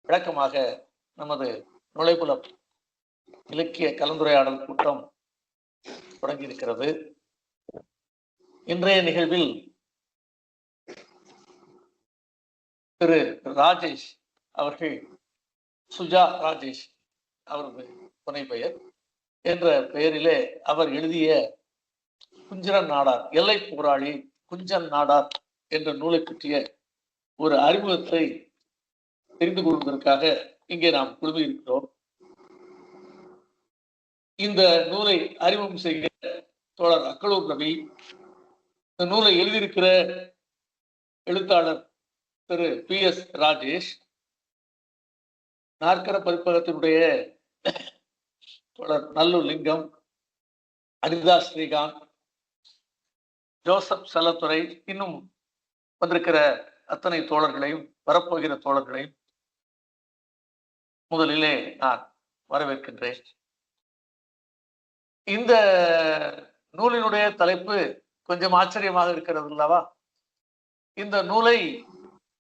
விளக்கமாக நமது நுழைபுலம் இலக்கிய கலந்துரையாடல் கூட்டம் தொடங்கி இருக்கிறது. இன்றைய நிகழ்வில் திரு ராஜேஷ் அவர்கள், சுஜா ராஜேஷ் அவரது துணை பெயர் என்ற பெயரிலே அவர் எழுதிய குஞ்சரன் நாடார், எல்லை போராளி குஞ்சன் நாடார் என்ற நூலை பற்றிய ஒரு அறிமுகத்தை தெரிந்து கொள்வதற்காக இங்கே நாம் குழுமியிருக்கிறோம். இந்த நூலை அறிமுகம் செய்கிற தோழர் அக்களூர் ரவி, இந்த நூலை எழுதியிருக்கிற எழுத்தாளர் திரு PS ராஜேஷ், நாற்கர பதிப்பகத்தினுடைய தோழர் நல்லூர் லிங்கம், அனிதா ஸ்ரீகாந்த், ஜோசப் செல்லத்துறை, இன்னும் வந்திருக்கிற அத்தனை தோழர்களையும் வரப்போகிற தோழர்களையும் முதலிலே நான் வரவேற்கின்றேன். இந்த நூலினுடைய தலைப்பு கொஞ்சம் ஆச்சரியமாக இருக்கிறது அல்லவா? இந்த நூலை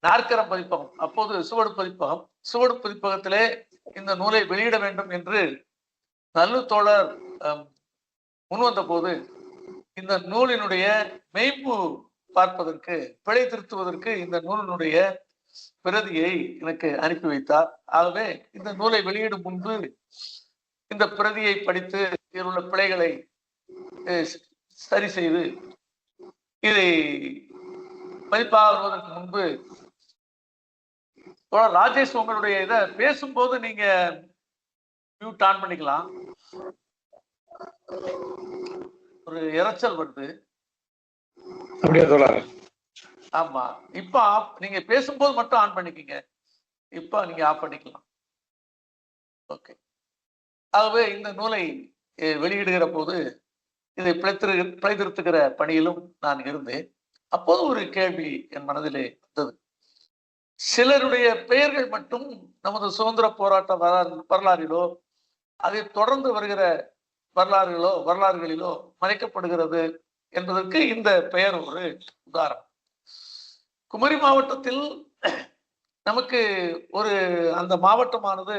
நாற்கர பதிப்பகம், அப்போது சுவடு பதிப்பகம், சுவடு பதிப்பகத்திலே இந்த நூலை வெளியிட வேண்டும் என்று நல்ல தோழர் முன்வந்த போது இந்த நூலினுடைய மெய்ப்பு பார்ப்பதற்கு, பிழை திருத்துவதற்கு இந்த நூலினுடைய பிரதியை எனக்கு அனுப்பி வைத்தார். ஆகவே இந்த நூலை வெளியிடும் முன்பு இந்த பிரதியை படித்து இதில் உள்ள பிழைகளை சரி செய்து இதை பதிப்பாக வருவதற்கு முன்பு, ராஜேஷ் உங்களுடைய இதை பேசும்போது நீங்க மியூட் ஆன் பண்ணிக்கலாம். ஒரு இரைச்சல் வருது. ஆமா, இப்ப நீங்க பேசும்போது மட்டும் ஆன் பண்ணிக்கங்க. இப்ப நீங்க ஆஃப் பண்ணிக்கலாம். ஓகே. ஆகவே இந்த நூலை வெளியிடுகிற போது இதை பிழைத்திருத்துகிற பணியிலும் நான் இருந்தேன். அப்போது ஒரு கேள்வி என் மனதிலே வந்தது. சிலருடைய பெயர்கள் மட்டும் நமது சுதந்திர போராட்ட வரலாறிலோ அதை தொடர்ந்து வருகிற வரலாறுகளிலோ மறைக்கப்படுகிறது என்பதற்கு இந்த பெயர் ஒரு உதாரணம். குமரி மாவட்டத்தில் நமக்கு ஒரு அந்த மாவட்டமானது,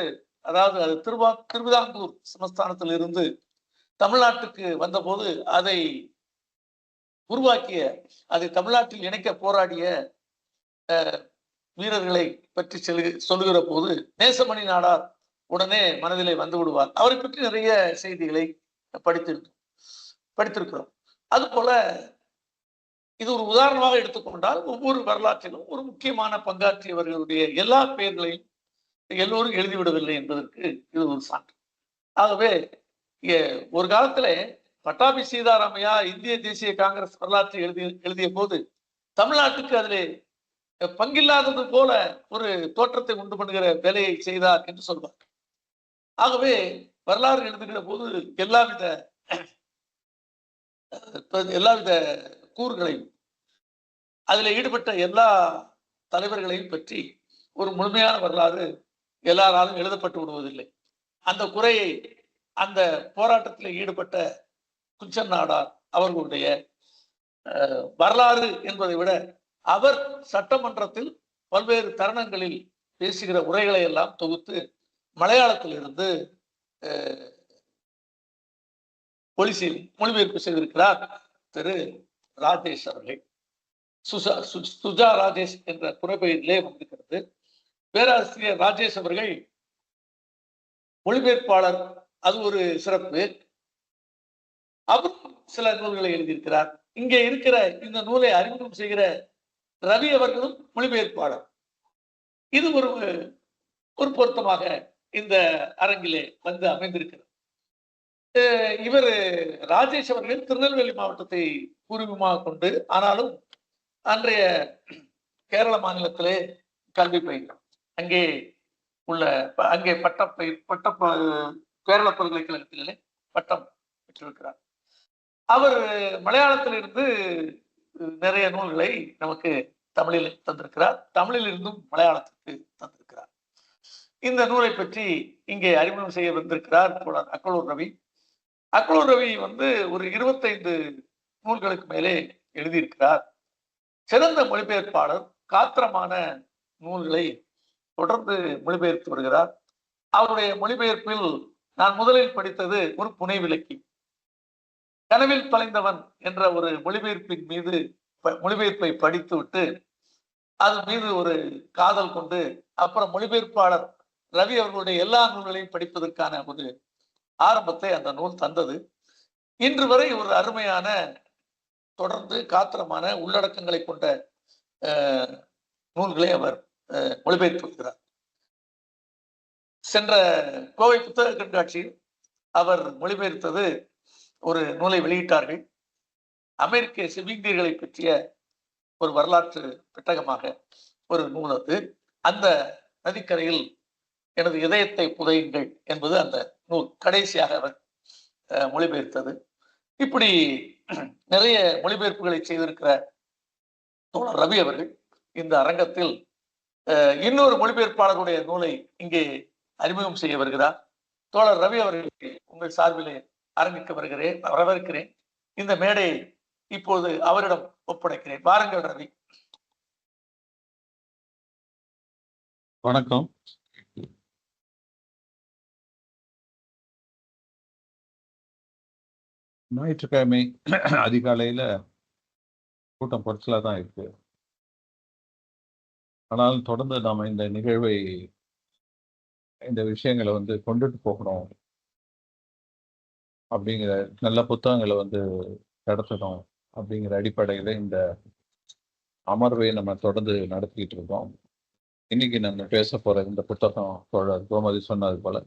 அதாவது அது திருவிதாங்கூர் சமஸ்தானத்தில் இருந்து தமிழ்நாட்டுக்கு வந்தபோது அதை உருவாக்கிய, அதை தமிழ்நாட்டில் இணைக்க போராடிய வீரர்களை பற்றி சொல்லுகிற போது நேசமணி நாடார் உடனே மனதிலே வந்து விடுவார். அவரை பற்றி நிறைய செய்திகளை படித்திருக்கிறோம். அதுபோல இது ஒரு உதாரணமாக எடுத்துக்கொண்டால் ஒவ்வொரு வரலாற்றிலும் ஒரு முக்கியமான பங்காற்றியவர்களுடைய எல்லா பெயர்களையும் எல்லோரும் எழுதிவிடவில்லை என்பதற்கு இது ஒரு சான்று. ஆகவே ஒரு காலத்துல பட்டாபி சீதாராமையா இந்திய தேசிய காங்கிரஸ் வரலாற்றை எழுதிய போது தமிழ்நாட்டுக்கு அதிலே பங்கில்லாதது போல ஒரு தோற்றத்தை உண்டு பண்ணுகிற வேலையை செய்தார் என்று சொல்வார். ஆகவே வரலாறு எழுதுகிற போது எல்லாவித கூறுகளையும் அதில் ஈடுபட்ட எல்லா தலைவர்களையும் பற்றி ஒரு முழுமையான வரலாறு எல்லாராலும் எழுதப்பட்டு விடுவதில்லை. அந்த குறையை அந்த போராட்டத்தில் ஈடுபட்ட குஞ்சன் நாடார் அவர்களுடைய வரலாறு என்பதை விட அவர் சட்டமன்றத்தில் பல்வேறு தருணங்களில் பேசுகிற உரைகளை எல்லாம் தொகுத்து மலையாளத்தில் இருந்து மொழிபெயர்ப்பு செய்திருக்கிறார் திரு ராஜேஷ் அவர்கள். சுஜா ராஜேஷ் என்ற புனைப்பெயரிலே வந்திருக்கிறது. பேராசிரியர் ராஜேஷ் அவர்கள் மொழிபெயர்ப்பாளர், அது ஒரு சிறப்பு. அவர் சில நூல்களை எழுதியிருக்கிறார். இங்கே இருக்கிற இந்த நூலை அறிமுகம் செய்கிற ரவி அவர்களும் மொழிபெயர்ப்பாளர். இது ஒரு பொருத்தமாக இந்த அரங்கிலே வந்து அமைந்திருக்கிறது. இவர் ராஜேஷ் அவர்கள் திருநெல்வேலி மாவட்டத்தை பூர்வீகமாக கொண்டு, ஆனாலும் அன்றைய கேரள மாநிலத்திலே கல்வி பயின்றார். அங்கே கேரள பல்கலைக்கழகத்திலே பட்டம் பெற்றிருக்கிறார். அவர் மலையாளத்திலிருந்து நிறைய நூல்களை நமக்கு தமிழில் தந்திருக்கிறார். தமிழில் இருந்தும் மலையாளத்திற்கு தந்திருக்கிறார். இந்த நூலை பற்றி இங்கே அறிமுகம் செய்ய வந்திருக்கிறார் அக்களூர் ரவி. அக்களூர் ரவி ஒரு 25 நூல்களுக்கு மேலே எழுதியிருக்கிறார். சிறந்த மொழிபெயர்ப்பாளர், காத்திரமான நூல்களை தொடர்ந்து மொழிபெயர்த்து வருகிறார். அவருடைய மொழிபெயர்ப்பில் நான் முதலில் படித்தது ஒரு புனைவிலக்கி. கனவில் தொலைந்தவன் என்ற ஒரு மொழிபெயர்ப்பின் மீது மொழிபெயர்ப்பை படித்துவிட்டு அது மீது ஒரு காதல் கொண்டு அப்புறம் மொழிபெயர்ப்பாளர் ரவி அவர்களுடைய எல்லா நூல்களையும் படிப்பதற்கான ஒரு ஆரம்பத்தை அந்த நூல் தந்தது. இன்று வரை ஒரு அருமையான தொடர்ந்து காத்திரமான உள்ளடக்கங்களை கொண்ட நூல்களை அவர் மொழிபெயர்த்து வருகிறார். சென்ற கோவை புத்தக கண்காட்சியில் அவர் மொழிபெயர்த்தது ஒரு நூலை வெளியிட்டார்கள். அமெரிக்க செவிந்தியர்களை பற்றிய ஒரு வரலாற்று பெட்டகமாக ஒரு நூல் அது. அந்த நதிக்கரையில் எனது இதயத்தை புதையுங்கள் என்பது அந்த நூல் கடைசியாக அவர் மொழிபெயர்த்தது. இப்படி நிறைய மொழிபெயர்ப்புகளை செய்திருக்கிற தோழர் ரவி அவர்கள் இந்த அரங்கத்தில் இன்னொரு மொழிபெயர்ப்பாளருடைய நூலை இங்கே அறிமுகம் செய்ய வருகிறார். தோழர் ரவி அவர்கள் உங்கள் சார்பிலே அரங்கிக்க வரவேற்கிறேன். இந்த மேடையை இப்போது அவரிடம் ஒப்படைக்கிறேன். வாருங்கள் ரவி. வணக்கம். ஞாயிற்றுக்கிழமை அதிகாலையில கூட்டம் குறைச்சலா தான் இருக்கு. ஆனாலும் தொடர்ந்து நாம இந்த நிகழ்வை, இந்த விஷயங்களை கொண்டுட்டு போகணும் அப்படிங்கிற, நல்ல புத்தகங்களை கடத்தணும் அப்படிங்கிற அடிப்படையில இந்த அமர்வை நம்ம தொடர்ந்து நடத்திக்கிட்டு இருக்கோம். இன்னைக்கு நம்ம பேச போற இந்த புத்தகம் தோழர் கோமதி சொன்னது போல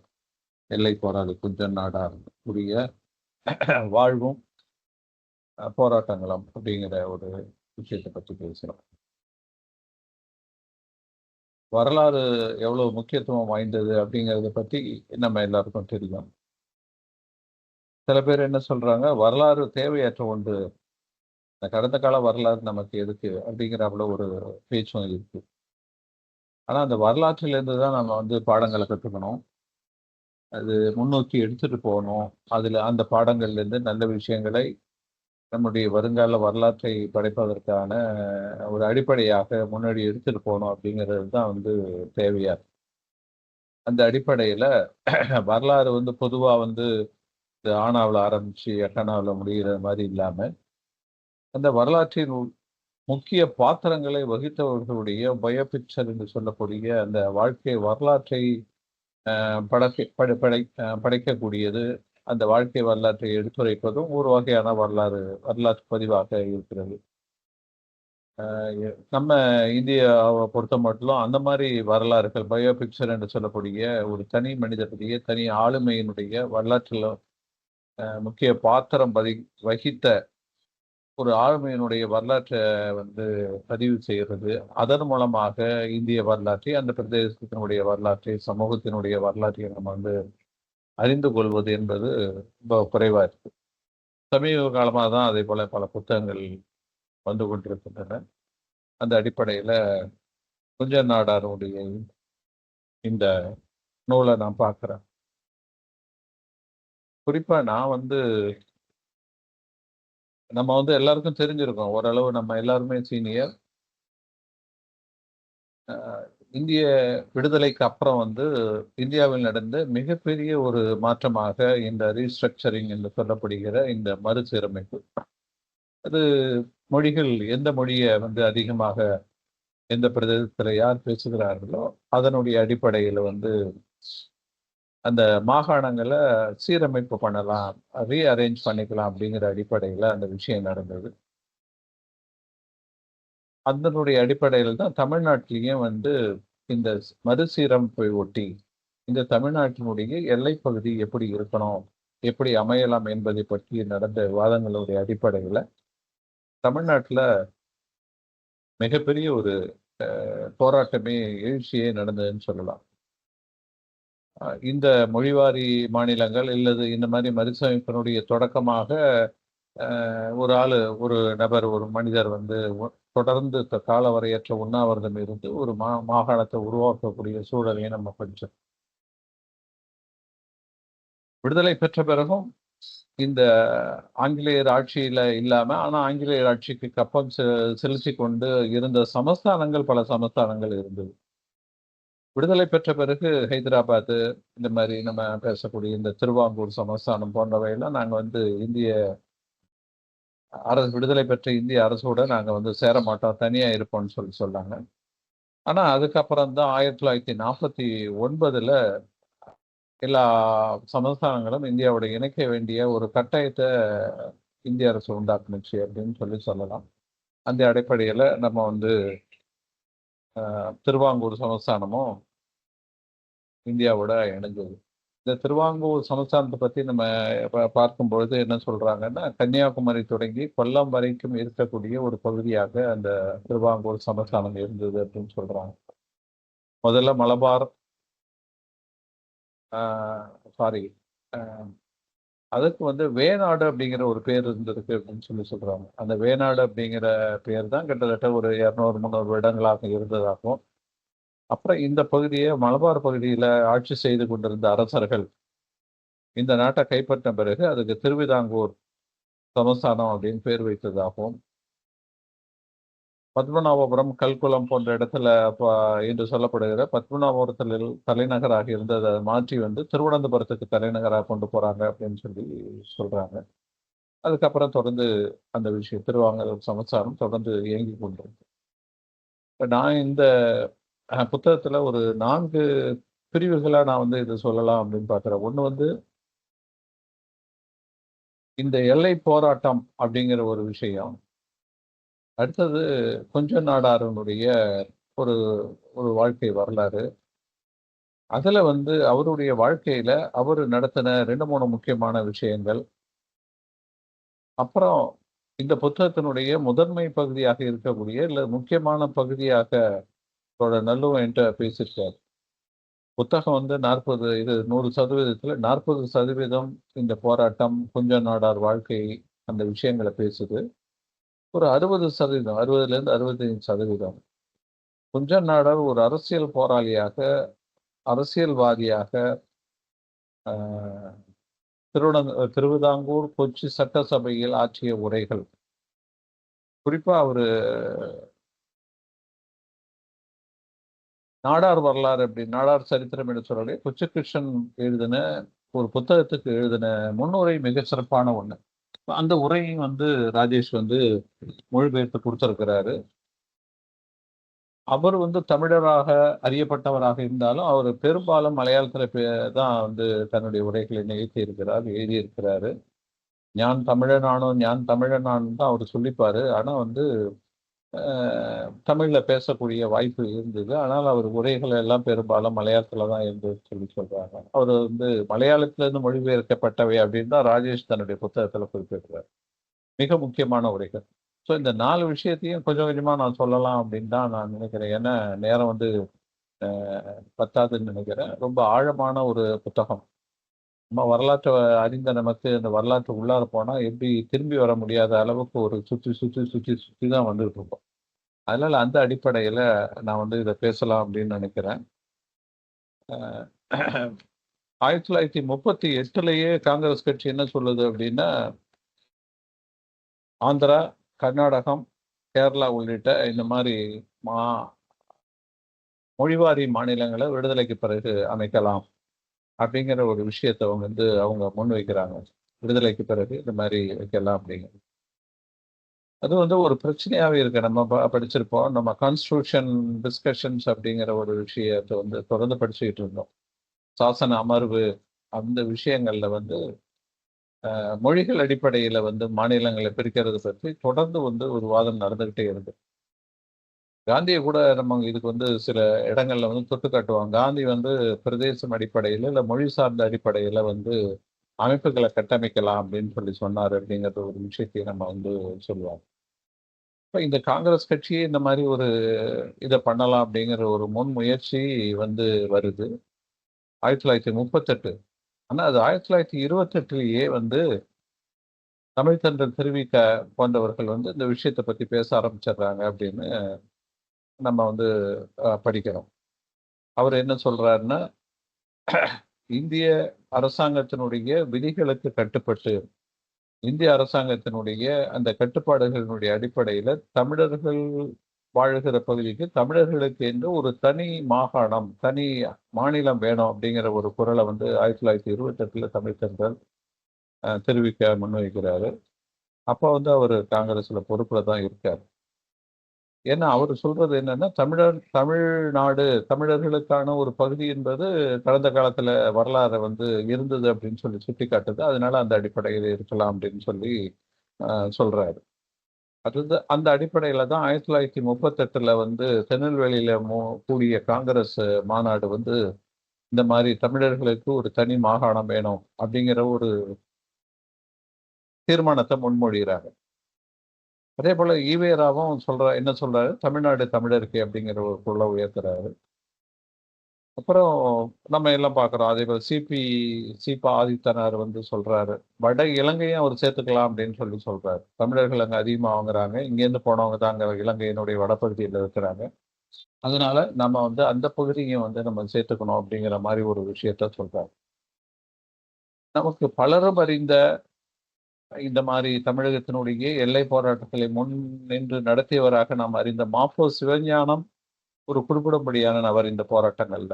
எல்லை போராளி குஞ்சன் நாடார் உடைய வாழ்வும் போராட்டங்களும் அப்படிங்கிற ஒரு விஷயத்தை பற்றி பேசுகிறோம். வரலாறு எவ்வளவு முக்கியத்துவம் வாய்ந்தது அப்படிங்கிறத பற்றி நம்ம எல்லாருக்கும் தெரியும். சில பேர் என்ன சொல்றாங்க, வரலாறு தேவையற்ற ஒன்று, இந்த கடந்த கால வரலாறு நமக்கு எதுக்கு அப்படிங்கிறப்பல ஒரு பேச்சும் இருக்கு. ஆனா அந்த வரலாற்றிலிருந்து தான் நம்ம பாடங்களை கற்றுக்கணும், அது முன்னோக்கி எடுத்துட்டு போகணும். அதுல அந்த பாடங்கள்ல இருந்து நல்ல விஷயங்களை நம்முடைய வருங்கால வரலாற்றை படைப்பதற்கான ஒரு அடிப்படையாக முன்னாடி எடுத்துட்டு போகணும் அப்படிங்கிறது தான் தேவையா. அந்த அடிப்படையில வரலாறு பொதுவா ஆனாவில் ஆரம்பிச்சு எட்டனாவில் முடிகிற மாதிரி இல்லாம, அந்த வரலாற்றின் முக்கிய பாத்திரங்களை வகித்தவர்களுடைய பயோபிக்சர் என்று சொல்லக்கூடிய அந்த வாழ்க்கை வரலாற்றை படைக்கக்கூடியது, அந்த வாழ்க்கை வரலாற்றை எடுத்துரைப்பதும் ஒரு வகையான வரலாற்று பதிவாக இருக்கிறது. நம்ம இந்தியாவை பொறுத்த மட்டும் அந்த மாதிரி வரலாறுகள், பயோபிக்சர் என்று சொல்லக்கூடிய ஒரு தனி மனிதனுடைய தனி ஆளுமையினுடைய வரலாற்றில் முக்கிய பாத்திரம் வகித்த ஒரு ஆளுமையினுடைய வரலாற்றை பதிவு செய்கிறது. அதன் மூலமாக இந்திய வரலாற்றை, அந்த பிரதேசத்தினுடைய வரலாற்றை, சமூகத்தினுடைய வரலாற்றை நம்ம அறிந்து கொள்வது என்பது ரொம்ப குறைவா இருக்கு. சமீப காலமாக தான் அதே போல பல புத்தகங்கள் வந்து கொண்டிருக்கின்றன. அந்த அடிப்படையில குஞ்சன் நாடாருடைய இந்த நூலை நான் பார்க்கிறேன். குறிப்பா நான் நம்ம எல்லாருக்கும் தெரிஞ்சிருக்கோம், ஓரளவு நம்ம எல்லாருமே சீனியர். இந்திய விடுதலைக்கு அப்புறம் இந்தியாவில் நடந்த மிகப்பெரிய ஒரு மாற்றமாக இந்த ரீஸ்ட்ரக்சரிங் என்று சொல்லப்படுகிற இந்த மறுசீரமைப்பு. அது மொழிகள், எந்த மொழியை அதிகமாக எந்த பிரதேசத்தில் யார் பேசுகிறார்களோ அதனுடைய அடிப்படையில் அந்த மாகாணங்களை சீரமைப்பு பண்ணலாம், ரீஅரேஞ்ச் பண்ணிக்கலாம் அப்படிங்கிற அடிப்படையில் அந்த விஷயம் நடந்தது. அதனுடைய அடிப்படையில் தான் தமிழ்நாட்டிலையும் இந்த மறுசீரமைப்பை ஒட்டி இந்த தமிழ்நாட்டினுடைய எல்லைப்பகுதி எப்படி இருக்கணும், எப்படி அமையலாம் என்பதை பற்றி நடந்த விவாதங்களுடைய அடிப்படையில் தமிழ்நாட்டில் மிகப்பெரிய ஒரு போராட்டமே, எழுச்சியே நடந்ததுன்னு சொல்லலாம். இந்த மொழிவாரி மாநிலங்கள் இல்லது இந்த மாதிரி மறுசீரமைப்பினுடைய தொடக்கமாக ஒரு நபர், ஒரு மனிதர் தொடர்ந்து காலவரையற்ற உண்ணாவிரதம் இருந்து ஒரு மாகாணத்தை உருவாக்கக்கூடிய சூழலையை நம்ம படிச்சோம். விடுதலை பெற்ற பிறகும் இந்த ஆங்கிலேயர் ஆட்சியில இல்லாம, ஆனா ஆங்கிலேயர் ஆட்சிக்கு கப்பம் செலுத்தி கொண்டு இருந்த சமஸ்தானங்கள், பல சமஸ்தானங்கள் இருந்தது. விடுதலை பெற்ற பிறகு ஹைதராபாத் இந்த மாதிரி நம்ம பேசக்கூடிய இந்த திருவாங்கூர் சமஸ்தானம் போன்றவையெல்லாம் நாங்கள் வந்து இந்திய அரசு விடுதலை பெற்ற இந்திய அரசோட நாங்கள் வந்து சேர மாட்டோம், தனியாக இருப்போம்னு சொன்னாங்க. ஆனால் அதுக்கப்புறம் தான் 1949 எல்லா சமஸ்தானங்களும் இந்தியாவோட இணைக்க வேண்டிய ஒரு கட்டாயத்தை இந்திய அரசு உண்டாக்குனுச்சு அப்படின்னு சொல்லலாம். அந்த அடிப்படையில் நம்ம வந்து திருவாங்கூர் சமஸ்தானமும் இந்தியாவோட இணைஞ்சது. இந்த திருவாங்கூர் சமஸ்தானத்தை பற்றி நம்ம பார்க்கும்பொழுது என்ன சொல்றாங்கன்னா, கன்னியாகுமரி தொடங்கி கொல்லம் வரைக்கும் இருக்கக்கூடிய ஒரு பகுதியாக அந்த திருவாங்கூர் சமஸ்தானம் இருந்தது அப்படின்னு சொல்றாங்க. முதல்ல மலபார் அதுக்கு வந்து வேநாடு அப்படிங்கிற ஒரு பேர் இருந்திருக்கு அப்படின்னு சொல்றாங்க. அந்த வேநாடு அப்படிங்கிற பேர் தான் கிட்டத்தட்ட ஒரு 200-300 வருடங்களாக இருந்ததாகும். அப்புறம் இந்த பகுதியை மலபார் பகுதியில் ஆட்சி செய்து கொண்டிருந்த அரசர்கள் இந்த நாட்டை கைப்பற்ற பிறகு அதுக்கு திருவிதாங்கூர் சமஸ்தானம் அப்படின்னு பேர் வைத்ததாகவும், பத்மநாபபுரம், கல்குளம் போன்ற இடத்துல என்று சொல்லப்படுகிற பத்மநாபபுரத்தில் தலைநகராக இருந்ததை மாற்றி வந்து திருவனந்தபுரத்துக்கு தலைநகராக கொண்டு போறாங்க அப்படின்னு சொல்றாங்க. அதுக்கப்புறம் தொடர்ந்து அந்த விஷயம் திருவாங்கூர் சமஸ்தானம் தொடர்ந்து இயங்கி கொண்டிருக்கு. நான் இந்த புத்தகத்துல ஒரு 4 பிரிவுகளா நான் வந்து இதை சொல்லலாம் அப்படின்னு பார்க்குறேன். ஒன்று வந்து இந்த எல்லை போராட்டம் அப்படிங்கிற ஒரு விஷயம். அடுத்தது கொஞ்ச நாடாரனுடைய ஒரு ஒரு வாழ்க்கை வரலாறு. அதுல வந்து அவருடைய வாழ்க்கையில அவர் நடத்தின 2-3 முக்கியமான விஷயங்கள். அப்புறம் இந்த புத்தகத்தினுடைய முதன்மை பகுதியாக இருக்கக்கூடிய இல்லை முக்கியமான பகுதியாக நல்லுவன் என்கிட்ட பேசியிருக்காரு. புத்தகம் வந்து 100% 40% இந்த போராட்டம், கொஞ்ச நாடார் வாழ்க்கை, அந்த விஷயங்களை பேசுது. ஒரு 60%, 60லேருந்து 65% கொஞ்ச நாடார் ஒரு அரசியல் போராளியாக, அரசியல்வாதியாக திருவிதாங்கூர், கொச்சி சட்டசபையில் ஆற்றிய உரைகள். குறிப்பா அவரு நாடார் வரலாறு அப்படி நாடார் சரித்திரம் என்று சொல்லக்கூடிய கொச்சி கிருஷ்ணன் எழுதின ஒரு புத்தகத்துக்கு எழுதின முன்னுரை மிக சிறப்பான ஒண்ணு. அந்த உரையும் வந்து ராஜேஷ் வந்து மொழிபெயர்த்து கொடுத்திருக்கிறாரு. அவர் வந்து தமிழராக அறியப்பட்டவராக இருந்தாலும் அவர் பெரும்பாலும் மலையாளத்துல தான் வந்து தன்னுடைய உரைகளை நிகழ்த்தி இருக்கிறார், எழுதியிருக்கிறாரு. ஞான் தமிழனானும் ஞான் தமிழனானும் தான் அவர் சொல்லிப்பாரு. ஆனா வந்து தமிழ்ல பேசக்கூடிய வாய்ப்பு இருந்தது. ஆனால் அவர் உரைகள் எல்லாம் பெரும்பாலும் மலையாளத்துல தான் இருந்தது சொல்றாங்க. அவர் வந்து மலையாளத்திலிருந்து மொழிபெயர்க்கப்பட்டவை அப்படின்னு தான் ராஜேஷ் தன்னுடைய புத்தகத்துல குறிப்பிடுறார். மிக முக்கியமான உரைகள். ஸோ இந்த 4 விஷயத்தையும் கொஞ்சம் கொஞ்சமா நான் சொல்லலாம் அப்படின்னு தான் நான் நினைக்கிறேன். ஏன்னா நேரம் வந்து பத்தாதுன்னு நினைக்கிறேன். ரொம்ப ஆழமான ஒரு புத்தகம். நம்ம வரலாற்றை அறிந்த நமக்கு இந்த வரலாற்று உள்ளார போனா எப்படி திரும்பி வர முடியாத அளவுக்கு ஒரு சுற்றி தான் வந்துட்டு இருக்கோம். அதனால அந்த அடிப்படையில நான் வந்து இதை பேசலாம் அப்படின்னு நினைக்கிறேன். 1938 காங்கிரஸ் கட்சி என்ன சொல்லுது அப்படின்னா, ஆந்திரா, கர்நாடகம், கேரளா உள்ளிட்ட இந்த மாதிரி மொழிவாரி மாநிலங்களை விடுதலைக்கு பிறகு அமைக்கலாம் அப்படிங்கிற ஒரு விஷயத்தை அவங்க முன் வைக்கிறாங்க. விடுதலைக்கு பிறகு இந்த மாதிரி வைக்கலாம் அப்படிங்கிறது. அது வந்து ஒரு பிரச்சனையாவே இருக்கு. நம்ம படிச்சிருப்போம். நம்ம கான்ஸ்டிடியூஷன் டிஸ்கஷன்ஸ் அப்படிங்கிற ஒரு விஷயத்தை வந்து தொடர்ந்து படிச்சுக்கிட்டு இருந்தோம். சாசன அமர்வு அந்த விஷயங்கள்ல வந்து மொழிகள் அடிப்படையில வந்து மாநிலங்களை பிரிக்கிறது பற்றி தொடர்ந்து வந்து ஒரு வாதம் நடந்துகிட்டே இருக்கு. காந்தியை கூட நம்ம இதுக்கு வந்து சில இடங்கள்ல வந்து தொட்டு காட்டுவாங்க. காந்தி வந்து பிரதேசம் அடிப்படையில இல்லை மொழி சார்ந்த அடிப்படையில வந்து அமைப்புகளை கட்டமைக்கலாம் அப்படின்னு சொன்னார் அப்படிங்கிற ஒரு விஷயத்தையும் நம்ம வந்து சொல்லுவாங்க. இப்போ இந்த காங்கிரஸ் கட்சியே இந்த மாதிரி ஒரு இதை பண்ணலாம் அப்படிங்கிற ஒரு முன்முயற்சி வந்து வருது 1938. ஆனால் அது 1928 வந்து தமிழ்த்தன்றல் திருவிக போன்றவர்கள் வந்து இந்த விஷயத்தை பற்றி பேச ஆரம்பிச்சிடுறாங்க அப்படின்னு நம்ம வந்து படிக்கிறோம். அவர் என்ன சொல்றாருன்னா, இந்திய அரசாங்கத்தினுடைய விதிகளுக்கு கட்டுப்பட்டு இந்திய அரசாங்கத்தினுடைய அந்த கட்டுப்பாடுகளினுடைய அடிப்படையில தமிழர்கள் வாழுகிற பகுதிக்கு தமிழர்களுக்கு என்று ஒரு தனி மாகாணம், தனி மாநிலம் வேணும் அப்படிங்கிற ஒரு குரலை வந்து 1928 தமிழ்ச்செல்வன் தெரிவிக்க முன்வைக்கிறாரு. அப்போ வந்து அவர் காங்கிரஸ்ல பொறுப்புல தான் இருக்காரு. ஏன்னா அவர் சொல்றது என்னன்னா, தமிழ்நாடு தமிழர்களுக்கான ஒரு பகுதி என்பது கடந்த காலத்துல வரலாறு வந்து இருந்தது அப்படின்னு சொல்லி சுட்டிக்காட்டுது. அதனால அந்த அடிப்படையில் இருக்கலாம் அப்படின்னு சொல்லி சொல்றாரு. அதுதான் அந்த அடிப்படையில தான் 1938ல வந்து திருநெல்வேலியில கூடிய காங்கிரஸ் மாநாடு வந்து இந்த மாதிரி தமிழர்களுக்கு ஒரு தனி மாகாணம் வேணும் அப்படிங்கிற ஒரு தீர்மானத்தை முன்மொழிகிறாங்க. அதே போல ஈவேராவும் என்ன சொல்றாரு, தமிழ்நாடு தமிழருக்கு அப்படிங்கிற ஒரு குரலை உயர்த்துறாரு. அப்புறம் நம்ம எல்லாம் பார்க்குறோம். அதே போல சீபா ஆதித்தனார் வந்து சொல்றாரு, வட இலங்கையும் அவர் சேர்த்துக்கலாம் அப்படின்னு சொல்லி சொல்றாரு. தமிழர்கள் அங்க அதிகமா வாங்குறாங்க. இங்கேருந்து போனவங்க தான் அங்க இலங்கையினுடைய வடபகுதியில இருக்கிறாங்க. அதனால நம்ம வந்து அந்த பகுதியும் வந்து நம்ம சேர்த்துக்கணும் அப்படிங்கிற மாதிரி ஒரு விஷயத்த சொல்றாரு. நமக்கு பலரும் அறிந்த இந்த மாதிரி தமிழகத்தினுடைய எல்லை போராட்டங்களை முன் நின்று நடத்தியவராக நாம் அறிந்த மாப்போ சிவஞானம் ஒரு குறிப்பிடும்படியான நபர் இந்த போராட்டங்கள்ல.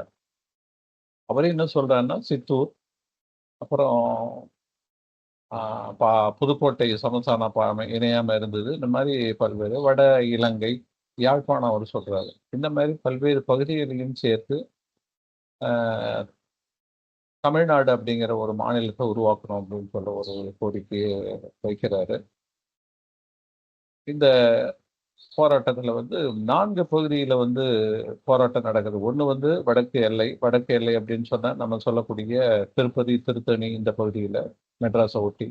அவர் என்ன சொல்றாருன்னா, சித்தூர், அப்புறம் புதுக்கோட்டை சமஸ்தானம் இணையாம இருந்தது. இந்த மாதிரி பல்வேறு வட இலங்கை, யாழ்ப்பாணம் அவர் சொல்றாரு. இந்த மாதிரி பல்வேறு பகுதிகளையும் சேர்த்து தமிழ்நாடு அப்படிங்கிற ஒரு மாநிலத்தை உருவாக்கணும் அப்படின்னு சொல்ல ஒரு கோரிக்கையை வைக்கிறாரு. இந்த போராட்டத்துல வந்து 4 பகுதியில வந்து போராட்டம் நடக்குது. ஒண்ணு வந்து வடக்கு எல்லை அப்படின்னு சொன்னா நம்ம சொல்லக்கூடிய திருப்பதி, திருத்தணி இந்த பகுதியில மெட்ராஸை ஒட்டி.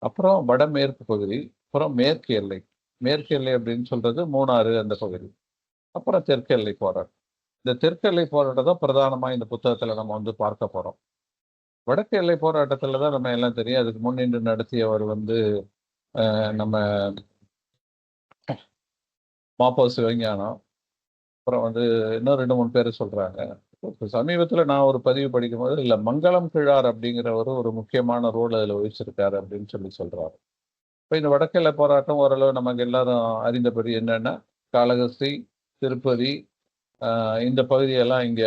அப்புறம் வடமேற்கு பகுதி, அப்புறம் மேற்கு எல்லை அப்படின்னு சொல்றது மூணாறு அந்த பகுதி. அப்புறம் தெற்கு எல்லை போராட்டம். இந்த தெற்கு எல்லை போராட்டம் தான் பிரதானமா இந்த புத்தகத்துல நம்ம வந்து பார்க்க போறோம். வடக்கு எல்லை போராட்டத்துல தான் நம்ம எல்லாம் தெரியும். அதுக்கு முன்னின்று நடத்தியவர் வந்து நம்ம மாப்போ சிவஞானம். அப்புறம் வந்து இன்னும் 2, 3 பேர் சொல்றாங்க. சமீபத்துல நான் ஒரு பதிவு படிக்கும்போது, இல்ல மங்களம் கிழார் அப்படிங்கிறவரு ஒரு முக்கியமான ரோல் அதுல வகிச்சிருக்காரு அப்படின்னு சொல்லி சொல்றாரு. இப்ப இந்த வடக்கெல்லை போராட்டம் ஓரளவு நமக்கு எல்லாரும் அறிந்தபடி என்னன்னா, காளகஸ்தி, திருப்பதி இந்த பகுதியெல்லாம் இங்க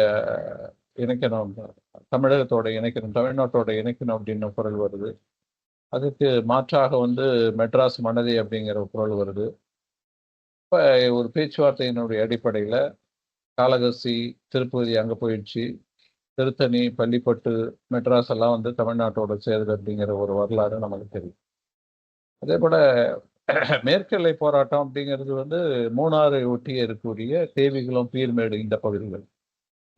இணைக்கணும், தமிழகத்தோட இணைக்கணும், தமிழ்நாட்டோட இணைக்கணும் அப்படின்னு குரல் வருது. அதுக்கு மாற்றாக வந்து மெட்ராஸ் மனதை அப்படிங்கிற குரல் வருது. இப்ப ஒரு பேச்சுவார்த்தையினுடைய அடிப்படையில காளகஸ்தி, திருப்பதி அங்க போயிடுச்சு. திருத்தணி, பள்ளிப்பட்டு, மெட்ராஸ் எல்லாம் வந்து தமிழ்நாட்டோட சேருது அப்படிங்கிற ஒரு வரலாறு நமக்கு தெரியும். அதே போல மேற்கு எல்லை போராட்டம் அப்படிங்கிறது வந்து மூணாறை ஒட்டியே இருக்கக்கூடிய தேவிகுளம், பீர்மேடு இந்த பகுதிகள்.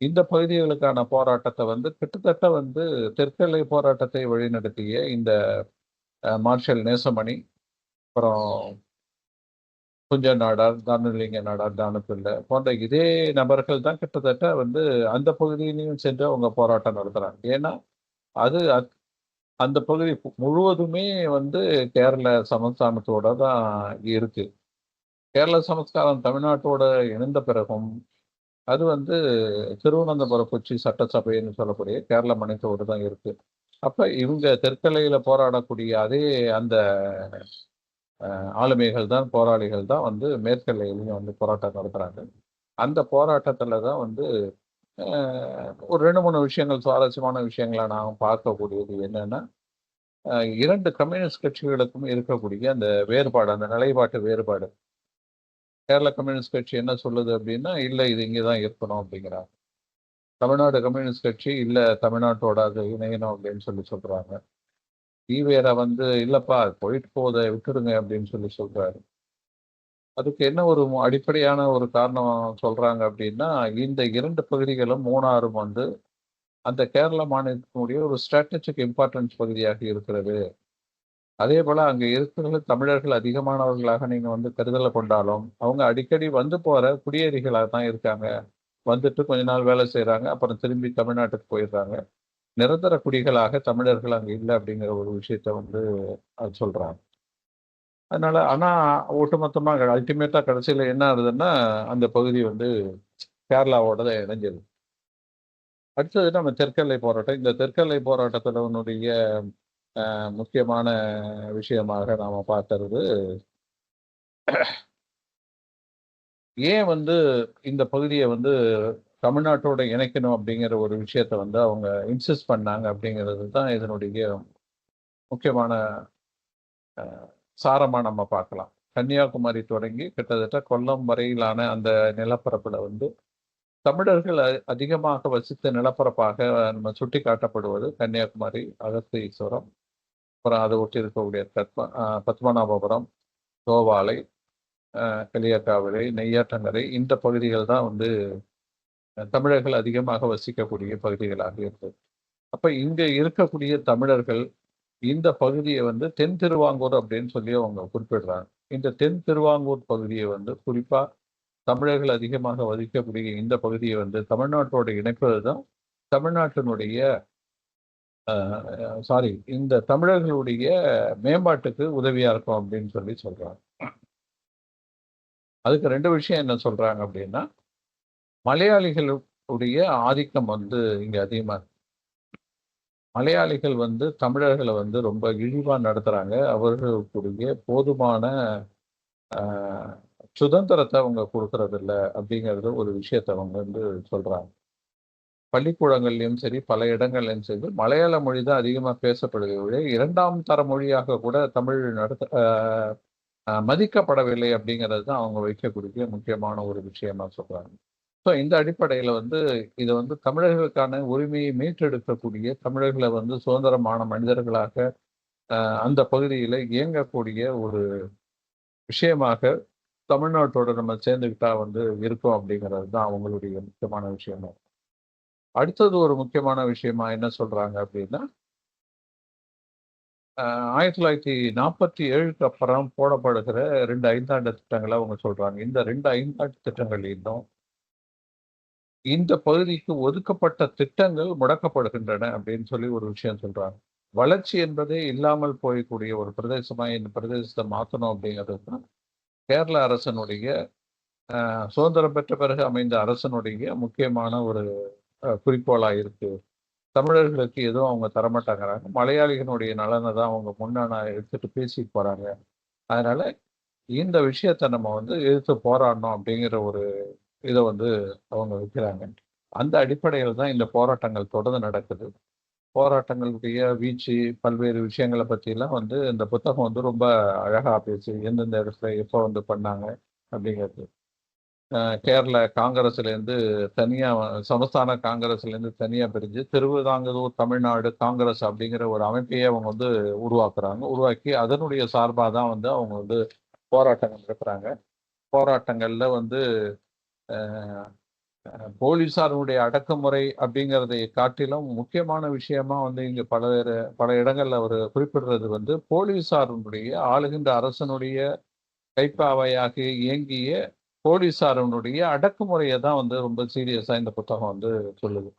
இந்த பகுதிகளுக்கான போராட்டத்தை வந்து கிட்டத்தட்ட வந்து தெற்கெல்லை போராட்டத்தை வழிநடத்திய இந்த மார்ஷல் நேசமணி, அப்புறம் குஞ்ச நாடார், தானுலிங்க நாடார், தானுப்பிள்ளை போன்ற இதே நபர்கள் தான் கிட்டத்தட்ட வந்து அந்த பகுதியிலையும் சென்று அவங்க போராட்டம் நடத்துறாங்க. ஏன்னா அது அந்த பகுதி முழுவதுமே வந்து கேரள சமஸ்தானத்தோட தான் இருக்கு. கேரள சமஸ்காரம் தமிழ்நாட்டோட இணைந்த பிறகும் அது வந்து திருவனந்தபுரம் கொச்சி சட்டசபைன்னு சொல்லக்கூடிய கேரள மாநிலத்தோடு தான் இருக்கு. அப்ப இவங்க தெற்கலையில போராடக்கூடிய அதே அந்த ஆளுமைகள் தான், போராளிகள் தான் வந்து மேற்கெல்லையிலையும் வந்து போராட்டம் நடத்துறாங்க. அந்த போராட்டத்துல தான் வந்து ஒரு 2, 3 விஷயங்கள், சுவாரஸ்யமான விஷயங்களா நான் பார்க்கக்கூடியது என்னன்னா, 2 கம்யூனிஸ்ட் கட்சிகளுக்கும் இருக்கக்கூடிய அந்த வேறுபாடு, அந்த நிலைப்பாட்டு வேறுபாடு. கேரள கம்யூனிஸ்ட் கட்சி என்ன சொல்லுது அப்படின்னா, இல்ல இது இங்கே தான் இருக்கணும் அப்படிங்கிறாங்க. தமிழ்நாடு கம்யூனிஸ்ட் கட்சி இல்ல தமிழ்நாட்டோட அது இணையணும் அப்படின்னு சொல்லி சொல்றாங்க. ஈவேரா வந்து இல்லப்பா போயிட்டு போதை விட்டுடுங்க அப்படின்னு சொல்லி சொல்றாரு. அதுக்கு என்ன ஒரு அடிப்படையான ஒரு காரணம் சொல்றாங்க அப்படின்னா, இந்த 2 பகுதிகளும் மூணாறும் வந்து அந்த கேரள மாநிலத்தினுடைய ஒரு ஸ்ட்ராட்டஜிக் இம்பார்ட்டன்ஸ் பகுதியாக இருக்கிறது. அதே போல அங்க இருக்கிற தமிழர்கள் அதிகமானவர்களாக நீங்க வந்து கருதல கொண்டாலும், அவங்க அடிக்கடி வந்து போற குடியேறிகளா தான் இருக்காங்க. வந்துட்டு கொஞ்ச நாள் வேலை செய்றாங்க. அப்புறம் திரும்பி தமிழ்நாட்டுக்கு போயிடுறாங்க. நிரந்தர குடிகளாக தமிழர்கள் அங்க இல்ல அப்படிங்கிற ஒரு விஷயத்த வந்து சொல்றாங்க. அதனால ஆனா ஒட்டுமொத்தமா அல்டிமேட்டா கடைசியில என்ன ஆகுதுன்னா, அந்த பகுதி வந்து கேரளாவோட இணைஞ்சது. அடுத்தது நம்ம தெற்கெல்லை போராட்டம். இந்த தெற்கெல்லை போராட்டத்தினுடைய முக்கியமான விஷயமாக நாம பார்க்கிறது ஏன் இந்த பகுதியை தமிழ்நாட்டோட இணைக்கணும் அப்படிங்கிற ஒரு விஷயத்த அவங்க இன்சிஸ்ட் பண்ணாங்க அப்படிங்கிறது தான் இதனுடைய முக்கியமான சாரமா நம்ம பார்க்கலாம். கன்னியாகுமரி தொடங்கி கிட்டத்தட்ட கொல்லம் வரையிலான அந்த நிலப்பரப்புல தமிழர்கள் அதிகமாக வசித்த நிலப்பரப்பாக நம்ம சுட்டி காட்டப்படுவது கன்னியாகுமரி, அகஸ்தீஸ்வரம், அப்புறம் அதை ஒட்டி இருக்கக்கூடிய பத்மநாபபுரம், தோவாலை, களியக்காவிளை, நெய்யாற்றங்கரை, இந்த பகுதிகள் தான் தமிழர்கள் அதிகமாக வசிக்கக்கூடிய பகுதிகளாக இருந்தது. அப்ப இங்க இருக்கக்கூடிய தமிழர்கள் இந்த பகுதியை தென் திருவாங்கூர் அப்படின்னு சொல்லி அவங்க குறிப்பிடுறாங்க. இந்த தென் திருவாங்கூர் பகுதியை குறிப்பா தமிழர்கள் அதிகமாக வசிக்கக்கூடிய இந்த பகுதியை தமிழ்நாட்டோட இணைப்பது தான் தமிழ்நாட்டினுடைய இந்த தமிழர்களுடைய மேம்பாட்டுக்கு உதவியா இருக்கும் அப்படின்னு சொல்லி சொல்றாங்க. அதுக்கு ரெண்டு விஷயம் என்ன சொல்றாங்க அப்படின்னா, மலையாளிகளுடைய ஆதிக்கம் இங்க அதிகமா இருக்கு. மலையாளிகள் தமிழர்களை ரொம்ப இழிவா நடத்துறாங்க. அவர்களுக்குரிய போதுமான சுதந்திரத்தை அவங்க கொடுக்கறது இல்லை அப்படிங்கிறது ஒரு விஷயத்தை அவங்க சொல்றாங்க. பள்ளிக்கூடங்கள்லையும் சரி, பல இடங்கள்லையும் சரி, மலையாள மொழி தான் அதிகமாக பேசப்படுகிறது. இரண்டாம் தர மொழியாக கூட தமிழ் மதிக்கப்படவில்லை அப்படிங்கிறது தான் அவங்க வைக்கக்கூடிய முக்கியமான ஒரு விஷயமா சொல்றாங்க. ஸோ இந்த அடிப்படையில் இது தமிழர்களுக்கான உரிமையை மீட்டெடுக்கக்கூடிய, தமிழர்களை சுதந்திரமான மனிதர்களாக அந்த பகுதியில் இயங்கக்கூடிய ஒரு விஷயமாக தமிழ்நாட்டோட நம்ம சேர்ந்துக்கிட்டா இருக்கும் அப்படிங்கிறது தான் அவங்களுடைய முக்கியமான விஷயமா. அடுத்தது ஒரு முக்கியமான விஷயமா என்ன சொல்றாங்க அப்படின்னா, 1947க்கு அப்புறம் போடப்படுகிற 2 ஐந்தாண்டு திட்டங்களை அவங்க சொல்றாங்க. இந்த 2 ஐந்தாண்டு திட்டங்களிலும் இந்த பகுதிக்கு ஒதுக்கப்பட்ட திட்டங்கள் முடக்கப்படுகின்றன அப்படின்னு சொல்லி ஒரு விஷயம் சொல்றாங்க. வளர்ச்சி என்பதே இல்லாமல் போயக்கூடிய ஒரு பிரதேசமா இந்த பிரதேசத்தை மாற்றணும் அப்படிங்கிறது தான் கேரள அரசனுடைய சுதந்திரம் பெற்ற பிறகு அமைந்த அரசனுடைய முக்கியமான ஒரு குறிக்கோளா இருக்கு. தமிழர்களுக்கு எதுவும் அவங்க தரமாட்டாங்கிறாங்க. மலையாளிகளுடைய நலனை தான் அவங்க முன்னாடி எடுத்துட்டு பேசிட்டு போறாங்க. அதனால இந்த விஷயத்த நம்ம எதிர்த்து போராடணும் அப்படிங்கிற ஒரு இதை அவங்க வைக்கிறாங்க. அந்த அடிப்படையில் தான் இந்த போராட்டங்கள் தொடர்ந்து நடக்குது. போராட்டங்களுடைய வீச்சு, பல்வேறு விஷயங்களை பற்றிலாம் இந்த புத்தகம் ரொம்ப அழகா பேசி எந்தெந்த இடத்துல எப்போ பண்ணாங்க அப்படிங்கிறது. கேரள காங்கிரஸ்லேருந்து தனியாக, சமஸ்தான காங்கிரஸ்லேருந்து தனியாக பிரிஞ்சு திருவிதாங்கூர் தமிழ்நாடு காங்கிரஸ் அப்படிங்கிற ஒரு அமைப்பையே அவங்க உருவாக்குறாங்க. உருவாக்கி அதனுடைய சார்பாக தான் அவங்க போராட்டங்கள் நடத்துகிறாங்க. போராட்டங்களில் போலீஸாருடைய அடக்குமுறை அப்படிங்கிறதை காட்டிலும் முக்கியமான விஷயமா இங்கே பல இடங்கள்ல அவர் குறிப்பிடுறது போலீஸாருடைய ஆளுகின்ற அரசனுடைய கைப்பாவையாக இயங்கிய போலீஸாரனுடைய அடக்குமுறையை தான் ரொம்ப சீரியஸா இந்த புத்தகம் சொல்லுது.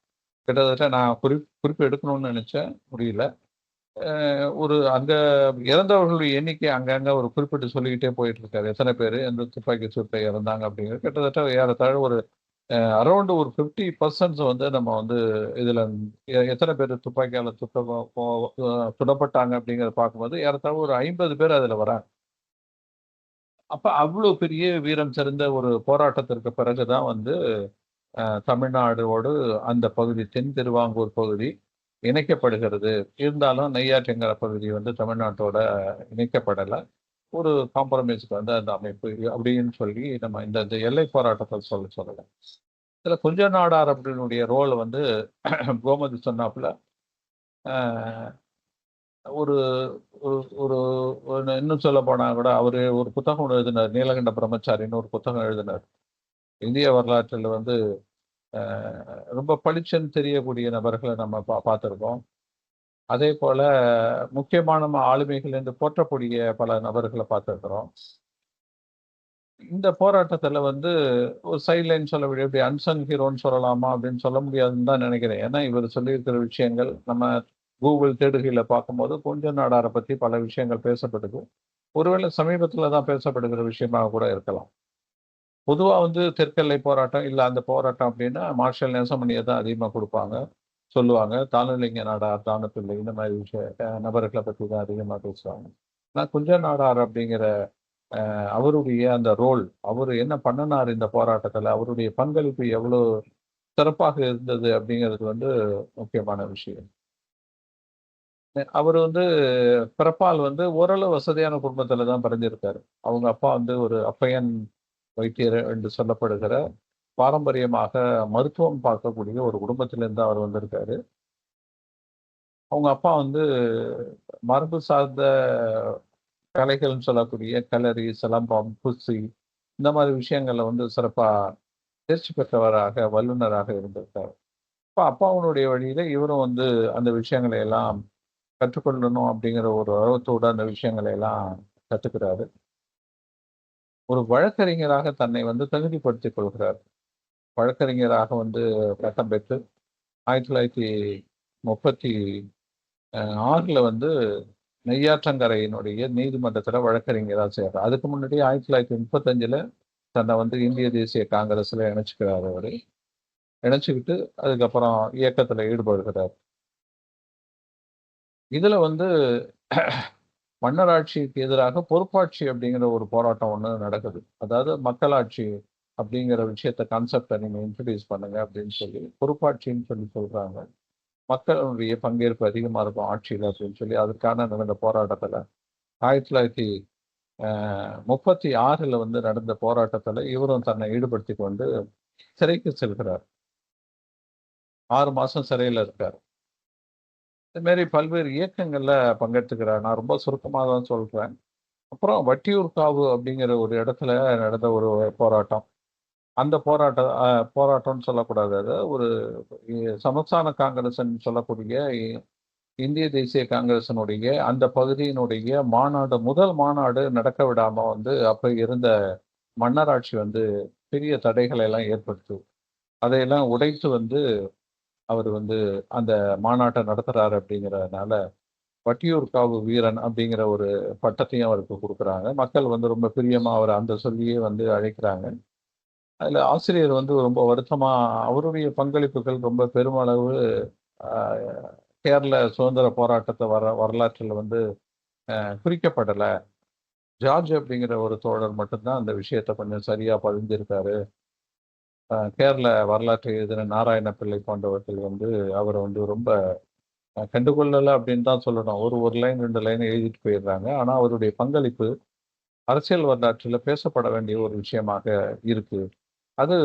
கிட்டத்தட்ட நான் குறிப்பு எடுக்கணும்னு நினைச்சேன், முடியல. ஒரு அங்க இறந்தவர்களுடைய எண்ணிக்கை அங்கங்க ஒரு குறிப்பிட்டு சொல்லிக்கிட்டே போயிட்டு இருக்காரு. எத்தனை பேர் எந்த துப்பாக்கி சூட்டை இறந்தாங்க அப்படிங்கிறது கிட்டத்தட்ட ஏறத்தாழ ஒரு அரௌண்ட் ஒரு 50% நம்ம இதுல எத்தனை பேர் துப்பாக்கியால சுடப்பட்டாங்க அப்படிங்கிறத பார்க்கும்போது ஏறத்தாழ ஒரு 50 பேர் அதுல வராங்க. அப்ப அவ்வளவு பெரிய வீரம் சிறந்த ஒரு போராட்டத்திற்கு பிறகுதான் தமிழ்நாடோடு அந்த பகுதி தென் திருவாங்கூர் பகுதி இணைக்கப்படுகிறது. இருந்தாலும் நெய்யாற்றங்கரை பகுதி தமிழ்நாட்டோட இணைக்கப்படலை. ஒரு காம்ப்ரமைஸ்க்கு அந்த அமைப்பு அப்படின்னு சொல்லி நம்ம இந்த எல்லை போராட்டத்தை சொல்லலாம். இதுல குஞ்ச நாடார் அப்படின்னுடைய ரோல் கோமதி சொன்னாப்புல ஒரு ஒரு இன்னும் சொல்ல போனா கூட அவரு ஒரு புத்தகம் எழுதினார், நீலகண்ட பிரம்மச்சாரின்னு ஒரு புத்தகம் எழுதினார். இந்திய வரலாற்றில் ரொம்ப பளிச்சுன்னு தெரியக்கூடிய நபர்களை நம்ம பார்த்துருக்கோம். அதே போல முக்கியமான ஆளுமைகள் என்று போற்றக்கூடிய பல நபர்களை பார்த்துருக்கிறோம். இந்த போராட்டத்துல ஒரு சைட்லைன் சொல்ல முடியும், இப்படி அன்சங் ஹீரோன்னு சொல்லலாமா அப்படின்னு சொல்ல முடியாதுன்னு தான் நினைக்கிறேன். ஏன்னா இவர் சொல்லியிருக்கிற விஷயங்கள் நம்ம கூகுள் தேடுகையில பார்க்கும்போது கொஞ்ச நாடாரை பற்றி பல விஷயங்கள் பேசப்படுது. ஒருவேளை சமீபத்தில் தான் பேசப்படுகிற விஷயமாக கூட இருக்கலாம். பொதுவாக தெற்கெல்லை போராட்டம் இல்லை அந்த போராட்டம் அப்படின்னா மார்ஷல் நேசமணியை தான் அதிகமாக கொடுப்பாங்க, சொல்லுவாங்க. தானுலிங்க நாடார், தானுப்பிள்ளை, இந்த மாதிரி நபர்களை பற்றி தான் அதிகமாக பேசுவாங்க. ஆனால் குஞ்ச நாடார் அப்படிங்கிற அவருடைய அந்த ரோல், அவர் என்ன பண்ணினார் இந்த போராட்டத்தில், அவருடைய பங்களிப்பு எவ்வளோ சிறப்பாக இருந்தது அப்படிங்கிறது வந்து முக்கியமான விஷயம். அவர் வந்து பிறப்பால் வந்து ஓரளவு வசதியான குடும்பத்துல தான் பிறந்திருக்காரு. அவங்க அப்பா வந்து ஒரு அப்பையன் வைத்தியர் என்று சொல்லப்படுகிற பாரம்பரியமாக மருத்துவம் பார்க்கக்கூடிய ஒரு குடும்பத்திலிருந்து அவர் வந்திருக்காரு. அவங்க அப்பா வந்து மரபு சார்ந்த கலைகள்னு சொல்லக்கூடிய களரி, சிலம்பம், குஸ்தி இந்த மாதிரி விஷயங்கள்ல வந்து சிறப்பா தேர்ச்சி பெற்றவராக, வல்லுனராக இருந்திருக்காரு. அப்ப அப்பாவினுடைய வழியில இவரும் வந்து அந்த விஷயங்களை எல்லாம் கற்றுக்கொள்ளணும் அப்படிங்கிற ஒரு ஆர்வத்தோட அந்த விஷயங்களை எல்லாம் கத்துக்கிறாரு. ஒரு வழக்கறிஞராக தன்னை வந்து தகுதிப்படுத்திக் கொள்கிறார். வழக்கறிஞராக வந்து பட்டம் பெற்று 1936ல வந்து நெய்யாற்றங்கரையினுடைய நீதிமன்றத்துல வழக்கறிஞரா சேர்றார். அதுக்கு முன்னாடி 1935ல தன்னை வந்து இந்திய தேசிய காங்கிரஸ்ல இணைச்சுக்கிறார் அவரு. இணைச்சுக்கிட்டு அதுக்கப்புறம் இயக்கத்துல ஈடுபடுகிறார். இதுல வந்து மன்னராட்சிக்கு எதிராக பொறுப்பாட்சி அப்படிங்கிற ஒரு போராட்டம் ஒண்ணு நடக்குது. அதாவது மக்களாட்சி அப்படிங்கிற விஷயத்த கான்செப்ட நீங்க இன்ட்ரோடியூஸ் பண்ணுங்க அப்படின்னு சொல்லி பொறுப்பாட்சின்னு சொல்லி சொல்றாங்க. மக்களுடைய பங்கேற்பு அதிகமா இருக்கும் ஆட்சியில அப்படின்னு சொல்லி அதுக்கான நடந்த போராட்டத்துல 1936ல வந்து நடந்த போராட்டத்துல இவரும் தன்னை ஈடுபடுத்திக் கொண்டு சிறைக்கு செல்கிறார். 6 மாசம் சிறையில இருக்கார். இது மாரி பல்வேறு இயக்கங்கள்ல பங்கெடுத்துக்கிறார். நான் ரொம்ப சுருக்கமா தான் சொல்றேன். அப்புறம் வட்டியூர்காவு அப்படிங்கிற ஒரு இடத்துல நடந்த ஒரு போராட்டம். அந்த போராட்டம்னு சொல்லக்கூடாது. அத ஒரு சமஸ்தான காங்கிரஸ்ன்னு சொல்லக்கூடிய இந்திய தேசிய காங்கிரசினுடைய அந்த பகுதியினுடைய மாநாடு, முதல் மாநாடு நடக்க விடாம வந்து அப்ப இருந்த மன்னராட்சி வந்து பெரிய தடைகளை எல்லாம் ஏற்படுத்துது. அதையெல்லாம் உடைத்து வந்து அவர் வந்து அந்த மாநாட்டை நடத்துறாரு அப்படிங்கிறதுனால வட்டியூர்காவு வீரன் அப்படிங்கிற ஒரு பட்டத்தையும் அவருக்கு கொடுக்குறாங்க. மக்கள் வந்து ரொம்ப பிரியமா அவர் அந்த சொல்லியே வந்து அழைக்கிறாங்க. அதுல ஆசிரியர் வந்து ரொம்ப வருத்தமா அவருடைய பங்களிப்புகள் ரொம்ப பெருமளவு ஆஹ், கேரள சுதந்திர போராட்டத்தை வரலாற்றில் வந்து குறிக்கப்படல. ஜார்ஜ் அப்படிங்கிற ஒரு தோழர் மட்டும்தான் அந்த விஷயத்த கொஞ்சம் சரியா பதிஞ்சிருக்காரு. கேரள வரலாற்றை எழுதின நாராயண பிள்ளை போன்றவர்கள் வந்து அவரை வந்து ரொம்ப கண்டுகொள்ளல அப்படின்னு தான் சொல்லணும். ஒரு லைன் 2 லைன் எழுதிட்டு போயிடுறாங்க. ஆனா அவருடைய பங்களிப்பு அரசியல் வரலாற்றில் பேசப்பட வேண்டிய ஒரு விஷயமாக இருக்கு. அது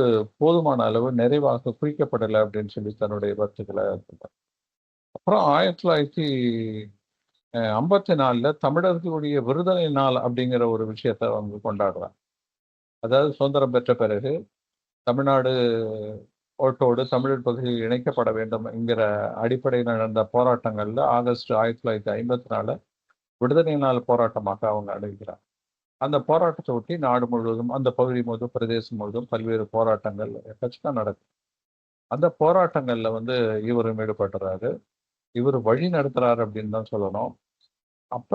போதுமான அளவு நிறைவாக குறிக்கப்படலை அப்படின்னு சொல்லி தன்னுடைய கருத்துக்களை சொல்றார். அப்புறம் 1954ல தமிழர்களுடைய விடுதலை நாள் அப்படிங்கிற ஒரு விஷயத்த அவங்க கொண்டாடுறாங்க. அதாவது சுதந்திரம் பெற்ற பிறகு தமிழ்நாடு ஓட்டோடு தமிழர் பகுதியில் இணைக்கப்பட வேண்டும் என்கிற அடிப்படையில் நடந்த போராட்டங்கள்ல ஆகஸ்ட் 1954 விடுதலை நாள் போராட்டமாக அவங்க அடைகிறார். அந்த போராட்டத்தை ஒட்டி நாடு முழுவதும் அந்த பகுதி முழுவதும் பிரதேசம் முழுவதும் பல்வேறு போராட்டங்கள் எக்கச்சக்கம் நடக்கும். அந்த போராட்டங்கள்ல வந்து இவரும் ஈடுபடுறாரு. இவர் வழி நடத்துறாரு அப்படின்னு தான் சொல்லணும். அப்ப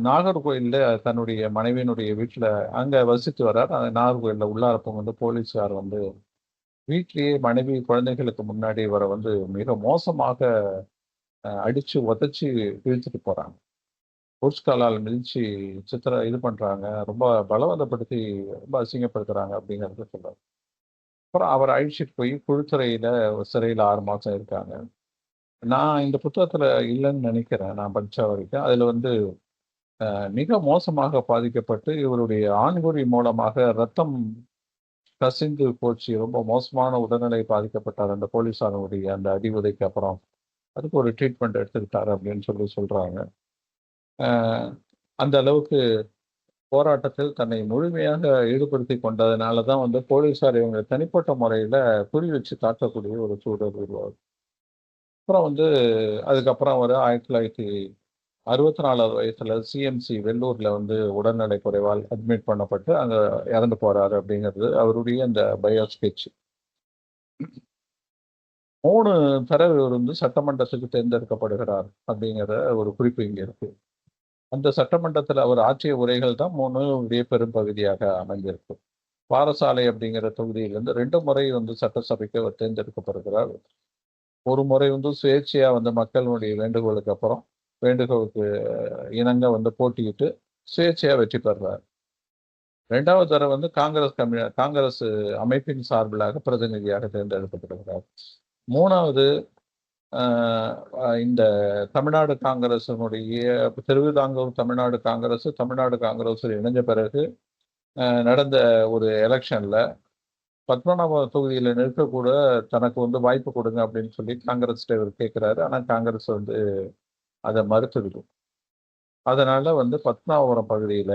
நாகர்கோயில்ல தன்னுடைய மனைவியினுடைய வீட்டுல அங்க வசித்து வர்றார். அந்த நாகர்கோயில்ல உள்ளாரப்ப வந்து போலீஸார் வந்து வீட்டிலேயே மனைவி குழந்தைகளுக்கு முன்னாடி இவரை வந்து மிக மோசமாக அடிச்சு உதைச்சு இழுத்துட்டு போறாங்க. போர்ச்சுகாலால் மிதிச்சு இது பண்றாங்க. ரொம்ப பலவந்தப்படுத்தி ரொம்ப அசிங்கப்படுத்துறாங்க அப்படிங்கறத சொல்றாரு. அப்புறம் அவரை அழிச்சிட்டு போய் குழுத்துறையில சிறையில 6 மாசம் இருக்காங்க. நான் இந்த புத்தகத்துல இல்லைன்னு நினைக்கிறேன். நான் படிச்ச வரைக்கும். அதுல வந்து மிக மோசமாக பாதிக்கப்பட்டு இவருடைய ஆண்குறி மூலமாக ரத்தம் கசிந்து போச்சு. ரொம்ப மோசமான உடல்நிலை பாதிக்கப்பட்டார். அந்த போலீஸாருடைய அந்த அடி உதைக்கு அப்புறம். அதுக்கு ஒரு ட்ரீட்மெண்ட் எடுத்துக்கிட்டாரு அப்படின்னு சொல்லி சொல்றாங்க. அஹ் அந்த அளவுக்கு போராட்டத்தில் தன்னை முழுமையாக ஈடுபடுத்திக் கொண்டதுனால தான் வந்து போலீஸார் இவங்க தனிப்பட்ட முறையில குறி வச்சு தாக்கக்கூடிய ஒரு சூழல் உருவாகுது. அப்புறம் வந்து அதுக்கப்புறம் ஒரு 1964வது வயசுல சிஎம்சி வெள்ளூர்ல வந்து உடல்நலை குறைவால் அட்மிட் பண்ணப்பட்டு அங்க இறந்து போறாரு அப்படிங்கிறது அவருடைய அந்த பயோ ஸ்கெட்ச். 3 தடவை இவர் வந்து சட்டமன்றத்துக்கு தேர்ந்தெடுக்கப்படுகிறார் அப்படிங்கிற ஒரு குறிப்பு இங்க இருக்கு. அந்த சட்டமன்றத்தில் அவர் ஆற்றிய உரைகள் தான் 3 பெரும் பகுதியாக அமைந்திருக்கு. பாரசாலை அப்படிங்கிற தொகுதியிலிருந்து 2 முறை வந்து சட்டசபைக்கு அவர் தேர்ந்தெடுக்கப்படுகிறார். ஒரு முறை வந்து சுயேட்சையா வந்து மக்களுடைய வேண்டுகோளுக்கு இணங்க வந்து போட்டியிட்டு சுயேட்சையா வெற்றி பெறுறார். 2வது தடவை வந்து காங்கிரஸ் அமைப்பின் சார்பிலாக பிரதிநிதியாக தேர்ந்தெடுக்கப்படுகிறார். 3வது இந்த தமிழ்நாடு காங்கிரசினுடைய திருவிதாங்கூர் தமிழ்நாடு காங்கிரஸ் இணைஞ்ச பிறகு நடந்த ஒரு எலெக்ஷன்ல பத்மநாப தொகுதியில நிற்கக்கூட தனக்கு வந்து வாய்ப்பு கொடுங்க அப்படின்னு சொல்லி காங்கிரஸ் இவர் கேட்கிறாரு. ஆனா காங்கிரஸ் வந்து அதை மறுத்துடுது. அதனால வந்து பத்மநாபபுரம் பகுதியில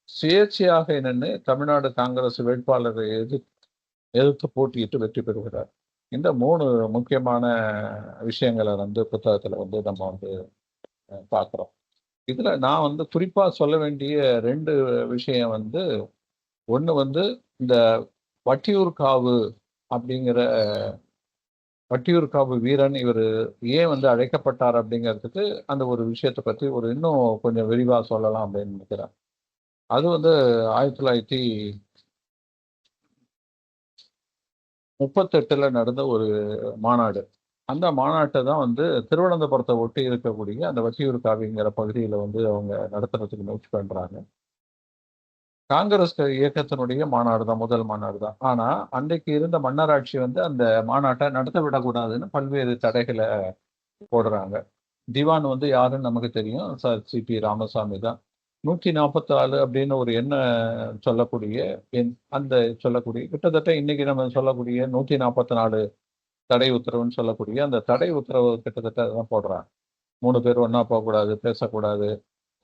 சுயேட்சையாக நின்று தமிழ்நாடு காங்கிரஸ் வேட்பாளரை எதிர்த்து போட்டியிட்டு வெற்றி பெறுகிறார். இந்த 3 முக்கியமான விஷயங்களை வந்து புத்தகத்துல வந்து நம்ம வந்து பார்க்குறோம். இதுல நான் வந்து குறிப்பா சொல்ல வேண்டிய 2 விஷயம் வந்து, ஒண்ணு வந்து இந்த வட்டியூர்காவு அப்படிங்கிற வட்டியூர்காவு வீரன் இவர் ஏன் வந்து அழைக்கப்பட்டார் அப்படிங்கிறதுக்கு அந்த ஒரு விஷயத்தை பற்றி இன்னும் கொஞ்சம் விரிவா சொல்லலாம் அப்படின்னு நினைக்கிறேன். அது வந்து 1938 நடந்த ஒரு மாநாடு. அந்த மாநாட்டை தான் வந்து திருவனந்தபுரத்தை ஒட்டி இருக்கக்கூடிய அந்த வட்டியூர்காவிங்கிற பகுதியில வந்து அவங்க நடத்துறதுக்கு முயற்சி பண்றாங்க. காங்கிரஸ் இயக்கத்தினுடைய மாநாடு தான், முதல் மாநாடு தான். ஆனா அன்றைக்கு இருந்த மன்னராட்சி வந்து அந்த மாநாட்டை நடத்த விடக்கூடாதுன்னு பல்வேறு தடைகளை போடுறாங்க. திவான் வந்து யாருன்னு நமக்கு தெரியும், சார் சிபி ராமசாமி தான். 144 அப்படின்னு ஒரு சொல்லக்கூடிய அந்த சொல்லக்கூடிய கிட்டத்தட்ட இன்னைக்கு நம்ம சொல்லக்கூடிய 144 தடை உத்தரவுன்னு சொல்லக்கூடிய அந்த தடை உத்தரவு கிட்டத்தட்ட அதான் போடுறாங்க. 3 பேர் ஒன்னா போகக்கூடாது, பேசக்கூடாது,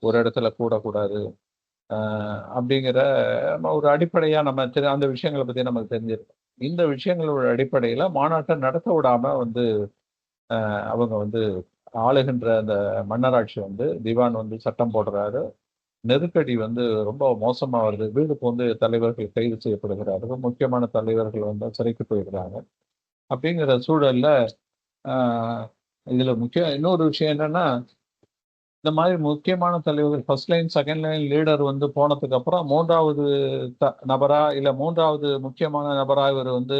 ஒரு இடத்துல கூடக்கூடாது, அப்படிங்கிற ஒரு அடிப்படையா நம்ம அந்த விஷயங்களை பத்தி நமக்கு தெரிஞ்சிருக்கும். இந்த விஷயங்களோட அடிப்படையில மாநாட்டை நடத்த விடாம வந்து அவங்க வந்து ஆளுகின்ற அந்த மன்னராட்சி வந்து திவான் வந்து சட்டம் போடுறாரு. நெருக்கடி வந்து ரொம்ப மோசமா வருது. வீடுக்கு வந்து தலைவர்கள் கைது செய்யப்படுகிறார்கள். முக்கியமான தலைவர்கள் வந்து சிறைக்கு போயிருக்கிறாங்க. அப்படிங்கிற சூழல்ல இதுல இன்னொரு விஷயம் என்னன்னா, இந்த மாதிரி முக்கியமான தலைவர்கள் first line, second line leader வந்து போனதுக்கு அப்புறம் 3வது நபரா இல்ல 3வது முக்கியமான நபரா இவர் வந்து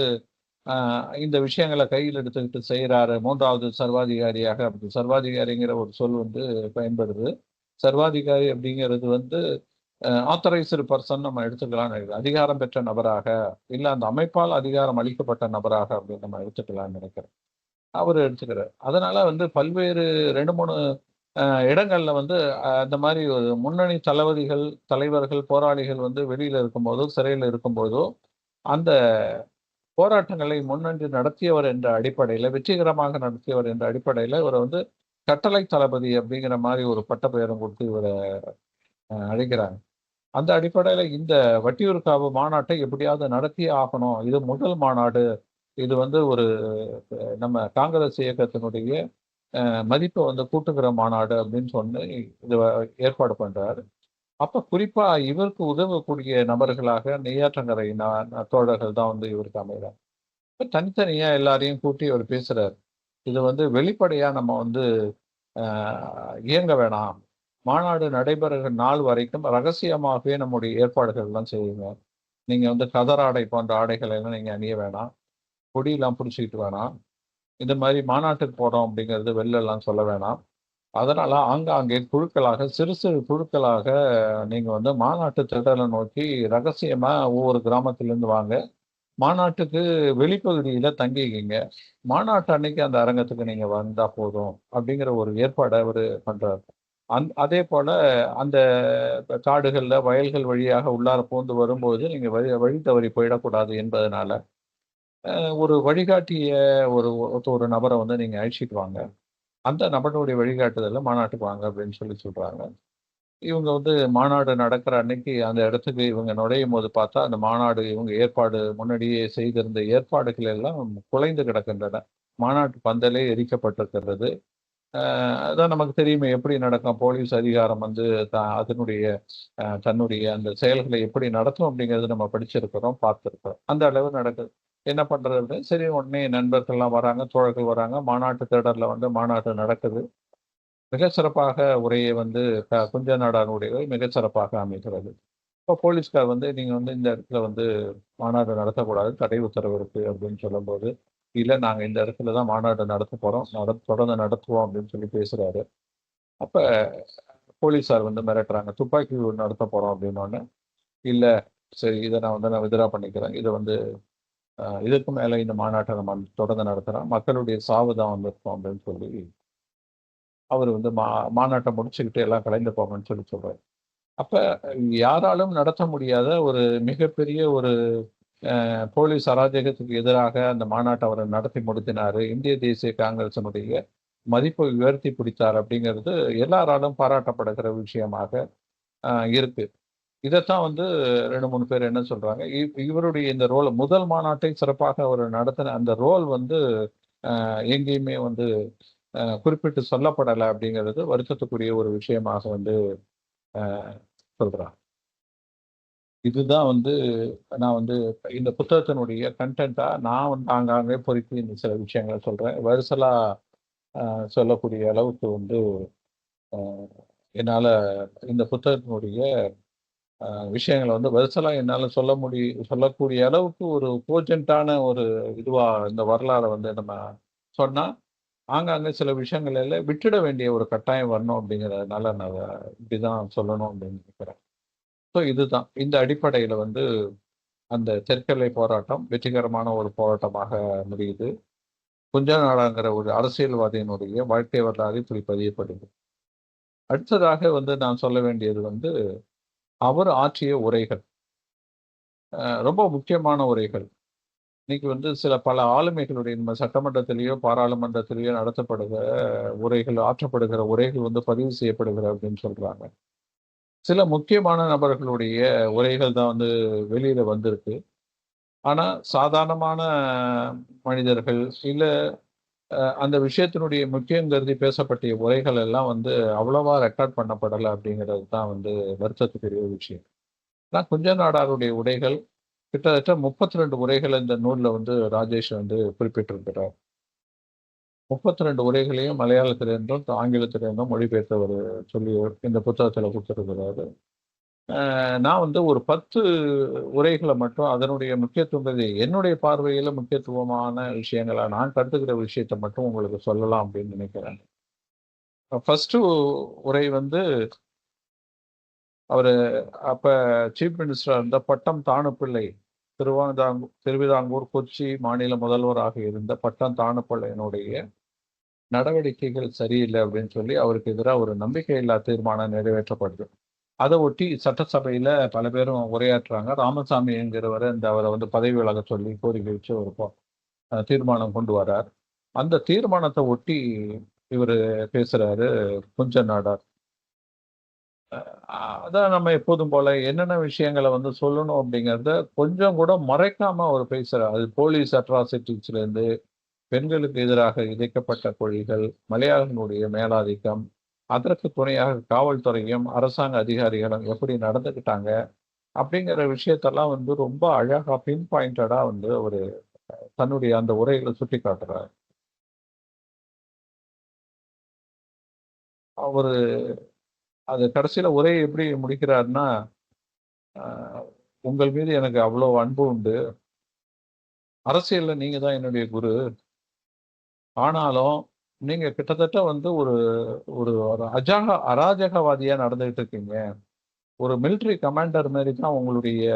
இந்த விஷயங்களை கையில் எடுத்துக்கிட்டு செய்யறாரு. 3வது சர்வாதிகாரியாக, அப்படி சர்வாதிகாரிங்கிற ஒரு சொல் வந்து பயன்படுது. சர்வாதிகாரி அப்படிங்கிறது வந்து ஆத்தரைஸ்டு பர்சன் நம்ம எடுத்துக்கலாம்னு நினைக்கிறேன். அதிகாரம் பெற்ற நபராக, இல்லை அந்த அமைப்பால் அதிகாரம் அளிக்கப்பட்ட நபராக அப்படின்னு நம்ம எடுத்துக்கலாம்னு நினைக்கிறேன். அவர் எடுத்துக்கிறார். அதனால வந்து பல்வேறு 2-3 இடங்கள்ல வந்து அந்த மாதிரி ஒரு முன்னணி தலைவர்கள், போராளிகள் வந்து வெளியில இருக்கும்போதோ, சிறையில் இருக்கும்போதோ அந்த போராட்டங்களை முன்னின்று நடத்தியவர் என்ற அடிப்படையில், வெற்றிகரமாக நடத்தியவர் என்ற அடிப்படையில் இவரை வந்து கட்டளை தளபதி அப்படிங்கிற மாதிரி ஒரு பட்டப்பெயரும் கொடுத்து இவரை அழைக்கிறாங்க. அந்த அடிப்படையில இந்த வட்டியூர்காவு மாநாட்டை எப்படியாவது நடத்தியே ஆகணும். இது முதல் மாநாடு. இது வந்து ஒரு நம்ம காங்கிரஸ் இயக்கத்தினுடைய மதிப்பை வந்து கூட்டுகிற மாநாடு அப்படின்னு சொல்லி இது ஏற்பாடு பண்றாரு. அப்ப குறிப்பா இவருக்கு உதவக்கூடிய நபர்களாக நெய்யாற்றங்கரை தோழர்கள் தான் வந்து இவருக்கு அமைகிறார். தனித்தனியா எல்லாரையும் கூட்டி அவர் பேசுறாரு. இது வந்து வெளிப்படையா நம்ம வந்து இயங்க வேணாம். மாநாடு நடைபெறுகிற நாள் வரைக்கும் ரகசியமாகவே நம்முடைய ஏற்பாடுகள் எல்லாம் செய்யுங்க. நீங்க வந்து கதர் ஆடை போன்ற ஆடைகளை எல்லாம் நீங்க அணிய வேணாம். கொடியெல்லாம் பிடிச்சிக்கிட்டு வேணாம். இந்த மாதிரி மாநாட்டுக்கு போறோம் அப்படிங்கிறது வெளில எல்லாம் சொல்ல வேணாம். அதனால ஆங்காங்கே குழுக்களாக, சிறு சிறு குழுக்களாக நீங்க வந்து மாநாட்டு திடலை நோக்கி ரகசியமா ஒவ்வொரு கிராமத்திலிருந்து வாங்க. மாநாட்டுக்கு வெளிப்பகுதியில தங்கிக்கிங்க. மாநாட்டு அன்னைக்கு அந்த அரங்கத்துக்கு நீங்க வந்தா போதும் அப்படிங்கிற ஒரு ஏற்பாடை அவரு பண்றாரு. அதே போல அந்த காடுகள்ல, வயல்கள் வழியாக உள்ளார பூந்து வரும்போது நீங்க வழி தவறி போயிடக்கூடாது என்பதனால ஒரு வழிகாட்டிய ஒரு நபரை வந்து நீங்க அழைச்சிட்டு வாங்க. அந்த நபருடைய வழிகாட்டுதல்ல மாநாட்டுக்கு வாங்க அப்படின்னு சொல்றாங்க. இவங்க வந்து மாநாடு நடக்கிற அன்னைக்கு அந்த இடத்துக்கு இவங்க நுழையும் போது பார்த்தா அந்த மாநாடு இவங்க ஏற்பாடு முன்னாடியே செய்திருந்த ஏற்பாடுகள் எல்லாம் குலைந்து கிடக்கின்றன. மாநாட்டு பந்தலே எரிக்கப்பட்டிருக்கிறது. அதான் நமக்கு தெரியுமே எப்படி நடக்கும். போலீஸ் அதிகாரம் வந்து தன்னுடைய அந்த செயல்களை எப்படி நடத்தும் அப்படிங்கிறது நம்ம படிச்சிருக்கிறோம், பார்த்துருக்கிறோம். அந்த அளவு நடக்குது. என்ன பண்றது? சரி, உடனே நண்பர்கள்லாம் வராங்க, தோழர்கள் வராங்க. மாநாட்டு தேடர்ல வந்து மாநாடு நடக்குது. மிக சிறப்பாக உரையை வந்து குஞ்ச நாடானுடைய மிக சிறப்பாக அமைகிறது. இப்போ போலீஸ்கார் வந்து நீங்க வந்து இந்த இடத்துல வந்து மாநாடு நடத்தக்கூடாது, தடை உத்தரவு இருக்கு அப்படின்னு சொல்லும்போது, இல்ல நாங்க இந்த இடத்துல தான் மாநாடு நடத்த போறோம், தொடர்ந்து நடத்துவோம் அப்படின்னு சொல்லி பேசுறாரு. அப்ப போலீஸார் வந்து மிரட்டுறாங்க, துப்பாக்கி சூடு நடத்த போறோம் அப்படின்னோடனே, இல்ல சரி இதை நான் வித்ட்ரா பண்ணிக்கிறேன். இதை வந்து இதுக்கு மேல இந்த மாநாட்டை நம்ம தொடர்ந்து நடத்துறோம், மக்களுடைய சாவு தான் வந்திருக்கும் அப்படின்னு சொல்லி அவர் வந்து மாநாட்டை முடிச்சுக்கிட்டு எல்லாம் கலைந்து போங்கன்னு சொல்லி சொல்றாரு. அப்ப யாராலும் நடத்த முடியாத ஒரு மிகப்பெரிய ஒரு போலீஸ் அராஜகத்துக்கு எதிராக அந்த மாநாட்டை அவர் நடத்தி முடித்தினாரு. இந்திய தேசிய காங்கிரசினுடைய மதிப்பை உயர்த்தி பிடித்தார் அப்படிங்கிறது எல்லாராலும் பாராட்டப்படுகிற விஷயமாக இருக்கு. இதைத்தான் வந்து 2, 3 பேர் என்ன சொல்றாங்க, இவருடைய இந்த ரோல் முதல் மாநாட்டை சிறப்பாக அவர் நடத்தின அந்த ரோல் வந்து எங்கேயுமே வந்து குறிப்பிட்டு சொல்லப்படலை அப்படிங்கிறது வருத்தத்துக்குரிய ஒரு விஷயமாக வந்து சொல்றாங்க. இதுதான் வந்து நான் வந்து இந்த புத்தகத்தினுடைய கண்டென்ட்டா நான் வந்து ஆங்காங்கே பொறுக்கி இந்த சில விஷயங்களை சொல்றேன். வருசலா சொல்லக்கூடிய அளவுக்கு வந்து என்னால் இந்த புத்தகத்தினுடைய விஷயங்களை வந்து வருசலா என்னால் சொல்லக்கூடிய அளவுக்கு ஒரு கோஜென்ட்டான ஒரு இதுவாக இந்த வரலாறை வந்து நம்ம சொன்னால் ஆங்காங்கே சில விஷயங்கள் எல்லாம் விட்டுட வேண்டிய ஒரு கட்டாயம் வரணும் அப்படிங்கிறதுனால நான் அதை இப்படி தான் சொல்லணும் அப்படின்னு நினைக்கிறேன். ஸோ இதுதான் இந்த அடிப்படையில் வந்து அந்த தெற்கெல்லை போராட்டம் வெற்றிகரமான ஒரு போராட்டமாக முடியுது. குஞ்ச நாடாங்கிற ஒரு அரசியல்வாதியினுடைய வாழ்க்கை வரலாறு இப்படி பதியப்படுது. அடுத்ததாக வந்து நான் சொல்ல வேண்டியது வந்து அவர் ஆற்றிய உரைகள் ரொம்ப முக்கியமான உரைகள். இன்னைக்கு வந்து பல ஆளுமைகளுடைய நம்ம சட்டமன்றத்திலேயோ பாராளுமன்றத்திலேயோ நடத்தப்படுகிற உரைகள், ஆற்றப்படுகிற உரைகள் வந்து பதிவு செய்யப்படுகிற அப்படின்னு சொல்றாங்க. சில முக்கியமான நபர்களுடைய உரைகள் தான் வந்து வெளியில வந்திருக்கு. ஆனா சாதாரணமான மனிதர்கள் இல்ல அந்த விஷயத்தினுடைய முக்கியம் கருதி பேசப்பட்ட உரைகள் எல்லாம் வந்து அவ்வளவா ரெக்கார்ட் பண்ணப்படலை அப்படிங்கிறது தான் வந்து வருத்தத்துக்குரிய விஷயம். ஆனால் குஞ்ச நாடாருடைய உரைகள் கிட்டத்தட்ட 32 உரைகள் இந்த நூலில் வந்து ராஜேஷ் வந்து குறிப்பிட்டிருக்கிறார். 32 உரைகளையும் மலையாளத்திலிருந்தும் ஆங்கிலத்திலிருந்தும் மொழிபெயர்த்தவர் சொல்லி இந்த புத்தகத்தில் கொடுத்திருக்கிறாரு. நான் வந்து ஒரு 10 உரைகளை மட்டும் அதனுடைய முக்கியத்துவம் என்னுடைய பார்வையில் முக்கியத்துவமான விஷயங்களா நான் கருதுகிற விஷயத்தை மட்டும் உங்களுக்கு சொல்லலாம் அப்படின்னு நினைக்கிறேன். ஃபர்ஸ்ட் உரை வந்து அவர் அப்ப சீஃப் மினிஸ்டர் இருந்த பட்டம் தாணுப்பிள்ளை, திருவிதாங்கூர் கொச்சி மாநில முதல்வராக இருந்த பட்டம் தாணுப்பிள்ளையினுடைய நடவடிக்கைகள் சரியில்லை அப்படின்னு சொல்லி அவருக்கு எதிராக ஒரு நம்பிக்கையில்லா தீர்மானம் நிறைவேற்றப்படுது. அதை ஒட்டி சட்டசபையில பல பேரும் உரையாற்றுறாங்க. ராமசாமி என்கிறவர் அவரை வந்து பதவி விலக சொல்லி கோரிக்கை வச்சு ஒரு தீர்மானம் கொண்டு வரார். அந்த தீர்மானத்தை ஒட்டி இவர் பேசுறாரு குஞ்ச நாடார். அதான் நம்ம எப்போதும் போல என்னென்ன விஷயங்களை வந்து சொல்லணும் அப்படிங்கிறத கொஞ்சம் கூட மறைக்காம அவர் பேசுறார். அது போலீஸ் அட்ராசிட்டிஸ்ல இருந்து பெண்களுக்கு எதிராக இழைக்கப்பட்ட கொலைகள், மலையாளர்களுடைய மேலாதிக்கம், அதற்கு துணையாக காவல்துறையும் அரசாங்க அதிகாரிகளும் எப்படி நடந்துக்கிட்டாங்க அப்படிங்கிற விஷயத்தெல்லாம் வந்து ரொம்ப அழகா பின் பாயிண்டடா வந்து ஒரு தன்னுடைய அந்த உரைகளை சுட்டி காட்டுறார். அவரு அது கடைசியில உரையை எப்படி முடிக்கிறாருன்னா, உங்கள் மீது எனக்கு அவ்வளவு அன்பு உண்டு, அரசியல்ல நீங்க தான் என்னுடைய குரு, ஆனாலும் நீங்க கிட்டத்தட்ட வந்து ஒரு ஒரு அராஜகவாதியா நடந்துகிட்டு இருக்கீங்க. ஒரு மிலிட்டரி கமாண்டர் மாதிரி தான் உங்களுடைய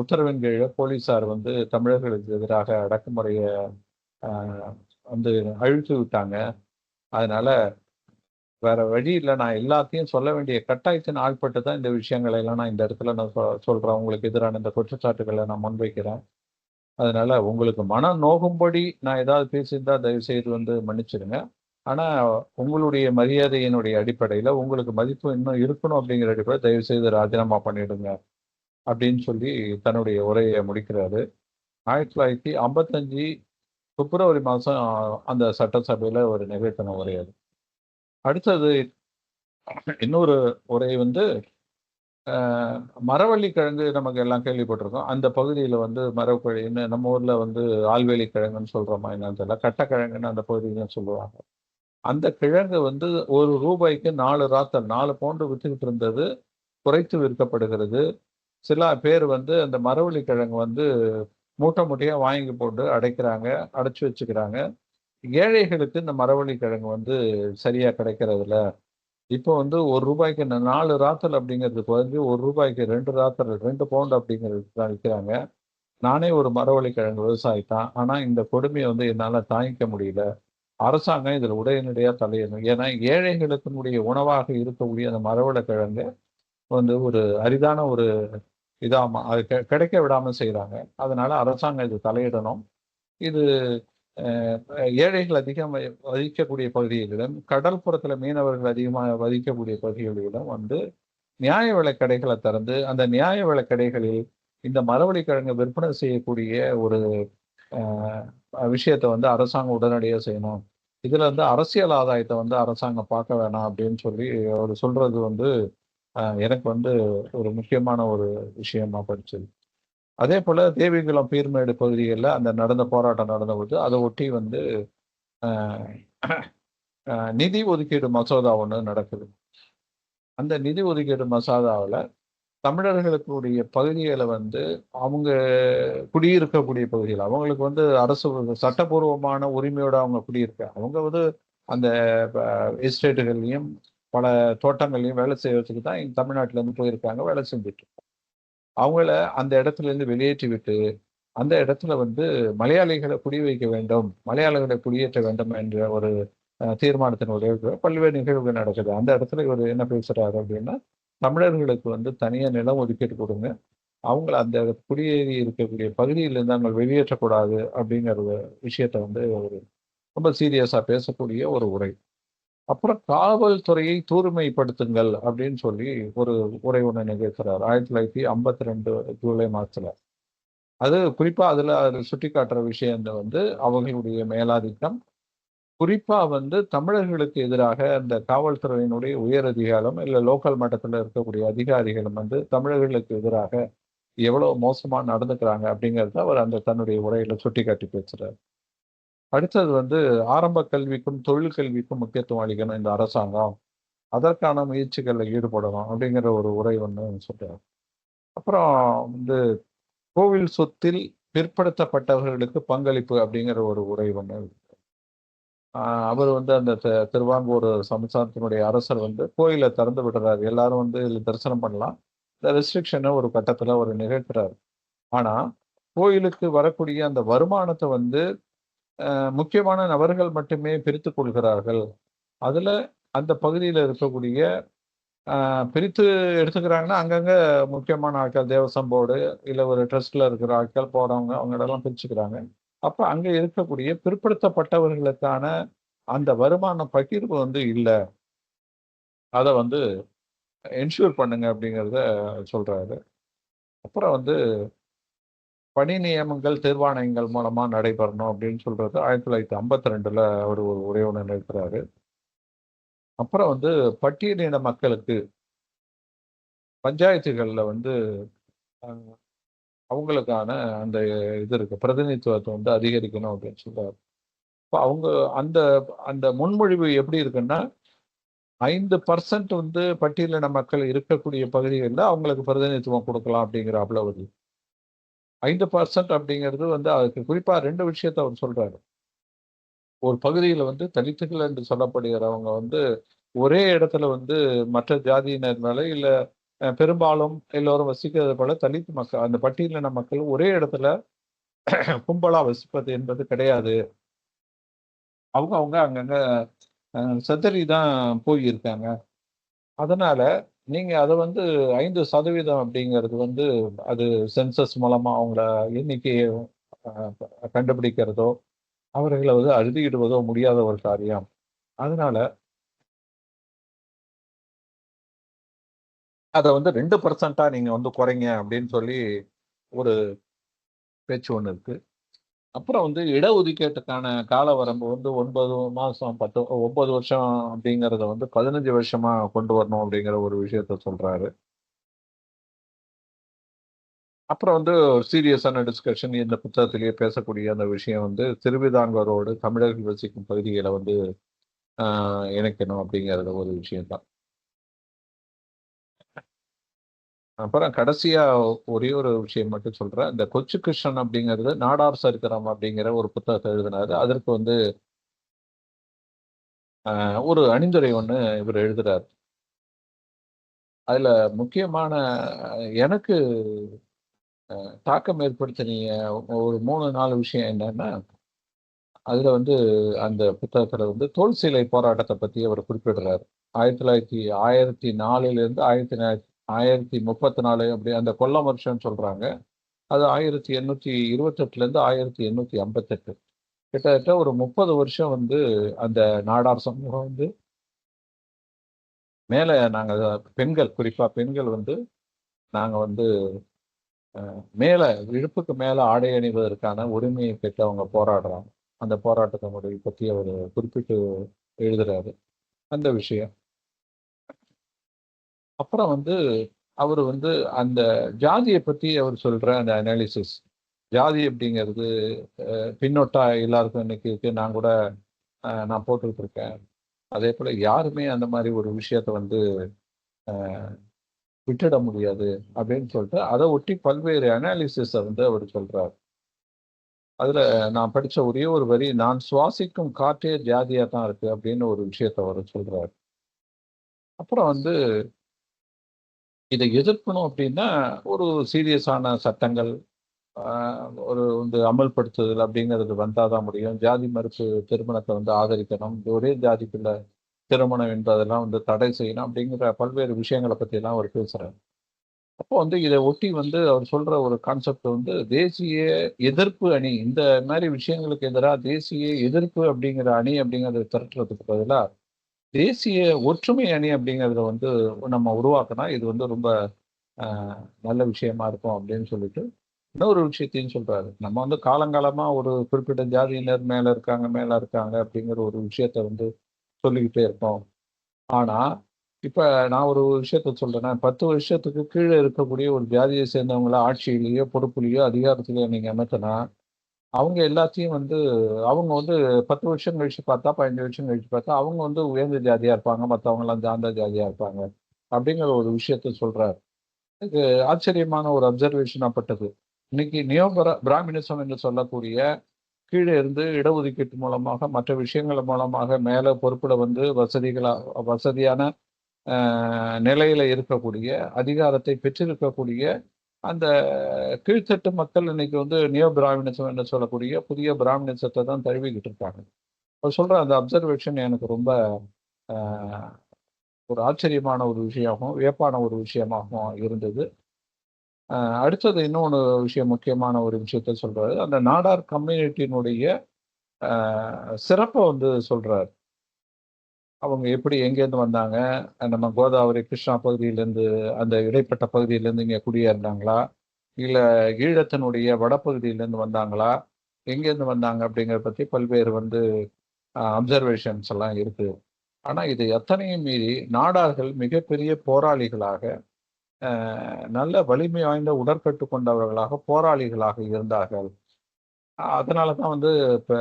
உத்தரவின் கீழே போலீசார் வந்து தமிழர்களுக்கு எதிராக அடக்குமுறையை வந்து அழித்து விட்டாங்க. அதனால வேற வழி இல்லை, நான் எல்லாத்தையும் சொல்ல வேண்டிய கட்டாயத்தின் ஆள்பட்டு தான் இந்த விஷயங்களை எல்லாம் நான் இந்த இடத்துல நான் சொல்றேன். உங்களுக்கு எதிரான இந்த குற்றச்சாட்டுகளை நான் முன்வைக்கிறேன். அதனால உங்களுக்கு மனம் நோகும்படி நான் ஏதாவது பேசியிருந்தா தயவு செய்து வந்து மன்னிச்சிடுங்க. ஆனா உங்களுடைய மரியாதையினுடைய அடிப்படையில உங்களுக்கு மதிப்பு இன்னும் இருக்கணும் அப்படிங்கிற அடிப்படையில் தயவு செய்து ராஜினாமா பண்ணிடுங்க அப்படின்னு சொல்லி தன்னுடைய உரையை முடிக்கிறாரு. 1955 பிப்ரவரி மாதம் அந்த சட்டசபையில ஒரு நிகழ்த்தின உரை அது. அடுத்தது இன்னொரு உரை வந்து மரவள்ளி கிழங்கு நமக்கு எல்லாம் கேள்விப்பட்டிருக்கோம். அந்த பகுதியில் வந்து மரவள்ளின்னு நம்ம ஊர்ல வந்து ஆல்வேலி கிழங்குன்னு சொல்றோமா என்னன்னு தெரியல, கட்டக்கிழங்குன்னு அந்த பகுதியிலும் சொல்லுவாங்க. அந்த கிழங்கு வந்து ₹1 4 ராத்தல் 4 பவுண்டு வித்துக்கிட்டு இருந்தது குறைத்து விற்கப்படுகிறது. சில பேர் வந்து அந்த மரவள்ளி கிழங்கு வந்து மூட்டை மூட்டையா வாங்கி போட்டு அடைக்கிறாங்க, அடைச்சு வச்சுக்கிறாங்க. ஏழைகளுக்கு இந்த மரவள்ளி கிழங்கு வந்து சரியா கிடைக்கிறதில்ல. இப்போ வந்து ₹1 4 ராத்தல் அப்படிங்கிறதுக்கு வந்து ₹1 2 ராத்தல் 2 பவுண்ட் அப்படிங்கிறது தான் விற்கிறாங்க. நானே ஒரு மரவள்ளிக்கிழங்கு விவசாயி தான். ஆனா இந்த கொடுமைய வந்து என்னால தாங்கிக்க முடியல. அரசாங்கம் இதில உடனடியா தலையிடணும். ஏன்னா ஏழைகளுக்கினுடைய உணவாக இருக்கக்கூடிய அந்த மரவள்ளிக்கிழங்கு வந்து ஒரு அரிதான ஒரு அது கிடைக்க விடாம செய்றாங்க. அதனால அரசாங்கம் இது தலையிடணும். இது அ ஏழைகள் அதிகம் வசிக்கக்கூடிய பகுதிகளிலும், கடல்புறத்தில மீனவர்கள் அதிகமா வசிக்கக்கூடிய பகுதிகளிலும் வந்து நியாய விலைக் கடைகள திறந்து, அந்த நியாய விலைக் கடைகளில் இந்த மரவள்ளிக்கிழங்கு விற்பனை செய்யக்கூடிய ஒரு விஷயத்த வந்து அரசாங்கம் உடனடியா செய்யணும். இதுல வந்து அரசியல் ஆதாயத்த வந்து அரசாங்கம் பார்க்க வேணாம் அப்படின்னு சொல்லி அவரு சொல்றது வந்து எனக்கு வந்து ஒரு முக்கியமான ஒரு விஷயமா பட்டுச்சு. அதேபோல தேவிகுளம், பீர்மேடு பகுதிகள்ல அந்த போராட்டம் நடந்தபோது, அத ஒட்டி வந்து அ நிதி ஒதுக்கீடு மசோதா ஒண்ணு நடக்குது. அந்த நிதி ஒதுக்கீடு மசோதாவுல தமிழர்களுக்குடைய பகுதிகள வந்து அவங்க குடியிருக்கக்கூடிய பகுதிகள், அவங்களுக்கு வந்து அரசு சட்டப்பூர்வமான உரிமையோட அவங்க அவங்க வந்து அந்த ப எஸ்டேட்டுகள்லயும், பல தோட்டங்கள்லயும் வேலை செய்யறதுக்கு தான் தமிழ்நாட்டிலேருந்து போயிருக்காங்க. வேலை செஞ்சுட்டு அவங்கள அந்த இடத்துலேருந்து வெளியேற்றி விட்டு, அந்த இடத்துல வந்து மலையாளிகள குடி வைக்க வேண்டும், மலையாளிகளை குடியேற்ற வேண்டும் என்ற ஒரு தீர்மானத்தினுடைய பல்வேறு நிகழ்வுகள் நடக்குது. அந்த இடத்துல இவரு என்ன பேசுறாரு அப்படின்னா, தமிழர்களுக்கு வந்து தனியா நிலம் ஒதுக்கீடு குடுங்க. அவங்கள அந்த குடியேறி இருக்கக்கூடிய பகுதியிலிருந்து அவங்க வெளியேற்றக்கூடாது அப்படிங்கிற ஒரு விஷயத்த வந்து ஒரு ரொம்ப சீரியஸா பேசக்கூடிய ஒரு உரை. அப்புறம் காவல்துறையை தூய்மைப்படுத்துங்கள் அப்படின்னு சொல்லி ஒரு உரை ஒண்ணு நிகழ்த்துறார். 1952 ஜூலை மாதத்துல. அது குறிப்பா அதுல சுட்டிக்காட்டுற விஷயம் வந்து அவர்களுடைய மேலாதிக்கம். குறிப்பா வந்து தமிழர்களுக்கு எதிராக இந்த காவல்துறையினுடைய உயர் அதிகாரம், இல்ல லோக்கல் மட்டத்துல இருக்கக்கூடிய அதிகாரிகளும் வந்து தமிழர்களுக்கு எதிராக எவ்வளவு மோசமா நடந்துக்கிறாங்க அப்படிங்கிறத அவர் அந்த தன்னுடைய உரையில சுட்டிக்காட்டி பேசுறார். அடுத்தது வந்து ஆரம்ப கல்விக்கும், தொழில் கல்விக்கும் முக்கியத்துவம் அளிக்கணும் இந்த அரசாங்கம். அதற்கான முயற்சிகள்ல ஈடுபடணும் அப்படிங்கிற ஒரு உரை ஒண்ணு சொல்றார். அப்புறம் வந்து கோவில் சொத்தில் பிற்படுத்தப்பட்டவர்களுக்கு பங்களிப்பு அப்படிங்கிற ஒரு உரை ஒண்ணு. அவர் வந்து அந்த திருவாங்கூர் சமஸ்தானத்தினுடைய அரசர் வந்து கோயில திறந்து விடுறாரு. எல்லாரும் வந்து இதுல தரிசனம் பண்ணலாம். இந்த ரெஸ்ட்ரிக்ஷன ஒரு கட்டத்துல அவர் நிகழ்த்துறாரு. ஆனா, கோயிலுக்கு வரக்கூடிய அந்த வருமானத்த வந்து முக்கியமான நபர்கள் மட்டுமே பிரித்துக் கொள்கிறார்கள். அதுல அந்த பகுதியில இருக்கக்கூடிய பிரித்து எடுத்துக்கிறாங்கன்னா, அங்கங்க முக்கியமான ஆட்கள் தேவசம் போர்டு, இல்ல ஒரு ட்ரஸ்ட்ல இருக்கிற ஆட்கள் போறவங்க, அவங்களெல்லாம் பிரிச்சுக்கிறாங்க. அப்ப அங்க இருக்கக்கூடிய பிற்படுத்தப்பட்டவர்களுக்கான அந்த வருமான பகிர்வு வந்து இல்ல. அத வந்து என்ஷூர் பண்ணுங்க அப்படிங்கிறத சொல்றாரு. அப்புறம் வந்து பணி நியமங்கள், தேர்வாணையங்கள் மூலமா நடைபெறணும் அப்படின்னு சொல்றது 1952ல அவரு ஒரு உரை ஒண்ணு நிறுத்துறாரு. அப்புறம் வந்து பட்டியலின மக்களுக்கு பஞ்சாயத்துகள்ல வந்து அ அவங்களுக்கான அந்த இது இருக்கு. பிரதிநிதித்துவத்த வந்து அதிகரிக்கணும் அப்படின்னு சொல்றாரு. இப்ப அவங்க அந்த அந்த முன்மொழிவு எப்படி இருக்குன்னா, 5% வந்து பட்டியலின மக்கள் இருக்கக்கூடிய பகுதிகள்ல அவங்களுக்கு பிரதிநிதித்துவம் குடுக்கலாம் அப்படிங்கிறாப்புல வருது. 5% அப்படிங்கிறது வந்து அதுக்கு குறிப்பா 2 விஷயத்த அவர் சொல்றாரு. ஒரு பகுதியில வந்து தலித்துகள் என்று சொல்லப்படுகிறவங்க வந்து ஒரே இடத்துல வந்து மற்ற ஜாதியினர் மேல இல்ல பெரும்பாலும் எல்லோரும் வசிக்கிறது போல தலித் மக்கள் அந்த பட்டியலின மக்கள் ஒரே இடத்துல கும்பலா வசிப்பது என்பது கிடையாது. அவங்க அவங்க அங்கங்க சிதறி தான் போயிருக்காங்க. அதனால நீங்க அத வந்து 5% அப்படிங்கிறது வந்து அது சென்சஸ் மூலமா அவங்கள எண்ணிக்கைய அ கண்டுபிடிக்கிறதோ, அவர்கள வந்து அறுதியிடுவதோ முடியாத ஒரு காரியம். அதனால அத வந்து 2% நீங்க வந்து குறைங்க அப்படின்னு சொல்லி ஒரு பேச்சு ஒண்ணு இருக்கு. அப்புறம் வந்து இடஒதுக்கீட்டுக்கான கால வரம்பு வந்து 9 மாசம் 9 வருஷம் அப்படிங்கிறத வந்து 15 வருஷமா கொண்டு வரணும் அப்படிங்கிற ஒரு விஷயத்த சொல்றாரு. அப்புறம் வந்து ஒரு சீரியஸான டிஸ்கஷன் இந்த புத்தகத்திலேயே பேசக்கூடிய அந்த விஷயம் வந்து திருவிதாங்கூரோடு தமிழர்கள் வசிக்கும் பகுதிகள வந்து ஆ இணைக்கணும் அப்படிங்கிறது ஒரு விஷயம் தான். அப்புறம் கடைசியா ஒரே ஒரு விஷயம் மட்டும் சொல்றேன். இந்த கொச்சு கிருஷ்ணன் அப்படிங்கிறது நாடார் சரித்திரம் அப்படிங்கிற ஒரு புத்தகத்த எழுதினாரு. அதற்கு வந்து ஒரு அணிந்துரை ஒண்ணு இவரு எழுதுறாரு. அதுல முக்கியமான எனக்கு தாக்கம் ஏற்படுத்திய ஒரு 3-4 விஷயம் என்னன்னா, அதுல அந்த புத்தகத்துல தோல் சிலை போராட்டத்தை பத்தி அவர் குறிப்பிடுறாரு. 1004லிருந்து 1034 அப்படி அந்த கொல்லம் வருஷம்னு சொல்றாங்க. அது 1828லேருந்து 1858. கிட்டத்தட்ட ஒரு 30 வருஷம் அந்த நாடார் சமூகம் மேல நாங்க பெண்கள், குறிப்பா பெண்கள் நாங்க மேல இடுப்புக்கு மேல ஆடை அணிவதற்கான உரிமையை பெற்று அவங்க போராடுறாங்க. அந்த போராட்டத்தை முறை பத்தி அவர் குறிப்பிட்டு எழுதுறாரு. அந்த விஷயம். அப்புறம் அவரு அந்த ஜாதியை பத்தி அவர் சொல்ற அந்த அனாலிசிஸ். ஜாதி அப்படிங்கிறது பின்னொட்டா எல்லாருக்கும் இன்னைக்கு இருக்கு. நான் கூட நான் போட்டுட்டு இருக்கேன். அதே போல யாருமே அந்த மாதிரி ஒரு விஷயத்த விட்டுட முடியாது அப்படின்னு சொல்லிட்டு அதை ஒட்டி பல்வேறு அனாலிசிஸை அவர் சொல்றார். அதுல நான் படிச்ச ஒரே ஒரு வரி, நான் சுவாசிக்கும் காற்றே ஜாதியா தான் இருக்கு அப்படின்னு ஒரு விஷயத்த அவர் சொல்றாரு. அப்புறம் இதை எதிர்க்கணும் அப்படின்னா ஒரு சீரியஸான சட்டங்கள் ஒரு அமல்படுத்துதல் அப்படிங்கிறது வந்தாதான் முடியும். ஜாதி மறுப்பு திருமணத்தை ஆதரிக்கணும். ஒரே ஜாதிக்குள்ள திருமணம் என்பதெல்லாம் தடை செய்யணும் அப்படிங்கிற பல்வேறு விஷயங்களை பத்தி எல்லாம் அவர் பேசுறாரு. அப்போ இதை ஒட்டி அவர் சொல்ற ஒரு கான்செப்ட் தேசிய எதிர்ப்பு அணி. இந்த மாதிரி விஷயங்களுக்கு எதிராக தேசிய எதிர்ப்பு அப்படிங்கிற அணி அப்படிங்கிறத திரட்டுறதுக்கு பதிலா தேசிய ஒற்றுமை அணி அப்படிங்கிறத நம்ம உருவாக்கினா இது ரொம்ப நல்ல விஷயமா இருக்கும் அப்படின்னு சொல்லிட்டு இன்னொரு விஷயத்தையும் சொல்றாரு. நம்ம காலங்காலமா ஒரு குறிப்பிட்ட ஜாதியினர் மேல இருக்காங்க அப்படிங்கிற ஒரு விஷயத்த சொல்லிக்கிட்டே இருக்கோம். ஆனா இப்ப நான் ஒரு விஷயத்த சொல்றேன்னா, 10 வருஷத்துக்கு கீழ இருக்கக்கூடிய ஒரு ஜாதியை சேர்ந்தவங்கள ஆட்சியிலேயோ, பொறுப்புலயோ, அதிகாரத்திலயோ நீங்க அமர்த்தினா, அவங்க எல்லாத்தையும் அவங்க 10 வருஷம் கழிச்சு பார்த்தா, 15 வருஷம் கழிச்சு பார்த்தா, அவங்க உயர்ந்த ஜாதியா இருப்பாங்க. மத்தவங்கலாம் தாழ்ந்த ஜாதியா இருப்பாங்க. அப்படிங்கிற ஒரு விஷயத்த சொல்றாரு. இது ஆச்சரியமான ஒரு அப்சர்வேஷனா பட்டது. இன்னைக்கு பிராமினிசம் என்று சொல்லக்கூடிய கீழே இருந்து இடஒதுக்கீட்டு மூலமாக, மற்ற விஷயங்கள் மூலமாக மேல பொறுப்புல வசதியான நிலையில இருக்கக்கூடிய, அதிகாரத்தை பெற்றிருக்கக்கூடிய அந்த கீழ்த்தட்டு மக்கள் இன்னைக்கு நியோ பிராமினிசம் என்று சொல்லக்கூடிய புதிய பிராமினிசத்தை தான் தழுவிக்கிட்டு இருக்காங்க. அவர் சொல்ற அந்த அப்சர்வேஷன் எனக்கு ரொம்ப ஒரு ஆச்சரியமான ஒரு விஷயமாகவும், வியப்பான ஒரு விஷயமாகவும் இருந்தது. அடுத்தது இன்னொன்று விஷயம், முக்கியமான ஒரு விஷயத்த சொல்றாரு. அந்த நாடார் கம்யூனிட்டியினுடைய சிறப்பை சொல்றாரு. அவங்க எப்படி எங்கேருந்து வந்தாங்க? நம்ம கோதாவரி, கிருஷ்ணா பகுதியிலேருந்து, அந்த இடைப்பட்ட பகுதியிலேருந்து இங்கே குடியேறினாங்களா? இல்ல ஈழத்தினுடைய வடபகுதியிலேருந்து வந்தாங்களா? எங்கேருந்து வந்தாங்க? அப்படிங்கிறத பத்தி பல்வேறு அப்சர்வேஷன்ஸ் எல்லாம் இருக்கு. ஆனா இது எத்தனையும் மீறி நாடார்கள் மிகப்பெரிய போராளிகளாக, நல்ல வலிமை வாய்ந்த உடற்கட்டு கொண்டவர்களாக, போராளிகளாக இருந்தார்கள். அதனால தான் இப்ப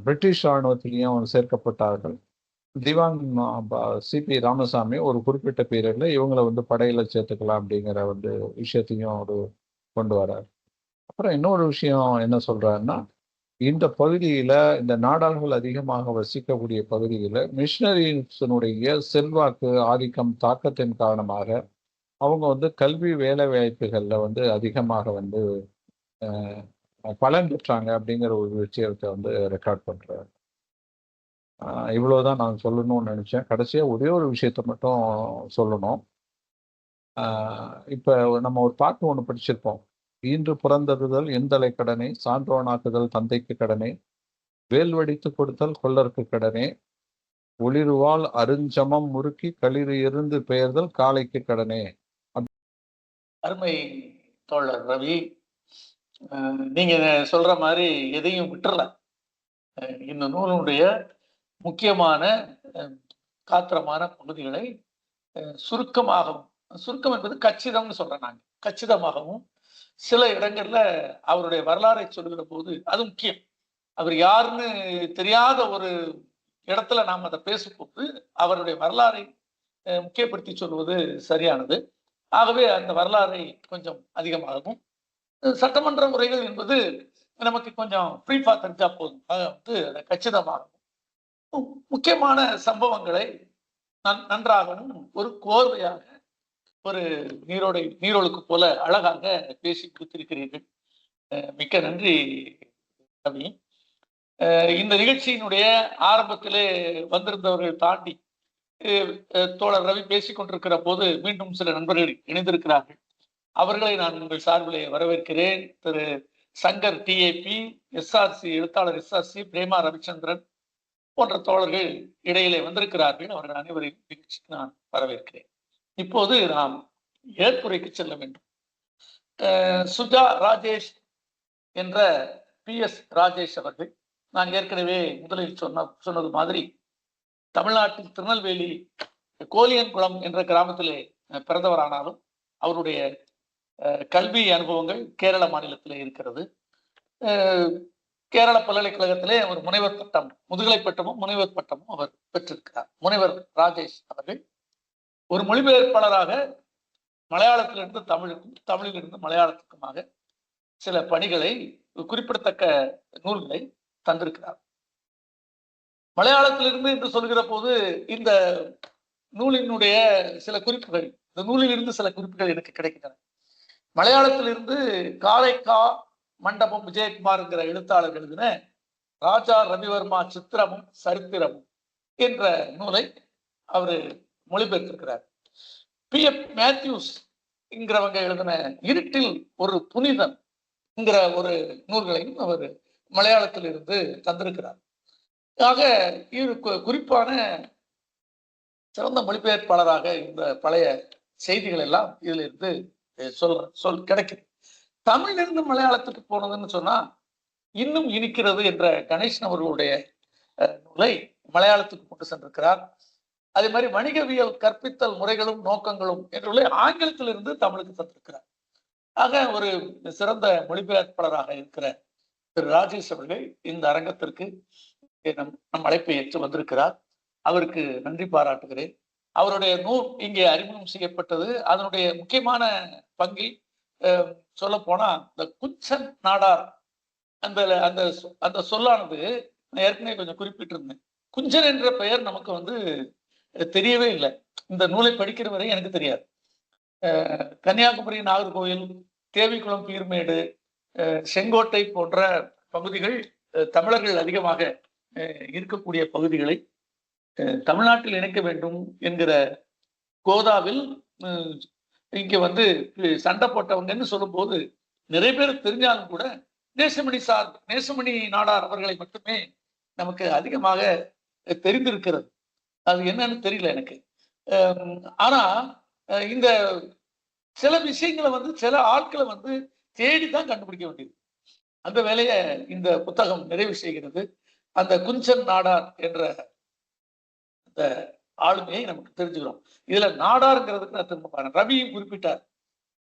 பிரிட்டிஷ் ராணுவத்திலையும் சேர்க்கப்பட்டார்கள். திவான் சிபி ராமசாமி ஒரு குறிப்பிட்ட பீரியட்ல இவங்களை படையில சேர்த்துக்கலாம் அப்படிங்கிற விஷயத்தையும் அவரு கொண்டு வர்றார். அப்புறம் இன்னொரு விஷயம் என்ன சொல்றாருன்னா, இந்த பகுதியில இந்த நாடார்கள் அதிகமாக வசிக்கக்கூடிய பகுதியில மிஷினரிஸினுடைய செல்வாக்கு, ஆதிக்கம், தாக்கத்தின் காரணமாக அவங்க கல்வி வேலை வாய்ப்புகள்ல அதிகமாக பலன் பெற்றாங்க அப்படிங்கிற ஒரு விஷயத்தை ரெக்கார்ட் பண்றாரு. இவ்வளவுதான் நான் சொல்லணும்னு நினைச்சேன். கடைசியா ஒரே ஒரு விஷயத்த மட்டும் சொல்லணும். இப்ப நம்ம ஒரு பாட்டு ஒண்ணு படிச்சிருப்போம். ஈன்று புறந்தருதல் எந்தலை கடனை, சான்றோனாக்குதல் தந்தைக்கு கடனை, வேல் வடித்து கொடுத்தல் கொல்லருக்கு கடனே, ஒளிருவாள் அருஞ்சமம் முறுக்கி களிறு இருந்து பெயர்தல் காளைக்கு கடனே. அருமை தோழர் ரவி, நீங்க சொல்ற மாதிரி எதையும் விட்டுறல. இந்த நூலுடைய முக்கியமான காத்திரமான பகுதிகளை சுருக்கமாகவும், சுருக்கம் என்பது கச்சிதம்னு சொல்றேன் நாங்க, கச்சிதமாகவும் சில இடங்கள்ல அவருடைய வரலாறை சொல்லுகிற போது அது முக்கியம். அவர் யாருன்னு தெரியாத ஒரு இடத்துல நாம் அதை பேசும்போது அவருடைய வரலாறை முக்கியப்படுத்தி சொல்வது சரியானது. ஆகவே அந்த வரலாறை கொஞ்சம் அதிகமாகவும், சட்டமன்ற முறைகள் என்பது நமக்கு கொஞ்சம் பிரீஃபா தெரிஞ்சா போதும். அதை கச்சிதமாகவும் முக்கியமான சம்பவங்களை நன்றாகவும் ஒரு கோர்வையாக ஒரு நீரோளுக்கு போல அழகாக பேசி கொடுத்திருக்கிறீர்கள். மிக்க நன்றி ரவி. இந்த நிகழ்ச்சியினுடைய ஆரம்பத்திலே வந்திருந்தவர்கள் தாண்டி தோழர் ரவி பேசிக் கொண்டிருக்கிற போது மீண்டும் சில நண்பர்கள் இணைந்திருக்கிறார்கள். அவர்களை நான் உங்கள் சார்பிலே வரவேற்கிறேன். திரு சங்கர் டிஏபி, எஸ்ஆர்சி எழுத்தாளர் எஸ்ஆர்சி, பிரேமா ரவிச்சந்திரன் போன்ற தோழர்கள் இடையிலே வந்திருக்கிறார்கள். அவர்கள் அனைவரையும் நிகழ்ச்சிக்கு நான் வரவேற்கிறேன். இப்போது நாம் ஏற்புரைக்கு செல்ல வேண்டும். சுஜா ராஜேஷ் என்ற PS ராஜேஷ் அவர்கள், நான் ஏற்கனவே முதலில் சொன்னது மாதிரி தமிழ்நாட்டில் திருநெல்வேலி கோலியன்குளம் என்ற கிராமத்திலே பிறந்தவரானாலும் அவருடைய கல்வி அனுபவங்கள் கேரள மாநிலத்திலே இருக்கிறது. கேரள பல்கலைக்கழகத்திலே அவர் முனைவர் பட்டம், முதுகலை பட்டமும் முனைவர் பட்டமும் அவர் பெற்றிருக்கிறார். முனைவர் ராஜேஷ் அவர்கள் ஒரு மொழிபெயர்ப்பாளராக மலையாளத்திலிருந்து தமிழுக்கும், தமிழிலிருந்து மலையாளத்துக்குமாக சில பணிகளை, குறிப்பிடத்தக்க நூல்களை தந்திருக்கிறார். மலையாளத்திலிருந்து என்று சொல்கிற போது இந்த நூலினுடைய சில குறிப்புகள், இந்த நூலிலிருந்து சில குறிப்புகள் எனக்கு கிடைக்கின்றன. மலையாளத்திலிருந்து காரைக்கா மண்டபம் விஜயகுமார் என்கிற எழுத்தாளர் எழுதின ராஜா ரவிவர்மா சித்திரமும் சரித்திரமும் என்ற நூலை அவர் மொழிபெயர்த்திருக்கிறார். PF மேத்யூஸ் என்கிறவங்க எழுதின இருட்டில் ஒரு புனிதன் என்கிற ஒரு நூல்களையும் அவர் மலையாளத்தில் இருந்து தந்திருக்கிறார். ஆக இவர் குறிப்பான சிறந்த மொழிபெயர்ப்பாளராக இந்த பழைய செய்திகள் எல்லாம் இதுல இருந்து கிடைக்குது. தமிழிலிருந்து மலையாளத்துக்கு போனதுன்னு சொன்னா இன்னும் இனிக்கிறது என்ற கணேசன் அவர்களுடைய நூலை மலையாளத்துக்கு கொண்டு சென்றிருக்கிறார். அதே மாதிரி வணிகவியல் கற்பித்தல் முறைகளும் நோக்கங்களும் என்ற ஆங்கிலத்திலிருந்து தமிழுக்கு தந்திருக்கிறார். ஆக ஒரு சிறந்த மொழிபெயர்ப்பாளராக இருக்கிற திரு ராஜேஷ் அவர்கள் இந்த அரங்கத்திற்கு நம் அழைப்பை ஏற்று வந்திருக்கிறார். அவருக்கு நன்றி பாராட்டுகிறேன். அவருடைய நூல் இங்கே அறிமுகம் செய்யப்பட்டது. அதனுடைய முக்கியமான பங்கில் சொல்ல போனா இந்த குஞ்சன் நாடார் அந்த அந்த அந்த சொல்லானது நான் ஏற்கனவே கொஞ்சம் குறிப்பிட்டிருந்தேன். குஞ்சன் என்ற பெயர் நமக்கு தெரியவே இல்லை. இந்த நூலை படிக்கிற வரை எனக்கு தெரியாது. கன்னியாகுமரி, நாகர்கோவில், தேவிக்குளம், பீர்மேடு, செங்கோட்டை போன்ற பகுதிகள் தமிழர்கள் அதிகமாக இருக்கக்கூடிய பகுதிகளை தமிழ்நாட்டில் இணைக்க வேண்டும் என்கிற கோதாவில் இங்க சண்டை போட்டவங்கன்னு சொல்லும் போது நிறைய பேர் தெரிஞ்சாலும் கூட நேசமணி நாடார் அவர்களை மட்டுமே நமக்கு அதிகமாக தெரிந்திருக்கிறது. அது என்னன்னு தெரியல எனக்கு. ஆனா இந்த சில விஷயங்களை சில ஆட்களை தேடிதான் கண்டுபிடிக்க வேண்டியது. அந்த வேலையை இந்த புத்தகம் நிறைவு செய்கிறது. அந்த குஞ்சன் நாடார் என்ற அந்த ஆளுமையை நமக்கு தெரிஞ்சுக்கிறோம். இதுல நாடாருங்கிறதுக்கு நான் திரும்ப பாருங்க, ரவியும் குறிப்பிட்டார்.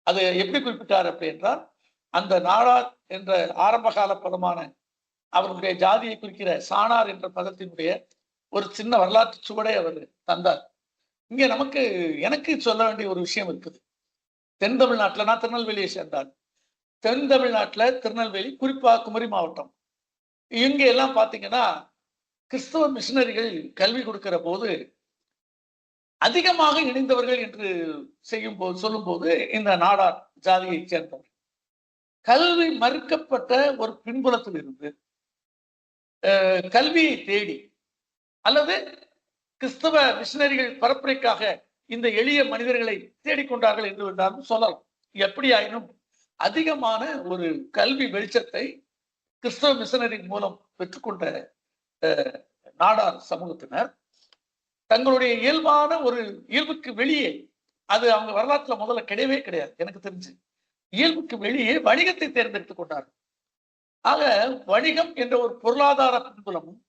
அது எப்படி குறிப்பிட்டார் அப்படி என்றால், அந்த நாடார் என்ற ஆரம்பகால பதமான அவருடைய ஜாதியை குறிக்கிற சாணார் என்ற பதத்தினுடைய ஒரு சின்ன வரலாற்று சுவடை அவர் தந்தார். இங்க எனக்கு சொல்ல வேண்டிய ஒரு விஷயம் இருக்குது. தென் தமிழ்நாட்டுல, நான் திருநெல்வேலியை சேர்ந்தார். தென் தமிழ்நாட்டுல திருநெல்வேலி, குறிப்பா குமரி மாவட்டம், இங்க எல்லாம் பாத்தீங்கன்னா கிறிஸ்தவ மிஷினரிகள் கல்வி கொடுக்கிற போது அதிகமாக இணைந்தவர்கள் என்று சொல்லும் போது இந்த நாடார் ஜாதியை சேர்ந்தவர். கல்வி மறுக்கப்பட்ட ஒரு பின்புலத்தில் இருந்து கல்வியை தேடி அல்லது கிறிஸ்தவ மிஷினரிகள் பரப்புரைக்காக இந்த எளிய மனிதர்களை தேடிக்கொண்டார்கள் என்று வேண்டாலும் சொல்லலாம். எப்படியாயினும் அதிகமான ஒரு கல்வி வெளிச்சத்தை கிறிஸ்தவ மிஷனரி மூலம் பெற்றுக்கொண்ட நாடார் சமூகத்தினர் தங்களுடைய இயல்பான ஒரு இயல்புக்கு வெளியே, அது அவங்க வரலாற்றுல முதல்ல கிடையவே கிடையாது எனக்கு தெரிஞ்சு, இயல்புக்கு வெளியே வணிகத்தை தேர்ந்தெடுத்துக் கொண்டார்கள். ஆக வணிகம் என்ற ஒரு பொருளாதார பின்புலமும்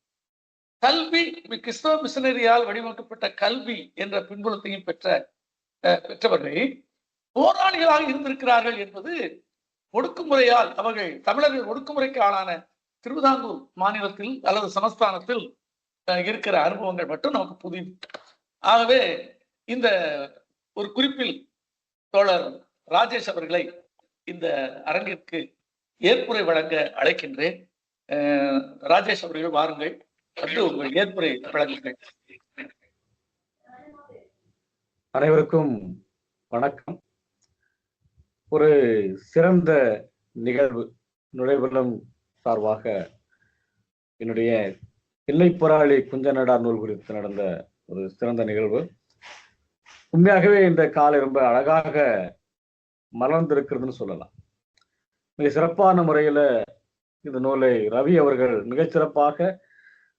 கல்வி, கிறிஸ்தவ மிஷனரியால் வடிவமைக்கப்பட்ட கல்வி என்ற பின்புலத்தையும் பெற்றவர்கள் போராளிகளாக இருந்திருக்கிறார்கள் என்பது ஒடுக்குமுறையால் அவர்கள் தமிழர்கள் ஒடுக்குமுறைக்கு ஆளான திருவிதாங்கூர் மாநிலத்தில் அல்லது சமஸ்தானத்தில் இருக்கிற அனுபவங்கள் மட்டும் நமக்கு புரியுது. ஆகவே இந்த ஒரு குறிப்பில் தோழர் ராஜேஷ் அவர்களை இந்த அரங்கிற்கு ஏற்புரை வழங்க அழைக்கின்றேன். ராஜேஷ் அவர்கள் வாருங்கள், உங்கள் ஏற்புரை வழங்குங்கள். அனைவருக்கும் வணக்கம். ஒரு சிறந்த நிகழ்வு நுழைவலம் சார்பாக என்னுடைய பிள்ளை போராளி குஞ்ச நாடார் நூல் குறித்து நடந்த ஒரு சிறந்த நிகழ்வு. உண்மையாகவே இந்த காலை ரொம்ப அழகாக மலர்ந்திருக்கிறதுன்னு சொல்லலாம். மிக சிறப்பான முறையில இந்த நூலை ரவி அவர்கள் மிகச்சிறப்பாக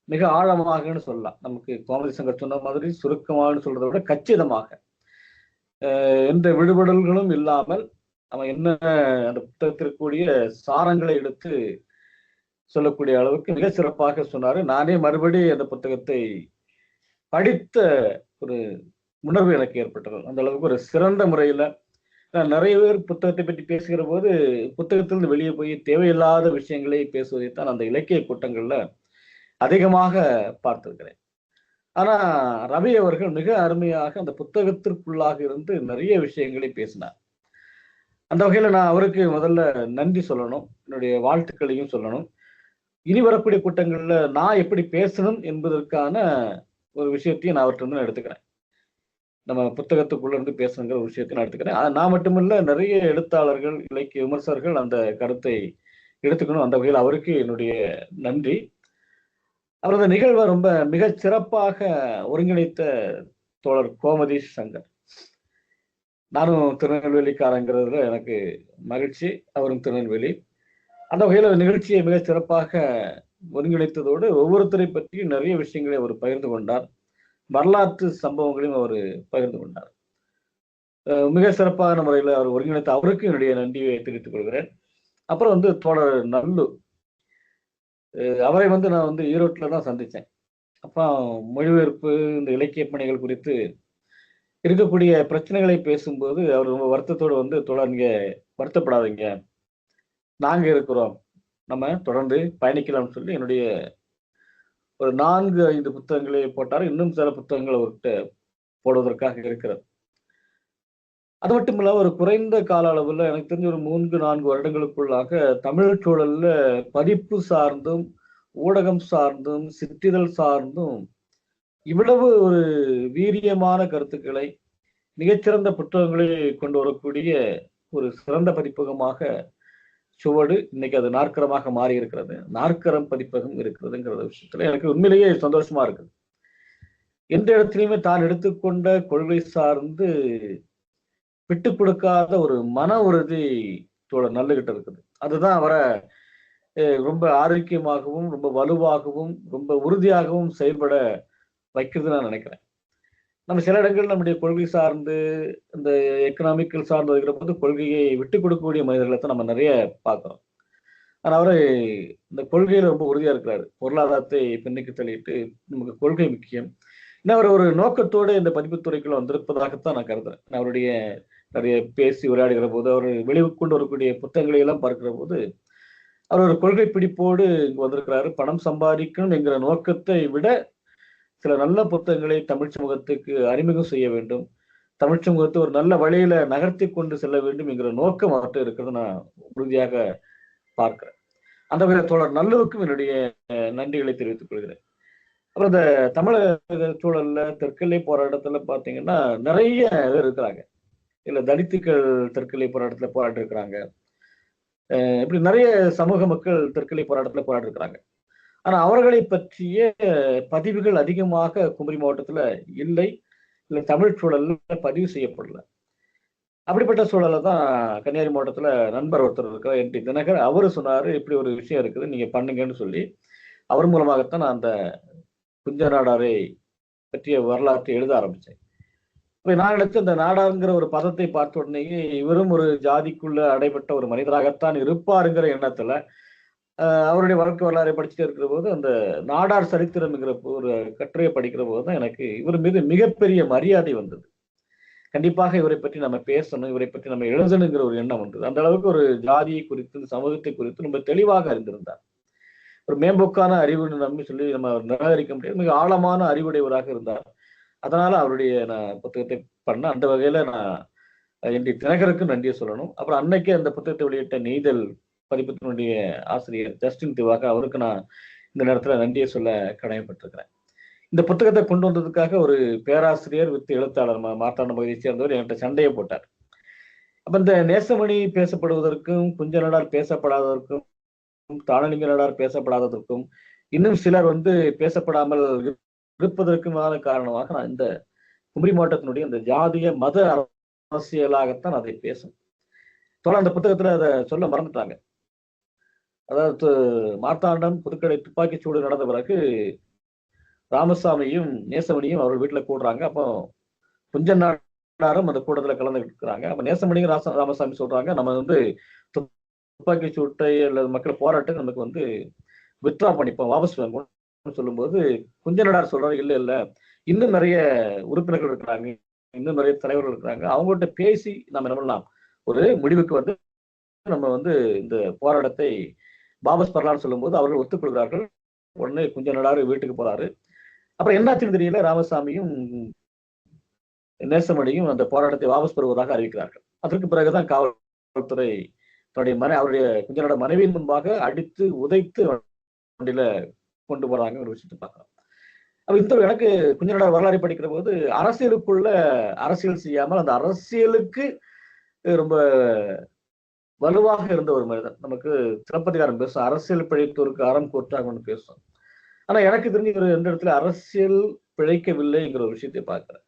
மிக ஆழமாகன்னு சொல்லலாம். நமக்கு கோமதி சங்கர் சொன்ன மாதிரி சுருக்கமாகனு சொல்றதை விட கச்சிதமாக எந்த விடுபடல்களும் இல்லாமல் அவன் என்ன அந்த புத்தகத்திற்குரிய சாரங்களை எடுத்து சொல்லக்கூடிய அளவுக்கு மிக சிறப்பாக சொன்னாரு. நானே மறுபடி அந்த புத்தகத்தை படித்த ஒரு உணர்வு எனக்கு ஏற்பட்டது. அந்த அளவுக்கு ஒரு சிறந்த முறையில நிறைய பேர் புத்தகத்தை பற்றி பேசுகிற போது புத்தகத்திலிருந்து வெளியே போய் தேவையில்லாத விஷயங்களை பேசுவதைத்தான் அந்த இலக்கிய கூட்டங்கள்ல அதிகமாக பார்த்திருக்கிறேன். ஆனா ரவி அவர்கள் மிக அருமையாக அந்த புத்தகத்திற்குள்ளாக இருந்து நிறைய விஷயங்களை பேசினார். அந்த வகையில நான் அவருக்கு முதல்ல நன்றி சொல்லணும், என்னுடைய வாழ்த்துக்களையும் சொல்லணும். இனி வரக்கூடிய கூட்டங்கள்ல நான் எப்படி பேசணும் என்பதற்கான ஒரு விஷயத்தையும் நான் அவர்கிட்ட நான் எடுத்துக்கிறேன். நம்ம புத்தகத்துக்குள்ள இருந்து பேசணுங்கிற ஒரு விஷயத்தை நான் எடுத்துக்கிறேன். நான் மட்டுமில்ல, நிறைய எழுத்தாளர்கள், இலக்கிய விமர்சகர்கள் அந்த கருத்தை எடுத்துக்கணும். அந்த வகையில் அவருக்கு என்னுடைய நன்றி. அவர் அந்த நிகழ்வை ரொம்ப மிக சிறப்பாக ஒருங்கிணைத்த தோழர் கோமதி சங்கர். நானும் திருநெல்வேலிக்காரங்கிறதுல எனக்கு மகிழ்ச்சி, அவரும் திருநெல்வேலி. அந்த வகையில் நிகழ்ச்சியை மிக சிறப்பாக ஒருங்கிணைத்ததோடு ஒவ்வொருத்தரை பற்றியும் நிறைய விஷயங்களை அவர் பகிர்ந்து கொண்டார். வரலாற்று சம்பவங்களையும் அவர் பகிர்ந்து கொண்டார். மிக சிறப்பான முறையில் அவர் ஒருங்கிணைத்த அவருக்கு என்னுடைய நன்றியை தெரிவித்துக் கொள்கிறேன். அப்புறம் தோழர் நல்லு, அவரை நான் ஈரோட்டில் தான் சந்தித்தேன். அப்போ மொழிபெயர்ப்பு, இந்த இலக்கிய பணிகள் குறித்து இருக்கக்கூடிய பிரச்சனைகளை பேசும்போது அவர் ரொம்ப வருத்தத்தோடு தோழர், நீங்க வருத்தப்படாதீங்க, நாங்க இருக்கிறோம், நம்ம தொடர்ந்து பயணிக்கலாம்னு சொல்லி என்னுடைய ஒரு 4-5 புத்தகங்களை போட்டார். இன்னும் சில புத்தகங்கள் அவர்கிட்ட போடுவதற்காக இருக்கிறது. அது மட்டும் இல்லாம ஒரு குறைந்த கால அளவுல, எனக்கு தெரிஞ்ச ஒரு 3-4 வருடங்களுக்குள்ளாக தமிழ் சூழல்ல பதிப்பு சார்ந்தும் ஊடகம் சார்ந்தும் சிற்றிதழ் சார்ந்தும் இவ்வளவு ஒரு வீரியமான கருத்துக்களை, மிகச்சிறந்த புத்தகங்களை கொண்டு வரக்கூடிய ஒரு சிறந்த பதிப்பகமாக சுவடு இன்னைக்கு அது நாற்கரமாக மாறி இருக்கிறது. நாற்கரம் பதிப்பகம் இருக்கிறதுங்கிற விஷயத்துல எனக்கு உண்மையிலேயே சந்தோஷமா இருக்குது. எந்த இடத்துலையுமே தான் எடுத்துக்கொண்ட கொள்கை சார்ந்து விட்டு கொடுக்காத ஒரு மன உறுதி தோழர் நல்லுகிட்ட இருக்குது. அதுதான் அவரை ரொம்ப ஆரோக்கியமாகவும் ரொம்ப வலுவாகவும் ரொம்ப உறுதியாகவும் செயல்பட வைக்கிறதுன்னு நான் நினைக்கிறேன். நம்ம சில இடங்கள் நம்முடைய கொள்கை சார்ந்து இந்த எக்கனாமிக்கல் சார்ந்து இருக்கிற போது கொள்கையை விட்டு கொடுக்கக்கூடிய மனிதர்களை தான் நம்ம நிறைய பார்க்கிறோம். ஆனால் அவரை இந்த கொள்கையில ரொம்ப உறுதியா இருக்கிறாரு. பொருளாதாரத்தை பின்னுக்கு தள்ளிட்டு நமக்கு கொள்கை முக்கியம். இன்னும் அவர் ஒரு நோக்கத்தோடு இந்த பதிப்புத்துறைக்குள்ள வந்திருப்பதாகத்தான் நான் கருதுறேன். அவருடைய நிறைய பேசி உரையாடுகிற போது, அவர் வெளிக்கொண்டு வரக்கூடிய புத்தகங்களை எல்லாம் பார்க்கிற போது அவர் ஒரு கொள்கை பிடிப்போடு இங்கு வந்திருக்கிறாரு. பணம் சம்பாதிக்கணும் என்கிற நோக்கத்தை விட சில நல்ல புத்தகங்களை தமிழ் சமூகத்துக்கு அறிமுகம் செய்ய வேண்டும், தமிழ் சமூகத்தை ஒரு நல்ல வழியில நகர்த்தி கொண்டு செல்ல வேண்டும் என்கிற நோக்கம் அவர்கிட்ட இருக்கிறது நான் உறுதியாக பார்க்கிறேன். அந்த வகையில் தோழர் நல்லுவுக்கும் என்னுடைய நன்றிகளை தெரிவித்துக் கொள்கிறேன். அப்புறம் இந்த தமிழக சூழல்ல தெற்கெல்லை போராட்டத்துல பாத்தீங்கன்னா நிறைய பேர் இருக்கிறாங்க. இல்ல தலித்துக்கள் தெற்கெல்லை போராட்டத்துல போராடி இருக்கிறாங்க. இப்படி நிறைய சமூக மக்கள் தெற்கெல்லை போராட்டத்துல போராடி இருக்கிறாங்க. ஆனா அவர்களை பற்றிய பதிவுகள் அதிகமாக குமரி மாவட்டத்துல இல்லை, இல்லை தமிழ் சூழல்ல பதிவு செய்யப்படல. அப்படிப்பட்ட சூழலை தான் கன்னியாகுமரி மாவட்டத்துல நண்பர் ஒருத்தர் இருக்கிற என் டி தினகர், அவரு சொன்னாரு இப்படி ஒரு விஷயம் இருக்குது, நீங்க பண்ணுங்கன்னு சொல்லி அவர் மூலமாகத்தான் நான் அந்த குஞ்ச நாடாரை பற்றிய வரலாற்றை எழுத ஆரம்பிச்சேன். இப்ப நான் நினைச்ச இந்த நாடாருங்கிற ஒரு பதத்தை பார்த்த உடனே இவரும் ஒரு ஜாதிக்குள்ள அடைபட்ட ஒரு மனிதராகத்தான் இருப்பாருங்கிற எண்ணத்துல அவருடைய வாழ்க்கை வரலாறை படிச்சுட்டு இருக்கிற போது அந்த நாடார் சரித்திரம்ங்கிற ஒரு கட்டுரையை படிக்கிற போது தான் எனக்கு இவர் மீது மிகப்பெரிய மரியாதை வந்தது. கண்டிப்பாக இவரை பற்றி நம்ம பேசணும், இவரை பற்றி நம்ம எழுதணுங்கிற ஒரு எண்ணம் வந்தது. அந்த அளவுக்கு ஒரு ஜாதியை குறித்து சமூகத்தை குறித்து ரொம்ப தெளிவாக அறிந்திருந்தார். ஒரு மேம்போக்கான அறிவுன்னு நம்பி சொல்லி நம்ம நிராகரிக்க முடியாது, மிக ஆழமான அறிவுடையவராக இருந்தார். அதனால அவருடைய நான் புத்தகத்தை பண்ண அந்த வகையில நான் என் டி தினகருக்கும் நன்றியை சொல்லணும். அப்புறம் அன்னைக்கு அந்த புத்தகத்தை வெளியிட்ட நெய்தல் பதிப்பத்தினுடைய ஆசிரியர் ஜஸ்டின் திவாக, அவருக்கு நான் இந்த நேரத்துல நன்றியை சொல்ல கடமைப்பட்டிருக்கிறேன். இந்த புத்தகத்தை கொண்டு வந்ததுக்காக ஒரு பேராசிரியர் வித் எழுத்தாளர் மார்த்தாண்ட பகுதியை சேர்ந்தவர் என்கிட்ட சண்டையை போட்டார். அப்ப இந்த நேசமணி பேசப்படுவதற்கும், குஞ்ச நடார் பேசப்படாததற்கும், தானலிங்க நடார் பேசப்படாததற்கும், இன்னும் சிலர் பேசப்படாமல் இருப்பதற்குமான காரணமாக நான் இந்த குமரி மாவட்டத்தினுடைய இந்த ஜாதிய மத அரசியலாகத்தான் அதை பேசும். அந்த புத்தகத்துல அதை சொல்ல மறந்துட்டாங்க. அதாவது மார்த்தாண்டம் புதுக்கடை துப்பாக்கிச் சூடு நடந்த பிறகு ராமசாமியும் நேசமணியும் அவர்கள் வீட்டுல கூடுறாங்க. அப்போ குஞ்சன் நாடாரும் அந்த கூட்டத்துல கலந்துகிட்டு இருக்கிறாங்க. அப்ப நேசமணியும் ராமசாமி சொல்றாங்க, நம்ம துப்பாக்கி சூட்டை அல்லது மக்கள் போராட்டம் நமக்கு வித்ரா பண்ணிப்போம், வாபஸ் வாங்குவோம் சொல்லும்போது குஞ்சன் நாடார் சொல்றாரு, இல்ல இல்ல இன்னும் நிறைய உறுப்பினர்கள் இருக்கிறாங்க, இன்னும் நிறைய தலைவர்கள் இருக்கிறாங்க, அவங்கள்ட்ட பேசி நம்ம என்ன பண்ணலாம், ஒரு முடிவுக்கு நம்ம இந்த போராட்டத்தை வாபஸ் பெறலாம்னு சொல்லும்போது அவர்கள் ஒத்துக்கொள்கிறார்கள். உடனே குஞ்சன் நாடார் வீட்டுக்கு போறாரு. அப்புறம் என்னாச்சுன்னு தெரியல, ராமசாமியும் நேசமணியும் அந்த போராட்டத்தை வாபஸ் பெறுவதாக அறிவிக்கிறார்கள். அதற்கு பிறகுதான் காவல்துறை தன்னுடைய அவருடைய குஞ்சனோட மனைவியின் முன்பாக அடித்து உதைத்து வண்டியில கொண்டு போறாங்க ஒரு விஷயத்தை பார்க்கலாம். அப்ப எனக்கு குஞ்சனோட வரலாறு படிக்கிற போது அரசியலுக்குள்ள அரசியல் செய்யாமல் அந்த அரசியலுக்கு ரொம்ப வலுவாக இருந்த ஒரு மனிதன். நமக்கு சிலப்பதிகாரம் பேசும், அரசியல் பிழைத்தோருக்கு அறம் கூற்றாக பேசும். ஆனா எனக்கு தெரிஞ்ச ஒரு எந்த இடத்துல அரசியல் பிழைக்கவில்லைங்கிற ஒரு விஷயத்தை பார்க்கிறேன்.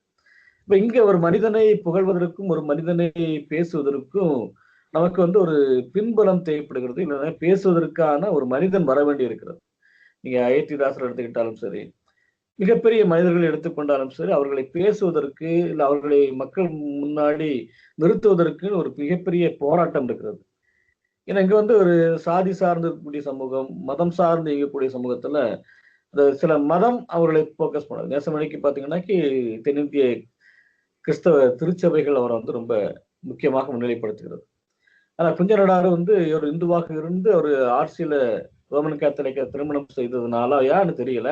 இப்ப இங்க ஒரு மனிதனை புகழ்வதற்கும் ஒரு மனிதனை பேசுவதற்கும் நமக்கு ஒரு பின்புலம் தேவைப்படுகிறது. இல்லைன்னா பேசுவதற்கான ஒரு மனிதன் வர வேண்டி இருக்கிறது. நீங்க அயோத்திதாசர் எடுத்துக்கிட்டாலும் சரி, மிகப்பெரிய மனிதர்கள் எடுத்துக்கொண்டாலும் சரி, அவர்களை பேசுவதற்கு இல்லை அவர்களை மக்கள் முன்னாடி நிறுத்துவதற்கு ஒரு மிகப்பெரிய போராட்டம் இருக்கிறது. ஏன்னா இங்க ஒரு சாதி சார்ந்து இருக்கக்கூடிய சமூகம், மதம் சார்ந்து இயங்கக்கூடிய சமூகத்துல சில மதம் அவர்களை போக்கஸ் பண்ணாது. நேசமணிக்கு பாத்தீங்கன்னாக்கி தென்னிந்திய கிறிஸ்தவ திருச்சபைகள் அவரை ரொம்ப முக்கியமாக முன்னிலைப்படுத்துகிறது. ஆனா குஞ்ச நடார் ஒரு இந்துவாக இருந்து ஒரு ஆர்சியில ரோமன் கேத்தலிக்க திருமணம் செய்ததுனால யாருன்னு தெரியல,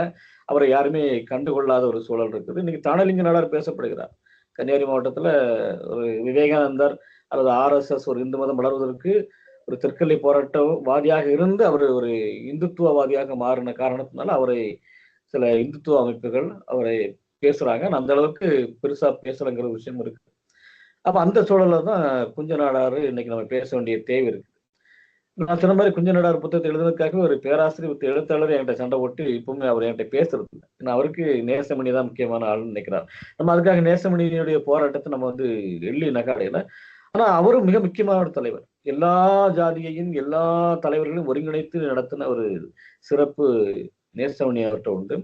அவரை யாருமே கண்டுகொள்ளாத ஒரு சூழல் இருக்குது. இன்னைக்கு தானலிங்க நடார் பேசப்படுகிறார். கன்னியாகுமரி மாவட்டத்துல ஒரு விவேகானந்தர் அல்லது RSS ஒரு இந்து மதம் வளர்வதற்கு ஒரு தெற்கல்லை போராட்டவாதியாக இருந்து அவர் ஒரு இந்துத்துவவாதியாக மாறின காரணத்தினால அவரை சில இந்துத்துவ அமைப்புகள் அவரை பேசுறாங்க. அந்த அளவுக்கு பெருசா பேசலைங்கிற விஷயம் இருக்கு. அப்ப அந்த சூழல்ல தான் குஞ்ச நாடார் இன்னைக்கு நம்ம பேச வேண்டிய தேவை இருக்கு. நான் சொன்ன மாதிரி குஞ்ச நாடார் புத்தகத்தை எழுதுறதுக்காக ஒரு பேராசிரியர் எழுத்தாளர் என்கிட்ட சண்டை போட்டு இப்பவுமே அவர் என்கிட்ட பேசுறது இல்லை. ஏன்னா அவருக்கு நேசமணி தான் முக்கியமான ஆளுன்னு நினைக்கிறார். நம்ம அதுக்காக நேசமணியினுடைய போராட்டத்தை நம்ம எள்ளி நகாடையில. ஆனா அவரும் மிக முக்கியமான ஒரு தலைவர். எல்லா ஜாதியையும் எல்லா தலைவர்களையும் ஒருங்கிணைத்து நடத்தின ஒரு சிறப்பு நேசமணி அவர்கிட்ட உண்டு.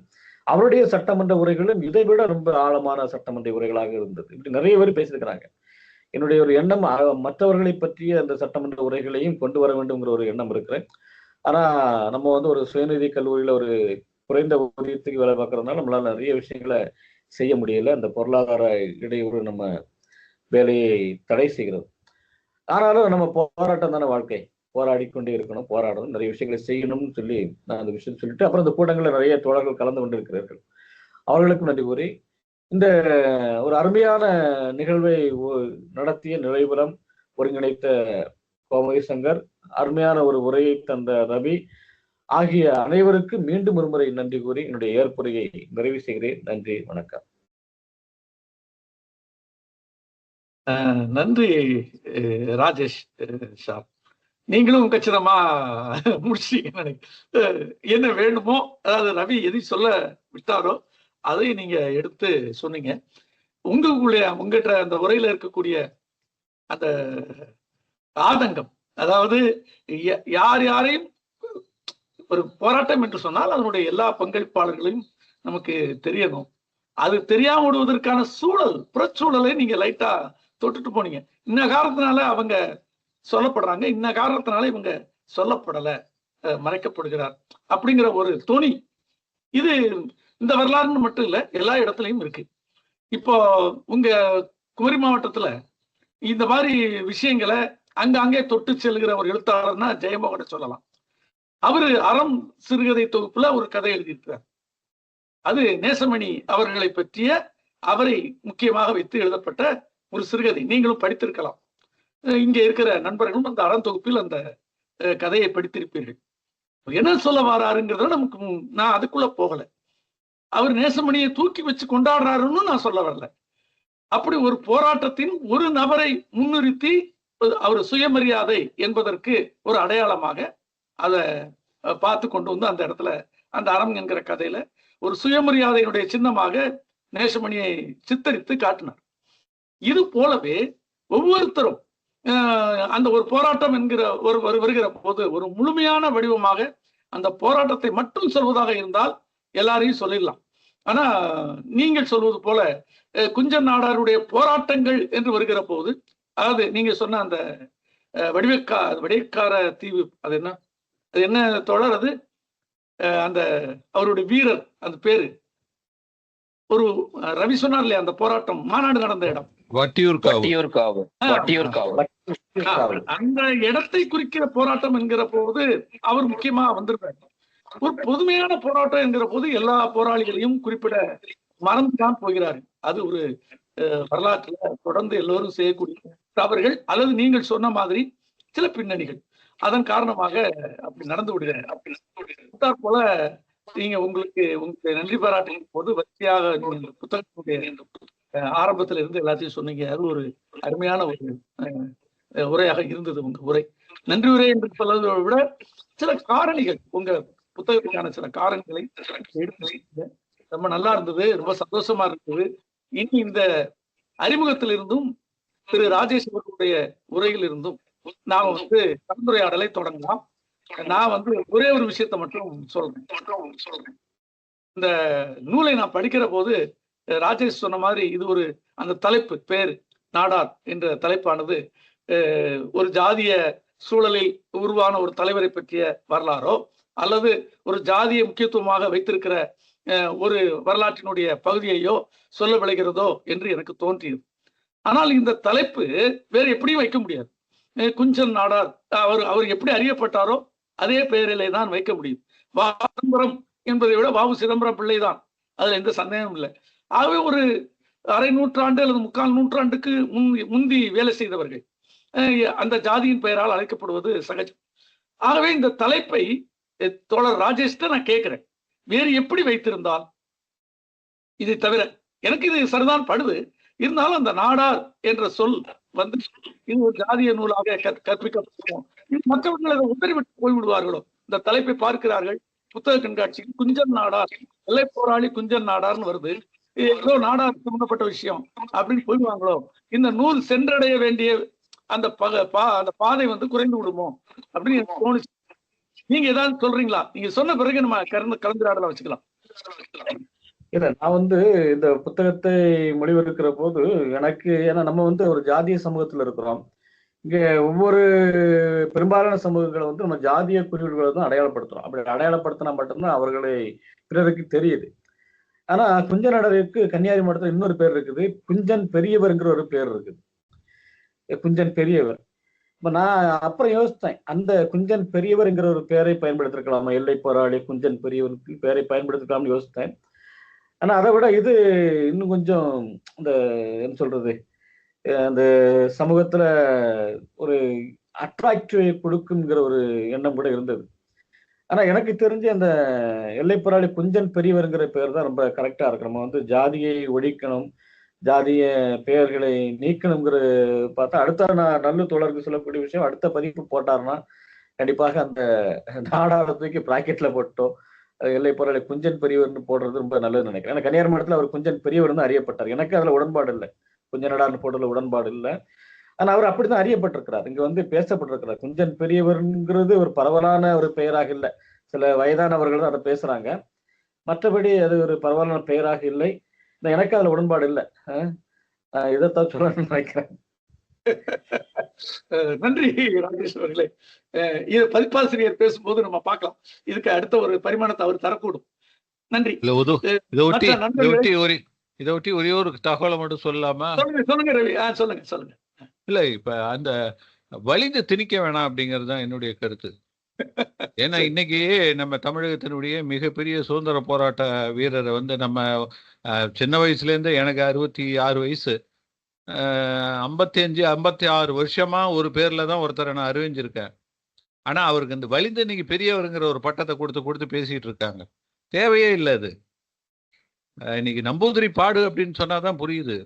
அவருடைய சட்டமன்ற உரைகளும் இதை விட ரொம்ப ஆழமான சட்டமன்ற உரைகளாக இருந்தது. இப்படி நிறைய பேர் பேசியிருக்கிறாங்க. என்னுடைய ஒரு எண்ணம் மற்றவர்களை பற்றிய அந்த சட்டமன்ற உரைகளையும் கொண்டு வர வேண்டும்ங்கிற ஒரு எண்ணம் இருக்கிறேன். ஆனா நம்ம ஒரு சுயநிதி கல்லூரியில ஒரு குறைந்த ஊதியத்துக்கு வேலை பார்க்கறதுனால நம்மளால நிறைய விஷயங்களை செய்ய முடியல. அந்த பொருளாதார இடையூறு நம்ம வேலையை தடை செய்கிறது. ஆனாலும் நம்ம போராட்டம் தானே வாழ்க்கை, போராடி கொண்டே இருக்கணும், போராடணும், நிறைய விஷயங்களை செய்யணும்னு சொல்லி நான் அந்த விஷயம் சொல்லிட்டு அப்புறம் இந்த கூட்டங்களில் நிறைய தோழர்கள் கலந்து கொண்டிருக்கிறார்கள். அவர்களுக்கும் நன்றி கூறி இந்த ஒரு அருமையான நிகழ்வை நடத்திய நிறைவுறம் ஒருங்கிணைத்த கோமதி சங்கர், அருமையான ஒரு உரையை தந்த ரவி ஆகிய அனைவருக்கும் மீண்டும் ஒருமுறை நன்றி கூறி என்னுடைய ஏற்புரையை நிறைவு செய்கிறேன். நன்றி, வணக்கம். நன்றி ராஜேஷ் சார், நீங்களும் கச்சிதமா முடிச்சிட்டீங்க. என்ன வேணுமோ, அதாவது ரவி எதை சொல்ல விட்டாரோ அதை நீங்க எடுத்து சொன்னீங்க. உங்ககிட்ட அந்த உரையில இருக்கக்கூடிய அந்த ஆதங்கம், அதாவது யார் யாரையும் ஒரு போராட்டம் என்று சொன்னால் அதனுடைய எல்லா பங்களிப்பாளர்களையும் நமக்கு தெரியணும். அது தெரியாம விடுவதற்கான சூழல், புறச்சூழலை நீங்க லைட்டா தொட்டுட்டு போனீங்க. இன்ன காரணத்தினால அவங்க சொல்லப்படுறாங்க, இன்ன காரணத்தினால இவங்க சொல்லப்படல, மறைக்கப்படுகிறார் அப்படிங்கிற ஒரு துணி, இது இந்த வரலாறுன்னு மட்டும் இல்ல, எல்லா இடத்துலயும் இருக்கு. இப்போ உங்க குமரி மாவட்டத்துல இந்த மாதிரி விஷயங்களை அங்கே தொட்டு செல்கிற ஒரு எழுத்தாளர்னா ஜெயமோகனை சொல்லலாம். அவரு அறம் சிறுகதை தொகுப்புல ஒரு கதை எழுதியிருக்கிறார். அது நேசமணி அவர்களை பற்றிய, அவரை முக்கியமாக வைத்து எழுதப்பட்ட ஒரு சிறுகதை. நீங்களும் படித்திருக்கலாம். இங்க இருக்கிற நண்பர்களும் அந்த அறம் தொகுப்பில் அந்த கதையை படித்திருப்பீர்கள். என்ன சொல்ல வராருங்கிறத நமக்கு நான் அதுக்குள்ள போகல. அவர் நேசமணியை தூக்கி வச்சு கொண்டாடுறாருன்னு நான் சொல்ல வரல. அப்படி ஒரு போராட்டத்தின் ஒரு நபரை முன்னிறுத்தி அவர் சுயமரியாதை என்பதற்கு ஒரு அடையாளமாக அதை பார்த்து கொண்டு வந்து அந்த இடத்துல அந்த அறம் என்கிற கதையில ஒரு சுயமரியாதையினுடைய சின்னமாக நேசமணியை சித்தரித்து காட்டினார். இது போலவே ஒவ்வொருத்தரும் அந்த ஒரு போராட்டம் என்கிற ஒரு வருகிற போது ஒரு முழுமையான வடிவமாக அந்த போராட்டத்தை மட்டும் சொல்வதாக இருந்தால் எல்லாரையும் சொல்லிடலாம். ஆனா நீங்கள் சொல்வது போல குஞ்சன் நாடாருடைய போராட்டங்கள் என்று வருகிற போது, அதாவது நீங்க சொன்ன அந்த வடிவக்கார தீவு, அது என்ன தொடர், அது அந்த அவருடைய வீரர் அந்த பேரு ஒரு ரவி சொன்னார் இல்லையா, அந்த போராட்டம் மாநாடு நடந்த இடம் அந்த இடத்தை குறிக்கிற போராட்டம் என்கிற போது அவர் முக்கியமா வந்திருப்பார். ஒரு பொதுமையான போராட்டம் என்கிற போது எல்லா போராளிகளையும் குறிப்பிட மறந்துதான் போகிறார்கள். அது ஒரு வரலாற்றுல தொடர்ந்து எல்லோரும் செய்யக்கூடிய தவறுகள் அல்லது நீங்கள் சொன்ன மாதிரி சில பின்னணிகள் அதன் காரணமாக அப்படி நடந்து விடுகிறார். போல நீங்க உங்களுக்கு நன்றி பாராட்டின் போது வரிசையாக நீங்க புத்தகத்துடைய ஆரம்பத்துல இருந்து எல்லாத்தையும் சொன்னீங்க. அது ஒரு அருமையான ஒரு உரையாக இருந்தது உங்க உரை. நன்றி உரை என்று சொல்வதை விட சில காரணிகள், உங்க புத்தகத்துக்கான சில காரணிகளை எடுத்து ரொம்ப நல்லா இருந்தது, ரொம்ப சந்தோஷமா இருந்தது. இனி இந்த அறிமுகத்திலிருந்தும் திரு ராஜேஷ் அவர்களுடைய உரையில் இருந்தும் நாம கலந்துரையாடலை தொடங்கலாம். நான் ஒரே ஒரு விஷயத்தை மட்டும் சொல்றேன். இந்த நூலை நான் படிக்கிற போது ராஜேஷ் சொன்ன மாதிரி இது ஒரு அந்த தலைப்பு பேரு நாடார் என்ற தலைப்பானது ஒரு ஜாதிய சூழலில் உருவான ஒரு தலைவரை பற்றிய வரலாறோ அல்லது ஒரு ஜாதிய முக்கியத்துவமாக வைத்திருக்கிற ஒரு வரலாற்றினுடைய பகுதியையோ சொல்ல விளைகிறதோ என்று எனக்கு தோன்றியது. ஆனால் இந்த தலைப்பு வேறு எப்படியும் வைக்க முடியாது. குஞ்சன் நாடார் அவர் எப்படி அறியப்பட்டாரோ அதே பெயரிலே தான் வைக்க முடியும். சிதம்பரம் என்பதை விட வாவு சிதம்பரம் பிள்ளை தான், அதுல எந்த சந்தேகமும் இல்லை. ஆகவே ஒரு அரை நூற்றாண்டு அல்லது 3/4 நூற்றாண்டுக்கு முந்தி வேலை செய்தவர்கள் அந்த ஜாதியின் பெயரால் அழைக்கப்படுவது சகஜம். ஆகவே இந்த தலைப்பை தோழர் ராஜேஷ்ட நான் கேட்கிறேன், வேறு எப்படி வைத்திருந்தால், இதை தவிர எனக்கு இது சரிதான் படுது, இருந்தாலும் அந்த நாடார் என்ற சொல் இது ஒரு ஜாதிய நூலாக கற்பிக்கப்படும். மற்றவர்கள் அதை உத்தரவிட்டு போய்விடுவார்களோ? இந்த தலைப்பை பார்க்கிறார்கள், புத்தக கண்காட்சிக்கு குஞ்சன் நாடார், எல்லை போராளி குஞ்சன் நாடார்னு வருது, ஏதோ நாடார் சம்பந்தப்பட்ட விஷயம் அப்படின்னு போயிடுவாங்களோ? இந்த நூல் சென்றடைய வேண்டிய அந்த பாதை குறைந்து விடுமோ அப்படின்னு எனக்கு தோணுச்சு. நீங்க ஏதாவது சொல்றீங்களா? நீங்க சொன்ன பிறகு நம்ம கலந்துரையாடல வச்சுக்கலாம். இல்ல, நான் இந்த புத்தகத்தை மொழிபெயர்க்கிற போது எனக்கு, ஏன்னா நம்ம ஒரு ஜாதிய சமூகத்துல இருக்கிறோம். இங்க ஒவ்வொரு பெரும்பாலான சமூகங்களை நம்ம ஜாதிய குறியீடுகளை தான் அடையாளப்படுத்துறோம். அப்படி அடையாளப்படுத்தினா மட்டும்தான் அவர்களை பிறருக்கு தெரியுது. ஆனா குஞ்சன் நாடாருக்கு கன்னியாகுமரி மாவட்டத்தில் இன்னொரு பேர் இருக்குது, குஞ்சன் பெரியவர்ங்கிற ஒரு பேர் இருக்குது, குஞ்சன் பெரியவர். இப்ப நான் அப்புறம் யோசித்தேன், அந்த குஞ்சன் பெரியவர்ங்கிற ஒரு பேரை பயன்படுத்திருக்கலாமா, எல்லை போராளி குஞ்சன் பெரியவர் பேரை பயன்படுத்திருக்கலாம்னு யோசித்தேன். ஆனா அதை விட இது இன்னும் கொஞ்சம் இந்த என்ன சொல்றது, அந்த சமூகத்துல ஒரு அட்ராக்டிவை கொடுக்குங்கிற ஒரு எண்ணம் கூட இருந்தது. ஆனா எனக்கு தெரிஞ்சு அந்த எல்லை போராளி குஞ்சன் பெரியவர்ங்கிற பேர் தான் ரொம்ப கரெக்டா இருக்கு. நம்ம ஜாதியை ஒழிக்கணும், ஜாதிய பெயர்களை நீக்கணுங்கிற பார்த்தா அடுத்த நல்ல தோழருக்கு சொல்லக்கூடிய விஷயம், அடுத்த பதிப்பு போட்டாருன்னா கண்டிப்பாக அந்த நாடார தூக்கி பிராக்கெட்ல போட்டோம் எல்லை போராளி குஞ்சன் பெரியவர்னு போடுறது ரொம்ப நல்லதுன்னு நினைக்கிறேன். ஏன்னா கன்னியாகுமரி மாவட்டத்தில் அவர் குஞ்சன் பெரியவர் தான் அறியப்பட்டார். எனக்கு அதுல உடன்பாடு இல்லை, குஞ்சன் நாடார்னு போடுறதுல உடன்பாடு இல்லை. ஆனா அவர் அப்படிதான் அறியப்பட்டிருக்கிறார், இங்க பேசப்பட்டிருக்கிறார். குஞ்சன் பெரியவர்ங்கிறது ஒரு பரவலான ஒரு பெயராக இல்லை, சில வயதானவர்கள் தான் அதை பேசுறாங்க, மற்றபடி அது ஒரு பரவலான பெயராக இல்லை. எனக்கு அதுல உடன்பாடு இல்லை. இதைத்தான் சொல்லணும்னு நினைக்கிறேன். நன்றி ராஜேஷ் அவர்களே. இது பதிப்பாசிரியர் பேசும்போது நம்ம பார்க்கலாம், இதுக்கு அடுத்த ஒரு பரிமாணத்தை அவர் தரக்கூடும். நன்றி. இதை ஒட்டி ஒரே ஒரு தகவலை மட்டும் சொல்லாமா? சொல்லுங்க ரவி. சொல்லுங்க. இல்ல, இப்ப அந்த வலிந்து திணிக்க வேணாம் அப்படிங்கிறது தான் என்னுடைய கருத்து. ஏன்னா இன்னைக்கு நம்ம தமிழகத்தினுடைய மிகப்பெரிய சுதந்திர போராட்ட வீரரை நம்ம சின்ன வயசுல இருந்து, எனக்கு 66 வயசு, 55-56 வருஷமா ஒரு பேர்ல தான் ஒருத்தரை நான் அறிவிஞ்சிருக்கேன். ஆனா அவருக்கு இந்த வலிந்து இன்னைக்கு பெரியவருங்கிற ஒரு பட்டத்தை கொடுத்து பேசிட்டு இருக்காங்க. தேவையே இல்லை அது. இன்னைக்கு நம்பூதிரி பாடு அப்படின்னு சொன்னாதான் புரியுது.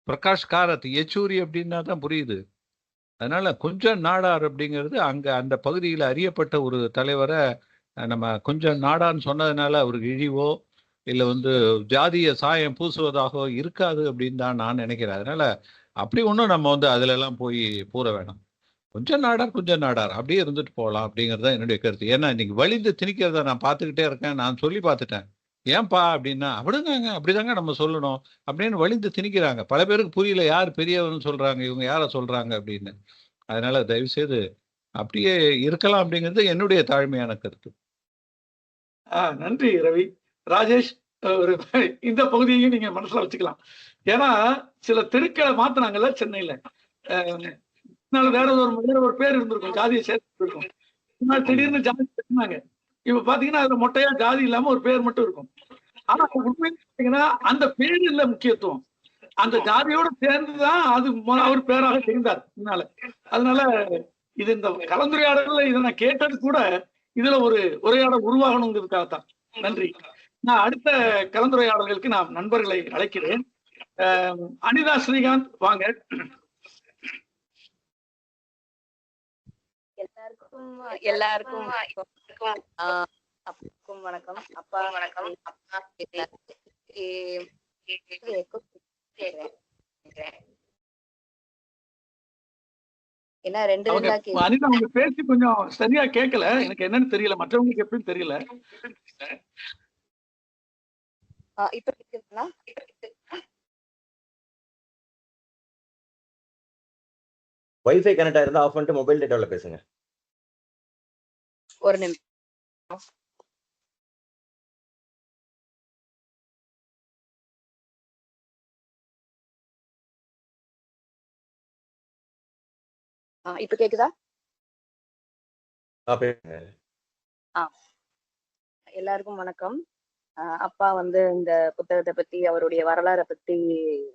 பிரகாஷ் காரத் யெச்சூரி அப்படின்னா தான் புரியுது. அதனால குஞ்சன் நாடார் அப்படிங்கிறது அங்க அந்த பகுதியில் அறியப்பட்ட ஒரு தலைவரை நம்ம கொஞ்சம் நாடான்னு சொன்னதுனால அவருக்கு இழிவோ இல்லை ஜாதிய சாயம் பூசுவதாகவோ இருக்காது அப்படின்னு தான் நான் நினைக்கிறேன். அதனால அப்படி ஒன்றும் நம்ம அதுல எல்லாம் போய் பூர வேணாம். கொஞ்சம் நாடார் அப்படியே இருந்துட்டு போகலாம் அப்படிங்கிறது தான் என்னுடைய கருத்து. ஏன்னா இன்னைக்கு வலிந்து திணிக்கிறத நான் பார்த்துக்கிட்டே இருக்கேன். நான் சொல்லி பார்த்துட்டேன். ஏன்பா அப்படின்னா அப்படிதாங்க நம்ம சொல்லணும் அப்படின்னு வலிந்து திணிக்கிறாங்க. பல பேருக்கு புரியல, யார் பெரியவர்னு சொல்றாங்க, இவங்க யாரை சொல்றாங்க அப்படின்னு. அதனால தயவு செய்து அப்படியே இருக்கலாம் அப்படிங்கிறது என்னுடைய தாழ்மையான கருத்து. நன்றி ரவி. ராஜேஷ், ஒரு இந்த பகுதியையும் நீங்க மனசுல வச்சுக்கலாம். ஏன்னா சில தெருக்களை மாத்தினாங்கல்ல சென்னையில, வேற ஒரு பேர் இருந்திருக்கும், ஜாதியை சேர்த்து இருக்கும். திடீர்னு ஜாதி கட்டினாங்க. இப்ப பாத்தீங்கன்னா அதுல மொட்டையா ஜாதி இல்லாம ஒரு பேர் மட்டும் இருக்கும். ஆனா உண்மையில பாத்தீங்கன்னா அந்த பேர் இல்ல முக்கியத்துவம், அந்த ஜாதியோட சேர்ந்துதான் அது அவர் பேராக தெரிந்தார் முன்னால. அதனால இது இந்த கலந்துரையாடல இதை நான் கேட்டது கூட இதுல ஒரு உரையாடல் உருவாகணுங்கிறதுக்காகத்தான். நன்றி. நான் அடுத்த கலந்துரையாடல்களுக்கு நான் நண்பர்களை அழைக்கிறேன். அனிதா ஸ்ரீகாந்த் வாங்க. எல்லாருக்கும் வணக்கம். அப்பா வணக்கம். என்ன ரெண்டு அனிதா உங்க பேச்சு கொஞ்சம் சரியா கேட்கல, எனக்கு என்னன்னு தெரியல, மற்றவங்களுக்கு எப்படின்னு தெரியல. இப்ப கேக்குதுங்களா? வைஃபை கனெக்ட் ஆயிருந்தா ஆஃப் பண்ணிட்டு மொபைல் டேட்டால பேசுங்க. ஒரு நிமிஷம். இப்ப கேக்குதா? எல்லாருக்கும் வணக்கம். அப்பா இந்த புத்தகத்தை பத்தி, அவருடைய வரலாறை பத்தி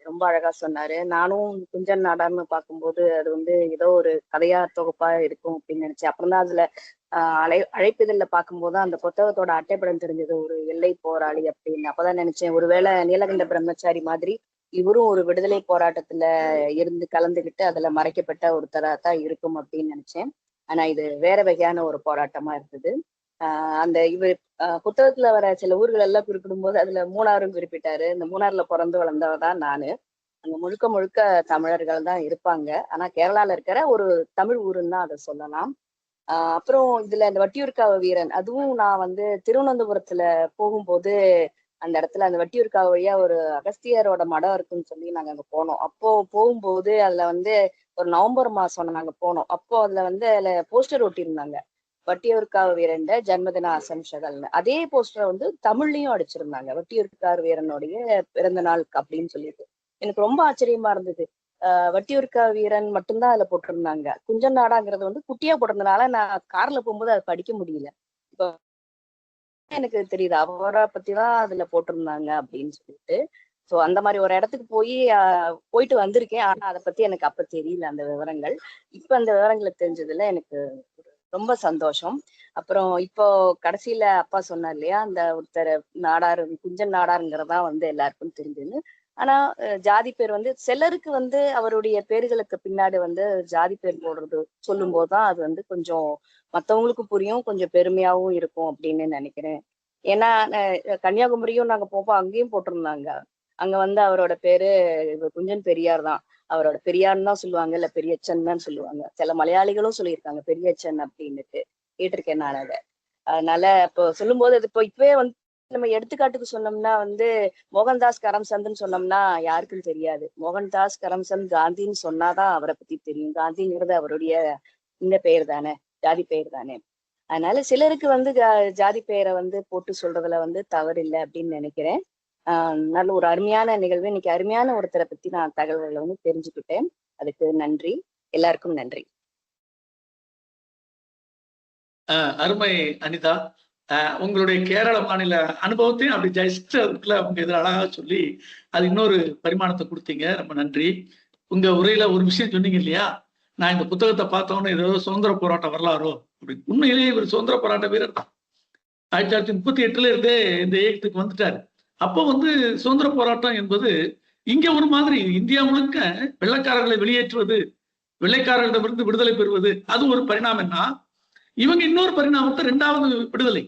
ரொம்ப அழகா சொன்னாரு. நானும் குஞ்சன் நாடார்னு பார்க்கும்போது அது ஏதோ ஒரு கதையா தொகுப்பா இருக்கும் அப்படின்னு நினைச்சேன். அப்புறம் தான் அதுல அழைப்பிதழ்ல பார்க்கும்போது அந்த புத்தகத்தோட அட்டைப்படம் தெரிஞ்சது, ஒரு எல்லை போராளி அப்படின்னு. அப்பதான் நினைச்சேன், ஒருவேளை நீலகண்ட பிரம்மச்சாரி மாதிரி இவரும் ஒரு விடுதலை போராட்டத்துல இருந்து கலந்துகிட்டு அதுல மறைக்கப்பட்ட ஒருத்தராத்தான் இருக்கும் அப்படின்னு நினைச்சேன். ஆனா இது வேற வகையான ஒரு போராட்டமா இருந்தது. அந்த இவர் புத்தகத்துல வர சில ஊர்கள் எல்லாம் குறிப்பிடும் போது அதுல மூணாரும் குறிப்பிட்டாரு. இந்த மூணாறுல பிறந்து வளர்ந்தவதான் நானு. அங்க முழுக்க முழுக்க தமிழர்கள் தான் இருப்பாங்க. ஆனா கேரளால இருக்கிற ஒரு தமிழ் ஊருன்னு தான் அதை சொல்லலாம். அப்புறம் இதுல இந்த வட்டியூர்காவ வீரன், அதுவும் நான் திருவனந்தபுரத்துல போகும்போது அந்த இடத்துல அந்த வட்டியூர்காவ வழியா ஒரு அகஸ்தியரோட மடம் இருக்குன்னு சொல்லி நாங்க அங்க போனோம். அப்போ போகும்போது அதுல ஒரு நவம்பர் மாசம் நாங்க போனோம். அப்போ அதுல போஸ்டர் ஒட்டியிருந்தாங்க, வட்டியூர்காவ வீரன் ஜன்மதின ஆசம்சகள்னு. அதே போஸ்டரை தமிழ்லயும் அடிச்சிருந்தாங்க, வட்டியூர்கார் வீரனுடைய பிறந்த நாள் அப்படின்னு சொல்லிட்டு. எனக்கு ரொம்ப ஆச்சரியமா இருந்தது. வட்டியூர்காவ வீரன் மட்டும்தான் அதுல போட்டிருந்தாங்க. குஞ்சன் நாடாங்கிறது குட்டியா போட்டிருந்தனால நான் கார்ல போகும்போது அதை படிக்க முடியல. இப்போ எனக்கு தெரியுது அவரை பத்திதான் அதுல போட்டிருந்தாங்க அப்படின்னு சொல்லிட்டு. சோ அந்த மாதிரி ஒரு இடத்துக்கு போயிட்டு வந்திருக்கேன். ஆனா அதை பத்தி எனக்கு அப்ப தெரியல அந்த விவரங்கள். இப்ப அந்த விவரங்களை தெரிஞ்சதுல எனக்கு ரொம்ப சந்தோஷம். அப்புறம் இப்போ கடைசியில அப்பா சொன்னார் இல்லையா, அந்த ஒருத்தர் நாடார், குஞ்சன் நாடாருங்கிறதா எல்லாருக்கும் தெரிஞ்சுன்னு. ஆனா ஜாதி பேர் சிலருக்கு அவருடைய பேர்களுக்கு பின்னாடி ஜாதி பேர் போடுறது சொல்லும் போதுதான் அது கொஞ்சம் மத்தவங்களுக்கு புரியும், கொஞ்சம் பெருமையாவும் இருக்கும் அப்படின்னு நினைக்கிறேன். ஏன்னா கன்னியாகுமரியும் நாங்க போப்போம், அங்கேயும் போட்டிருந்தாங்க. அங்க அவரோட பேரு குஞ்சன் பெரியார் தான். அவரோட பெரியார்னு தான் சொல்லுவாங்க, இல்ல பெரியச்சன் தான் சொல்லுவாங்க. சில மலையாளிகளும் சொல்லியிருக்காங்க பெரியச்சன் அப்படின்னுட்டு, கேட்டிருக்கேன் நான் அதை. அதனால இப்போ சொல்லும் போது அது இப்போ இப்பவே நம்ம எடுத்துக்காட்டுக்கு சொன்னோம்னா மோகன்தாஸ் கரம்சந்த்னு சொன்னோம்னா யாருக்கும் தெரியாது. மோகன்தாஸ் கரம்சந்த் காந்தின்னு சொன்னாதான் அவரை பத்தி தெரியும். காந்திங்கிறது அவருடைய இந்த பெயர் தானே, ஜாதி பெயர் தானே. அதனால சிலருக்கு ஜாதி பெயரை போட்டு சொல்றதுல தவறு இல்லை அப்படின்னு நினைக்கிறேன். நல்ல ஒரு அருமையான நிகழ்வு. இன்னைக்கு அருமையான ஒருத்தரை பத்தி நான் தகவல்களை தெரிஞ்சுக்கிட்டேன். அதுக்கு நன்றி, எல்லாருக்கும் நன்றி. அருமை அனிதா. உங்களுடைய கேரள மாநில அனுபவத்தையும் அப்படி ஜஸ்ட் அதுக்குள்ள அவங்க இதில் அழகா சொல்லி அது இன்னொரு பரிமாணத்தை கொடுத்தீங்க. ரொம்ப நன்றி. உங்க உரையில ஒரு விஷயம் சொன்னீங்க இல்லையா, நான் இந்த புத்தகத்தை பார்த்தோன்னு ஏதோ சுதந்திர போராட்ட வரலாறோ அப்படின்னு. உண்மையிலேயே இவர் சுதந்திர போராட்ட வீரர் தான். 1938 இருந்தே இந்த இயக்கத்துக்கு வந்துட்டாரு. அப்போ வந்து சுதந்திர போராட்டம் என்பது இங்க ஒரு மாதிரி இந்தியா முழுக்க வெள்ளைக்காரர்களை வெளியேற்றுவது, வெள்ளைக்காரர்களிடமிருந்து விடுதலை பெறுவது, அது ஒரு பரிணாமம்னா, இவங்க இன்னொரு பரிணாமத்தை 2வது விடுதலை.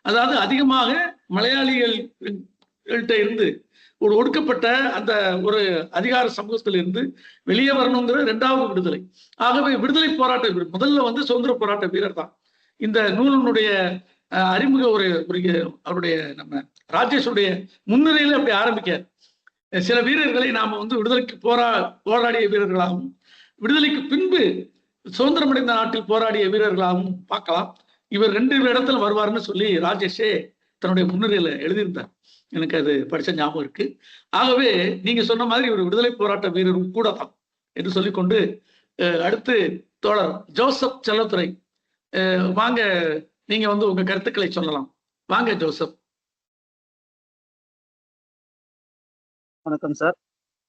அதாவது அதிகமாக மலையாளிகள்கிட்ட இருந்து ஒரு ஒடுக்கப்பட்ட அந்த ஒரு அதிகார சமூகத்தில் இருந்து வெளியே வரணுங்கிற 2வது விடுதலை. ஆகவே விடுதலை போராட்ட முதல்ல வந்து சுதந்திர போராட்ட வீரர் தான். இந்த நூலினுடைய அறிமுக ஒரு அவருடைய நம்ம ராஜேஷுடைய முன்னிலையில அப்படி ஆரம்பிக்க சில வீரர்களை நாம வந்து விடுதலைக்கு போராடிய வீரர்களாகவும், விடுதலைக்கு பின்பு சுதந்திரம் அடைந்த நாட்டில் போராடிய வீரர்களாகவும் பார்க்கலாம். இவர் 2 இடத்துல வருவார்னு சொல்லி ராஜேஷே தன்னுடைய முன்னுரையில எழுதியிருந்தார். எனக்கு அது படிச்ச ஞாபகம் இருக்கு. ஆகவே நீங்க சொன்ன மாதிரி ஒரு விடுதலை போராட்ட வீரரும் கூட தான் என்று சொல்லிக்கொண்டு அடுத்து தோழர் ஜோசப் செல்லத்துறை, வாங்க, நீங்க வந்து உங்க கருத்துக்களை சொல்லலாம். வாங்க ஜோசப். வணக்கம் சார்,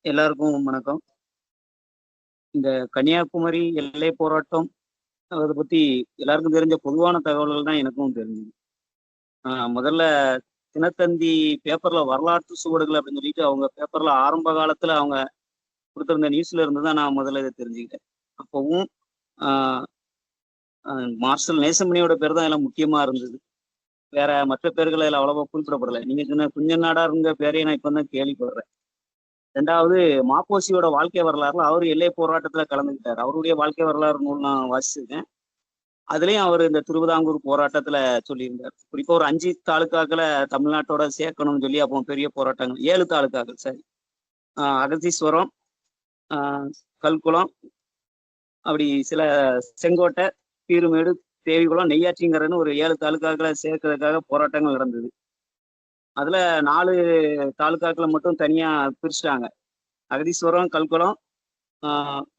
எல்லாருக்கும் வணக்கம். இந்த கன்னியாகுமரி எல்லை போராட்டம் அதை பத்தி எல்லாருக்கும் தெரிஞ்ச பொதுவான தகவல்கள் தான் எனக்கும் தெரிஞ்சது. முதல்ல தினத்தந்தி பேப்பர்ல வரலாற்று சுவடுகள் அப்படின்னு சொல்லிட்டு அவங்க பேப்பர்ல ஆரம்ப காலத்துல அவங்க கொடுத்திருந்த நியூஸ்ல இருந்து தான் நான் முதல்ல இதை தெரிஞ்சுக்கிட்டேன். அப்பவும் மார்ஷல் நேசமணியோட பேர் தான் எல்லாம் முக்கியமா இருந்தது. வேற மற்ற பேர்கள் அதில் அவ்வளவா குறிப்பிடப்படலை. நீங்க சொன்ன குஞ்சன் நாடாருங்க பேரையை நான் இப்போ தான் கேள்விப்படுறேன். 2வது மாப்போசியோட வாழ்க்கை வரலாறுல அவர் எல்லை போராட்டத்துல கலந்துக்கிட்டார். அவருடைய வாழ்க்கை வரலாறு நூல் நான் வாசிச்சிருக்கேன். அதுலயும் அவர் இந்த திருவிதாங்கூர் போராட்டத்துல சொல்லியிருந்தார். குறிப்பா ஒரு 5 தாலுக்காக்களை தமிழ்நாட்டோட சேர்க்கணும்னு சொல்லி அப்போ பெரிய போராட்டங்கள் 7 தாலுக்காக்கள் சரி, அகத்தீஸ்வரம், கல்குளம், அப்படி சில செங்கோட்டை, பீருமேடு, தேவிகுளம், நெய்யாற்றிங்கரன்னு ஒரு 7 தாலுக்காக்களை சேர்க்கறதுக்காக போராட்டங்கள் நடந்தது. அதுல 4 தாலுக்காக்களை மட்டும் தனியா பிரிச்சுட்டாங்க. அகதீஸ்வரம், கல்குளம்,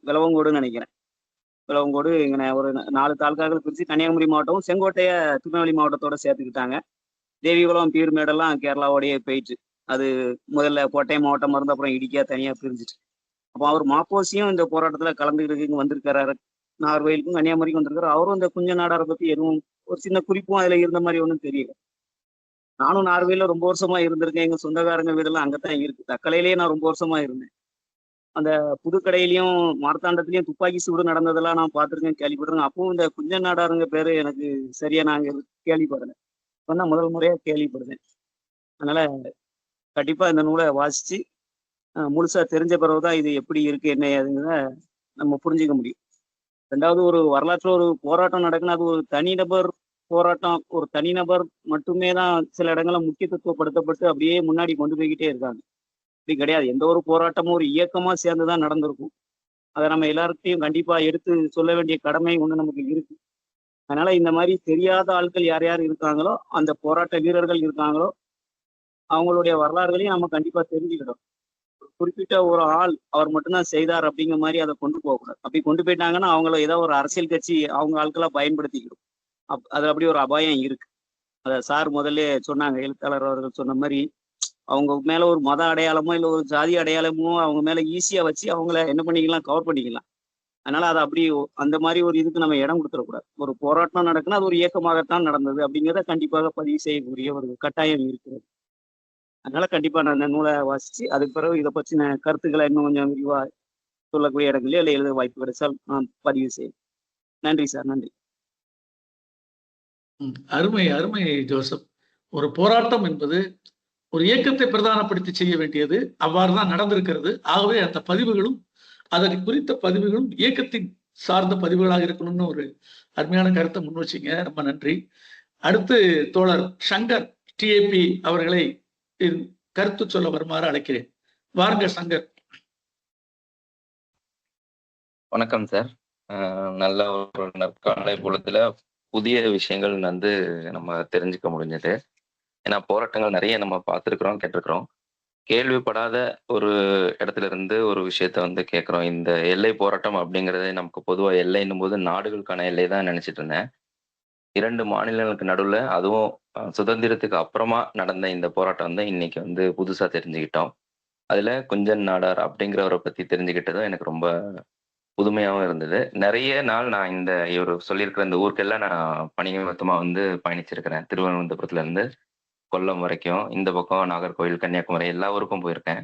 விளவங்கோடுன்னு நினைக்கிறேன். விளவங்கோடு இங்கே ஒரு 4 தாலுக்காக்கள் பிரிச்சு கன்னியாகுமரி மாவட்டம், செங்கோட்டைய திருநெல்வேலி மாவட்டத்தோட சேர்த்துக்கிட்டாங்க. தேவிகுளம், பீருமேடெல்லாம் கேரளாவோடய போயிட்டு அது முதல்ல கோட்டை மாவட்டம் இருந்து அப்புறம் இடிக்கா தனியா பிரிஞ்சுட்டு. அப்போ அவர் மாப்போசியும் இந்த போராட்டத்துல கலந்துக்கிறதுக்கு வந்திருக்கிறாரு. நார்வேலுக்கும் கன்னியாகுமரிக்கும் வந்திருக்காரு. அவரும் இந்த குஞ்ச நாடாரை பத்தி எதுவும் ஒரு சின்ன குறிப்பும் அதுல இருந்த மாதிரி ஒன்றும் தெரியல. நானும் நார்வேல ரொம்ப வருஷமா இருந்திருக்கேன். எங்க சொந்தக்காரங்க வீடெல்லாம் அங்கதான் இருக்கு. தக்கலையிலேயே நான் ரொம்ப வருஷமா இருந்தேன். அந்த புதுக்கடையிலையும் மார்த்தாண்டத்திலையும் துப்பாக்கி சூடு நடந்ததெல்லாம் நான் பார்த்துருக்கேன், கேள்விப்பட்டிருக்கேன். அப்பவும் இந்த குஞ்ச நாடாருங்க பேரு எனக்கு சரியா நாங்க கேள்விப்படலை. இப்பதான் முதல் முறையா கேள்விப்படுறேன். அதனால கண்டிப்பா இந்த நூலை வாசிச்சு முழுசா தெரிஞ்ச பிறகுதான் இது எப்படி இருக்கு என்ன ஏதுங்கிறத நம்ம புரிஞ்சுக்க முடியும். 2வது ஒரு வரலாற்றுல ஒரு போராட்டம் நடக்குன்னா அது ஒரு தனிநபர் போராட்டம், ஒரு தனிநபர் மட்டுமே தான் சில இடங்கள்ல முக்கியத்துவப்படுத்தப்பட்டு அப்படியே முன்னாடி கொண்டு போய்கிட்டே இருக்காங்க. அப்படி கிடையாது. எந்த ஒரு போராட்டமும் ஒரு இயக்கமா சேர்ந்துதான் நடந்திருக்கும். அதை நம்ம எல்லார்கிட்டையும் கண்டிப்பா எடுத்து சொல்ல வேண்டிய கடமை ஒண்ணு நமக்கு இருக்கு. அதனால இந்த மாதிரி தெரியாத ஆட்கள் யார் யார் இருக்காங்களோ, அந்த போராட்ட வீரர்கள் இருக்காங்களோ, அவங்களுடைய வரலாறுகளையும் நம்ம கண்டிப்பா தெரிஞ்சுக்கிட்டோம். குறிப்பிட்ட ஒரு ஆள் அவர் மட்டும்தான் செய்தார் அப்படிங்கிற மாதிரி அதை கொண்டு போகக்கூடாது. அப்படி கொண்டு போயிட்டாங்கன்னா அவங்கள ஏதோ ஒரு அரசியல் கட்சி அவங்க ஆட்களா பயன்படுத்திக்கிடும். அது அப்படி ஒரு அபாயம் இருக்கு. அத சார் முதல்ல சொன்னாங்க, எழுத்தாளர் அவர்கள் சொன்ன மாதிரி அவங்க மேல ஒரு மத அடையாளமோ இல்லை ஒரு ஜாதி அடையாளமோ அவங்க மேல ஈஸியா வச்சு அவங்கள என்ன பண்ணிக்கலாம், கவர் பண்ணிக்கலாம். அதனால அது அப்படி அந்த மாதிரி ஒரு இதுக்கு நம்ம இடம் கொடுத்துடக்கூடாது. ஒரு போராட்டம் நடக்குன்னா அது ஒரு இயக்கமாகத்தான் நடந்தது அப்படிங்கிறத கண்டிப்பாக பதிவு செய்யக்கூடிய ஒரு கட்டாயம் இருக்கிறது. அதனால கண்டிப்பா நான் இந்த நூலை வாசிச்சு அதுக்கு பிறகு இதை பற்றின கருத்துக்களை இன்னும் கொஞ்சம் விரிவா சொல்லக்கூடிய இடங்களையோ இல்லை எழுத வாய்ப்பு கிடைச்சால் நான் பதிவு செய்வேன். நன்றி சார், நன்றி. அருமை அருமை ஜோசப். ஒரு போராட்டம் என்பது ஒரு இயக்கத்தை பிரதானப்படுத்தி செய்ய வேண்டியது, அவ்வாறுதான் நடந்திருக்கிறது. ஆகவே அந்த பதிவுகளும் அதனை குறித்த பதிவுகளும் இயக்கத்தின் சார்ந்த பதிவுகளாக இருக்கணும்னு ஒரு அருமையான கருத்தை முன் வச்சிங்க. ரொம்ப நன்றி. அடுத்து தோழர் சங்கர் டிஏபி அவர்களை கருத்து சொல்ல வருமாறு அழைக்கிறேன். வாருங்க சங்கர். வணக்கம் சார். நல்ல ஒரு நற்காலை பொழுதுல புதிய விஷயங்கள் வந்து நம்ம தெரிஞ்சுக்க முடிஞ்சது. ஏன்னா போராட்டங்கள் நிறைய நம்ம பார்த்துருக்குறோம், கேட்டிருக்கிறோம். கேள்விப்படாத ஒரு இடத்துல இருந்து ஒரு விஷயத்த வந்து கேட்குறோம். இந்த எல்லை போராட்டம் அப்படிங்கிறதே நமக்கு பொதுவாக எல்லைன்னும் போது நாடுகளுக்கான எல்லை தான் நினைச்சிட்டு இருந்தேன். 2 மாநிலங்களுக்கு நடுவில், அதுவும் சுதந்திரத்துக்கு அப்புறமா நடந்த இந்த போராட்டம் வந்து இன்னைக்கு வந்து புதுசா தெரிஞ்சுக்கிட்டோம். அதுல குஞ்சன் நாடார் அப்படிங்கிறவரை பத்தி தெரிஞ்சுக்கிட்டதும் எனக்கு ரொம்ப புதுமையாகவும் இருந்தது. நிறைய நாள் நான் இவர் சொல்லியிருக்கிற இந்த ஊருக்கெல்லாம் நான் பணி நிமித்தமா வந்து பயணிச்சிருக்கிறேன். திருவனந்தபுரத்துல இருந்து கொல்லம் வரைக்கும், இந்த பக்கம் நாகர்கோவில், கன்னியாகுமரி எல்லா ஊருக்கும் போயிருக்கேன்.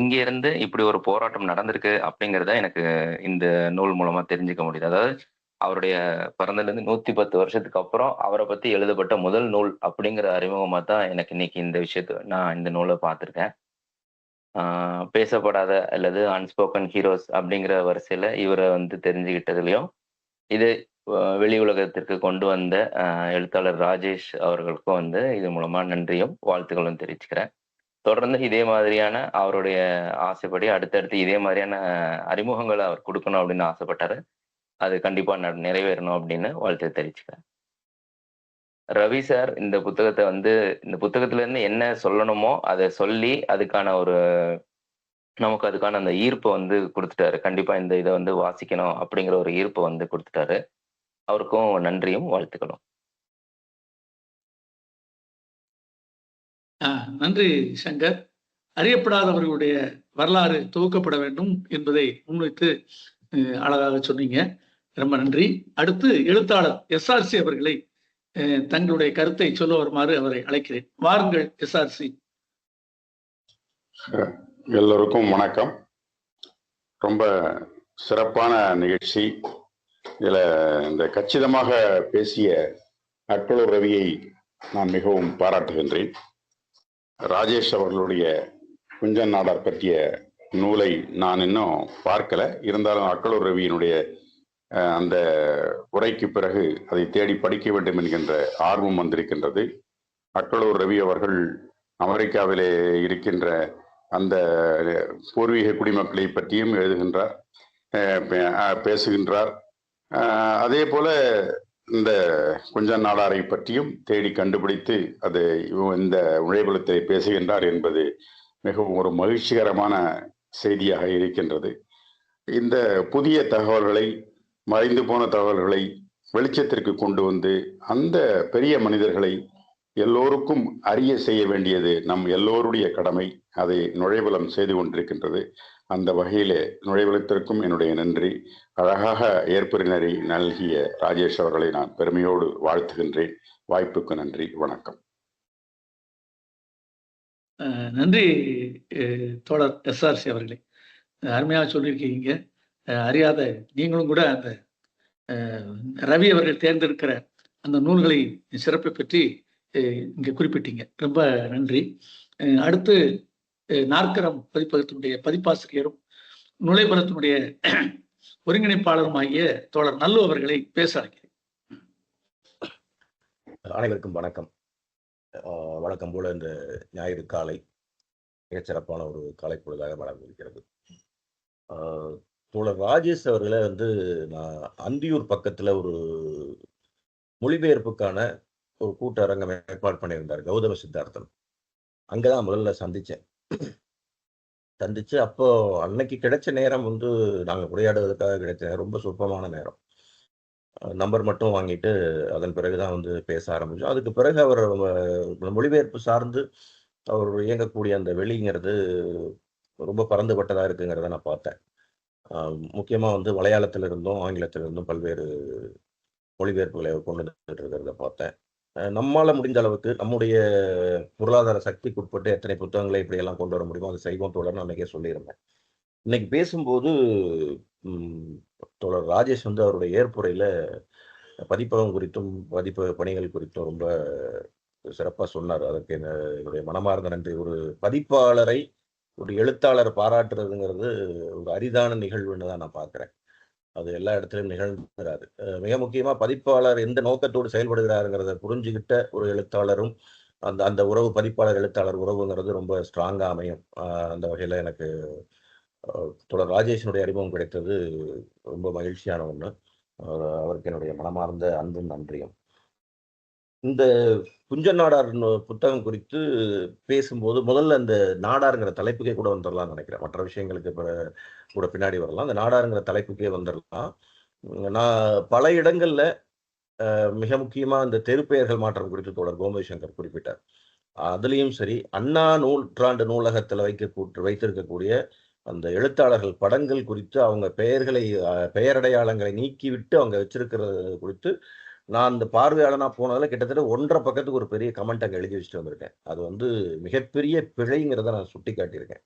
இங்க இருந்து இப்படி ஒரு போராட்டம் நடந்திருக்கு அப்படிங்கிறத எனக்கு இந்த நூல் மூலமா தெரிஞ்சுக்க முடியுது. அதாவது அவருடைய பிறந்ததுலேருந்து 110 வருஷத்துக்கு அப்புறம் அவரை பத்தி எழுதப்பட்ட முதல் நூல் அப்படிங்கிற அறிமுகமா தான் எனக்கு இன்னைக்கு இந்த விஷயத்த நான் இந்த நூலை பார்த்துருக்கேன். பேசப்படாத அல்லது அன்ஸ்போக்கன் ஹீரோஸ் அப்படிங்கிற வரிசையில இவரை வந்து தெரிஞ்சுக்கிட்டதுலயும், இது வெளி உலகத்திற்கு கொண்டு வந்த எழுத்தாளர் ராஜேஷ் அவர்களுக்கும் வந்து இது மூலமா நன்றியும் வாழ்த்துக்களும் தெரிவிச்சுக்கிறேன். தொடர்ந்து இதே மாதிரியான அவருடைய ஆசைப்படி அடுத்தடுத்து இதே மாதிரியான அறிமுகங்களை அவர் கொடுக்கணும் அப்படின்னு ஆசைப்பட்டாரு. அது கண்டிப்பா நிறைவேறணும் அப்படின்னு வாழ்த்து தெரிவிச்சுக்கிறேன். ரவி சார் இந்த புத்தகத்தை வந்து இந்த புத்தகத்துல இருந்து என்ன சொல்லணுமோ அதை சொல்லி அதுக்கான நமக்கு அதுக்கான அந்த ஈர்ப்பை வந்து கொடுத்துட்டாரு. கண்டிப்பா இந்த இதை வந்து வாசிக்கணும் அப்படிங்கிற ஒரு ஈர்ப்பை வந்து கொடுத்துட்டாரு. அவருக்கும் நன்றியும் வாழ்த்துக்களும். நன்றி சங்கர். அறியப்படாதவர்களுடைய வரலாறு தொகுக்கப்பட வேண்டும் என்பதை முன்வைத்து அழகாக சொன்னீங்க. ரொம்ப நன்றி. அடுத்து எழுத்தாளர் SRC அவர்களை தங்களுடைய கருத்தை சொல்ல வருமாறு அவரை அழைக்கிறேன். வாருங்கள் SRC. எல்லோருக்கும் வணக்கம். ரொம்ப சிறப்பான நிகழ்ச்சி. இதுல இந்த கச்சிதமாக பேசிய அட்களூர் ரவியை நான் மிகவும் பாராட்டுகின்றேன். ராஜேஷ் அவர்களுடைய குஞ்சன் நாடார் பற்றிய நூலை நான் இன்னும் பார்க்கல. இருந்தாலும் அட்களூர் ரவியினுடைய அந்த உரைக்கு பிறகு அதை தேடி படிக்க வேண்டும் என்கின்ற ஆர்வம் வந்திருக்கின்றது. அட்களூர் ரவி அவர்கள் அமெரிக்காவிலே இருக்கின்ற அந்த பூர்வீக குடிமக்களை பற்றியும் எழுதுகின்றார், பேசுகின்றார். அதே போல இந்த குஞ்சன் நாடாரை பற்றியும் தேடி கண்டுபிடித்து அது இந்த உழைபலத்தை பேசுகின்றார் என்பது மிகவும் ஒரு மகிழ்ச்சிகரமான செய்தியாக இருக்கின்றது. இந்த புதிய தகவல்களை, மறைந்து போன தகவல்களை வெளிச்சத்திற்கு கொண்டு வந்து அந்த பெரிய மனிதர்களை எல்லோருக்கும் அறிய செய்ய வேண்டியது நம் எல்லோருடைய கடமை. அதை நுழைவலம் செய்து கொண்டிருக்கின்றது. அந்த வகையிலே நுழைவலத்திற்கும் என்னுடைய நன்றி. அழகாக ஏற்புரை நல்கிய ராஜேஷ் அவர்களை நான் பெருமையோடு வாழ்த்துகின்றேன். வாய்ப்புக்கு நன்றி. வணக்கம். நன்றி தோழர் SRC அவர்களே, அருமையாக சொல்லியிருக்கீங்க. அறியாத நீங்களும் கூட அந்த ரவி அவர்கள் தேர்ந்தெடுக்கிற அந்த நூல்களை சிறப்பை பற்றி இங்கே குறிப்பிட்டீங்க. ரொம்ப நன்றி. அடுத்து நாற்கரம் பதிப்பகத்தினுடைய பதிப்பாசிரியரும் நுழைபலத்தினுடைய ஒருங்கிணைப்பாளரும் ஆகிய தோழர் நல்லு அவர்களை பேச அழைக்கிறேன். அனைவருக்கும் வணக்கம். வழக்கம் போல இந்த ஞாயிறு காலை மிகச்சிறப்பான ஒரு காலை பொழுதாக வழங்கியிருக்கிறது. தோழர் ராஜேஷ் அவர்களை வந்து நான் அந்தியூர் பக்கத்துல ஒரு மொழிபெயர்ப்புக்கான ஒரு கூட்டரங்கம் ஏற்பாடு பண்ணியிருந்தார் கௌதம சித்தார்த்தன். அங்கதான் முதல்ல சந்திச்சு அப்போ அன்னைக்கு கிடைச்ச நேரம் வந்து நாங்கள் உரையாடுவதற்காக கிடைச்ச நேரம் ரொம்ப சொற்பமான நேரம். நம்பர் மட்டும் வாங்கிட்டு அதன் பிறகுதான் வந்து பேச ஆரம்பிச்சோம். அதுக்கு பிறகு அவர் மொழிபெயர்ப்பு சார்ந்து அவர் இயங்கக்கூடிய அந்த வெளிங்கிறது ரொம்ப பறந்துபட்டதா இருக்குங்கிறத நான் பார்த்தேன். முக்கியமா வந்து மலையாளத்திலிருந்தும் ஆங்கிலத்திலிருந்தும் பல்வேறு மொழிபெயர்ப்புகளை கொண்டு வந்துட்டு இருக்கிறத பார்த்தேன். நம்மால முடிந்த அளவுக்கு நம்முடைய பொருளாதார சக்திக்கு உட்பட்டு எத்தனை புத்தகங்களை இப்படியெல்லாம் கொண்டு வர முடியுமோ அதை செய்வோம் தோழர்னு அன்னைக்கே சொல்லியிருந்தேன். இன்னைக்கு பேசும்போது தோழர் ராஜேஷ் வந்து அவருடைய ஏற்புரையில பதிப்பகம் குறித்தும் பதிப்பு பணிகள் குறித்தும் ரொம்ப சிறப்பாக சொன்னார். அதற்கு என்னுடைய மனமார்ந்த நன்றி. ஒரு பதிப்பாளரை ஒரு எழுத்தாளர் பாராட்டுறதுங்கிறது ஒரு அரிதான நிகழ்வுன்னு தான் நான் பார்க்குறேன். அது எல்லா இடத்துலையும் நிகழ்ந்துறாரு. மிக முக்கியமா பதிப்பாளர் எந்த நோக்கத்தோடு செயல்படுகிறாருங்கிறத புரிஞ்சுக்கிட்ட ஒரு எழுத்தாளரும் அந்த உறவு பதிப்பாளர் எழுத்தாளர் உறவுங்கிறது ரொம்ப ஸ்ட்ராங்கா அமையும். அந்த வகையில எனக்கு தோழர் ராஜேஷனுடைய அறிமுகம் கிடைத்தது ரொம்ப மகிழ்ச்சியான ஒண்ணு. அவருக்கு என்னுடைய மனமார்ந்த அன்பும் நன்றியும். இந்த குஞ்சன் நாடார் புத்தகம் குறித்து பேசும்போது முதல்ல இந்த நாடாருங்கிற தலைப்புக்கே கூட வந்துடலாம்னு நினைக்கிறேன். மற்ற விஷயங்களுக்கு கூட பின்னாடி வரலாம். இந்த நாடாருங்கிற தலைப்புக்கே வந்துடலாம். நான் பல இடங்கள்ல மிக முக்கியமா இந்த தெருப்பெயர்கள் மாற்றம் குறித்து தோழர் கோமதி சங்கர் குறிப்பிட்டார். அதுலேயும் சரி, அண்ணா நூற்றாண்டு நூலகத்தில் வைத்திருக்கக்கூடிய அந்த எழுத்தாளர்கள் படங்கள் குறித்து அவங்க பெயரடையாளங்களை நீக்கிவிட்டு அவங்க வச்சிருக்கிறது குறித்து நான் அந்த பார்வையாளனா போனதில் கிட்டத்தட்ட 1.5 பக்கத்துக்கு ஒரு பெரிய கமெண்ட் அங்கே எழுதி வச்சுட்டு வந்திருக்கேன். அது வந்து மிகப்பெரிய பிழைங்கிறத நான் சுட்டி காட்டியிருக்கேன்.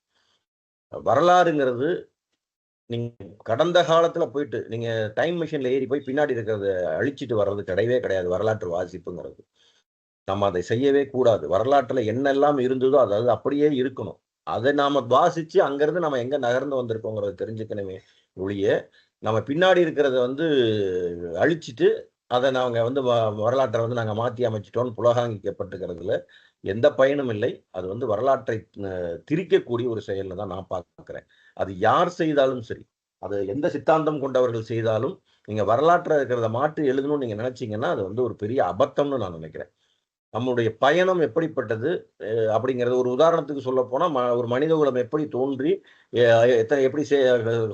வரலாறுங்கிறது நீங்க கடந்த காலத்துல போயிட்டு நீங்க டைம் மிஷின்ல ஏறி போய் பின்னாடி இருக்கிறத அழிச்சிட்டு வர்றது கிடையவே கிடையாது. வரலாற்று வாசிப்புங்கிறது நம்ம அதை செய்யவே கூடாது. வரலாற்றுல என்னெல்லாம் இருந்ததோ அதாவது அப்படியே இருக்கணும். அதை நாம வாசிச்சு அங்கிருந்து நம்ம எங்க நகர்ந்து வந்திருக்கோங்கிறத தெரிஞ்சுக்கணுமே ஒழிய நம்ம பின்னாடி இருக்கிறத வந்து அழிச்சிட்டு அதை நாங்க வந்து வரலாற்றை வந்து நாங்க மாற்றி அமைச்சிட்டோம்னு புலகாங்கிக்கப்பட்டுக்கிறதுல எந்த பயனும் இல்லை. அது வந்து வரலாற்றை திரிக்கக்கூடிய ஒரு செயல்ல தான் நான் பார்க்கிறேன். அது யார் செய்தாலும் சரி, அது எந்த சித்தாந்தம் கொண்டவர்கள் செய்தாலும் நீங்க வரலாற்றை இருக்கிறத மாற்றி எழுதணும்னு நீங்க நினைச்சீங்கன்னா அது வந்து ஒரு பெரிய அபத்தம்னு நான் நினைக்கிறேன். நம்முடைய பயணம் எப்படிப்பட்டது அப்படிங்கிறது ஒரு உதாரணத்துக்கு சொல்ல போனா ஒரு மனித குலம் எப்படி தோன்றி எப்படி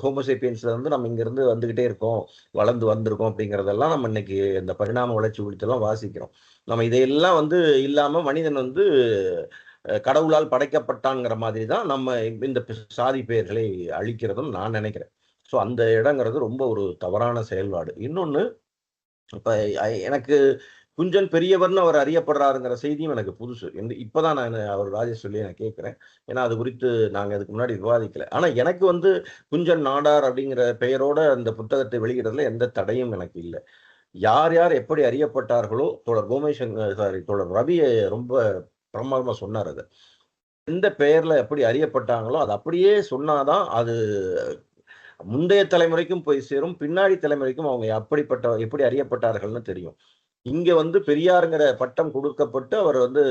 ஹோமோசேப்பியன்ஸ்ல இருந்து நம்ம இங்கிருந்து வந்துகிட்டே இருக்கோம், வளர்ந்து வந்திருக்கோம் அப்படிங்கிறதெல்லாம் நம்ம இன்னைக்கு இந்த பரிணாம வளர்ச்சி குறித்தெல்லாம் வாசிக்கிறோம். நம்ம இதையெல்லாம் வந்து இல்லாம மனிதன் வந்து கடவுளால் படைக்கப்பட்டான்ங்கிற மாதிரி தான் நம்ம இந்த சாதி பெயர்களை அழிக்கிறதும் நான் நினைக்கிறேன். ஸோ அந்த இடங்கிறது ரொம்ப ஒரு தவறான செயல்பாடு. இன்னொன்னு இப்ப எனக்கு குஞ்சன் பெரியவர்னு அவர் அறியப்படுறாருங்கிற செய்தியும் எனக்கு புதுசு. இப்பதான் நான் அவர் ராஜேஷ் சொல்லி நான் கேட்கிறேன். ஏன்னா அது குறித்து நாங்க அதுக்கு முன்னாடி விவாதிக்கல. ஆனா எனக்கு வந்து குஞ்சன் நாடார் அப்படிங்கிற பெயரோட அந்த புத்தகத்தை வெளியிடுறதுல எந்த தடையும் எனக்கு இல்லை. யார் யார் எப்படி அறியப்பட்டார்களோ தோழர் தோழர் ரவி ரொம்ப பிரமாதமா சொன்னார். அது எந்த பெயர்ல எப்படி அறியப்பட்டாங்களோ அது அப்படியே சொன்னாதான் அது முந்தைய தலைமுறைக்கும் போய் சேரும், பின்னாடி தலைமுறைக்கும் அவங்க எப்படி அறியப்பட்டார்கள்னு தெரியும். இங்க வந்து பெரியாருங்கிற பட்டம் கொடுக்கப்பட்டு அவர் வந்து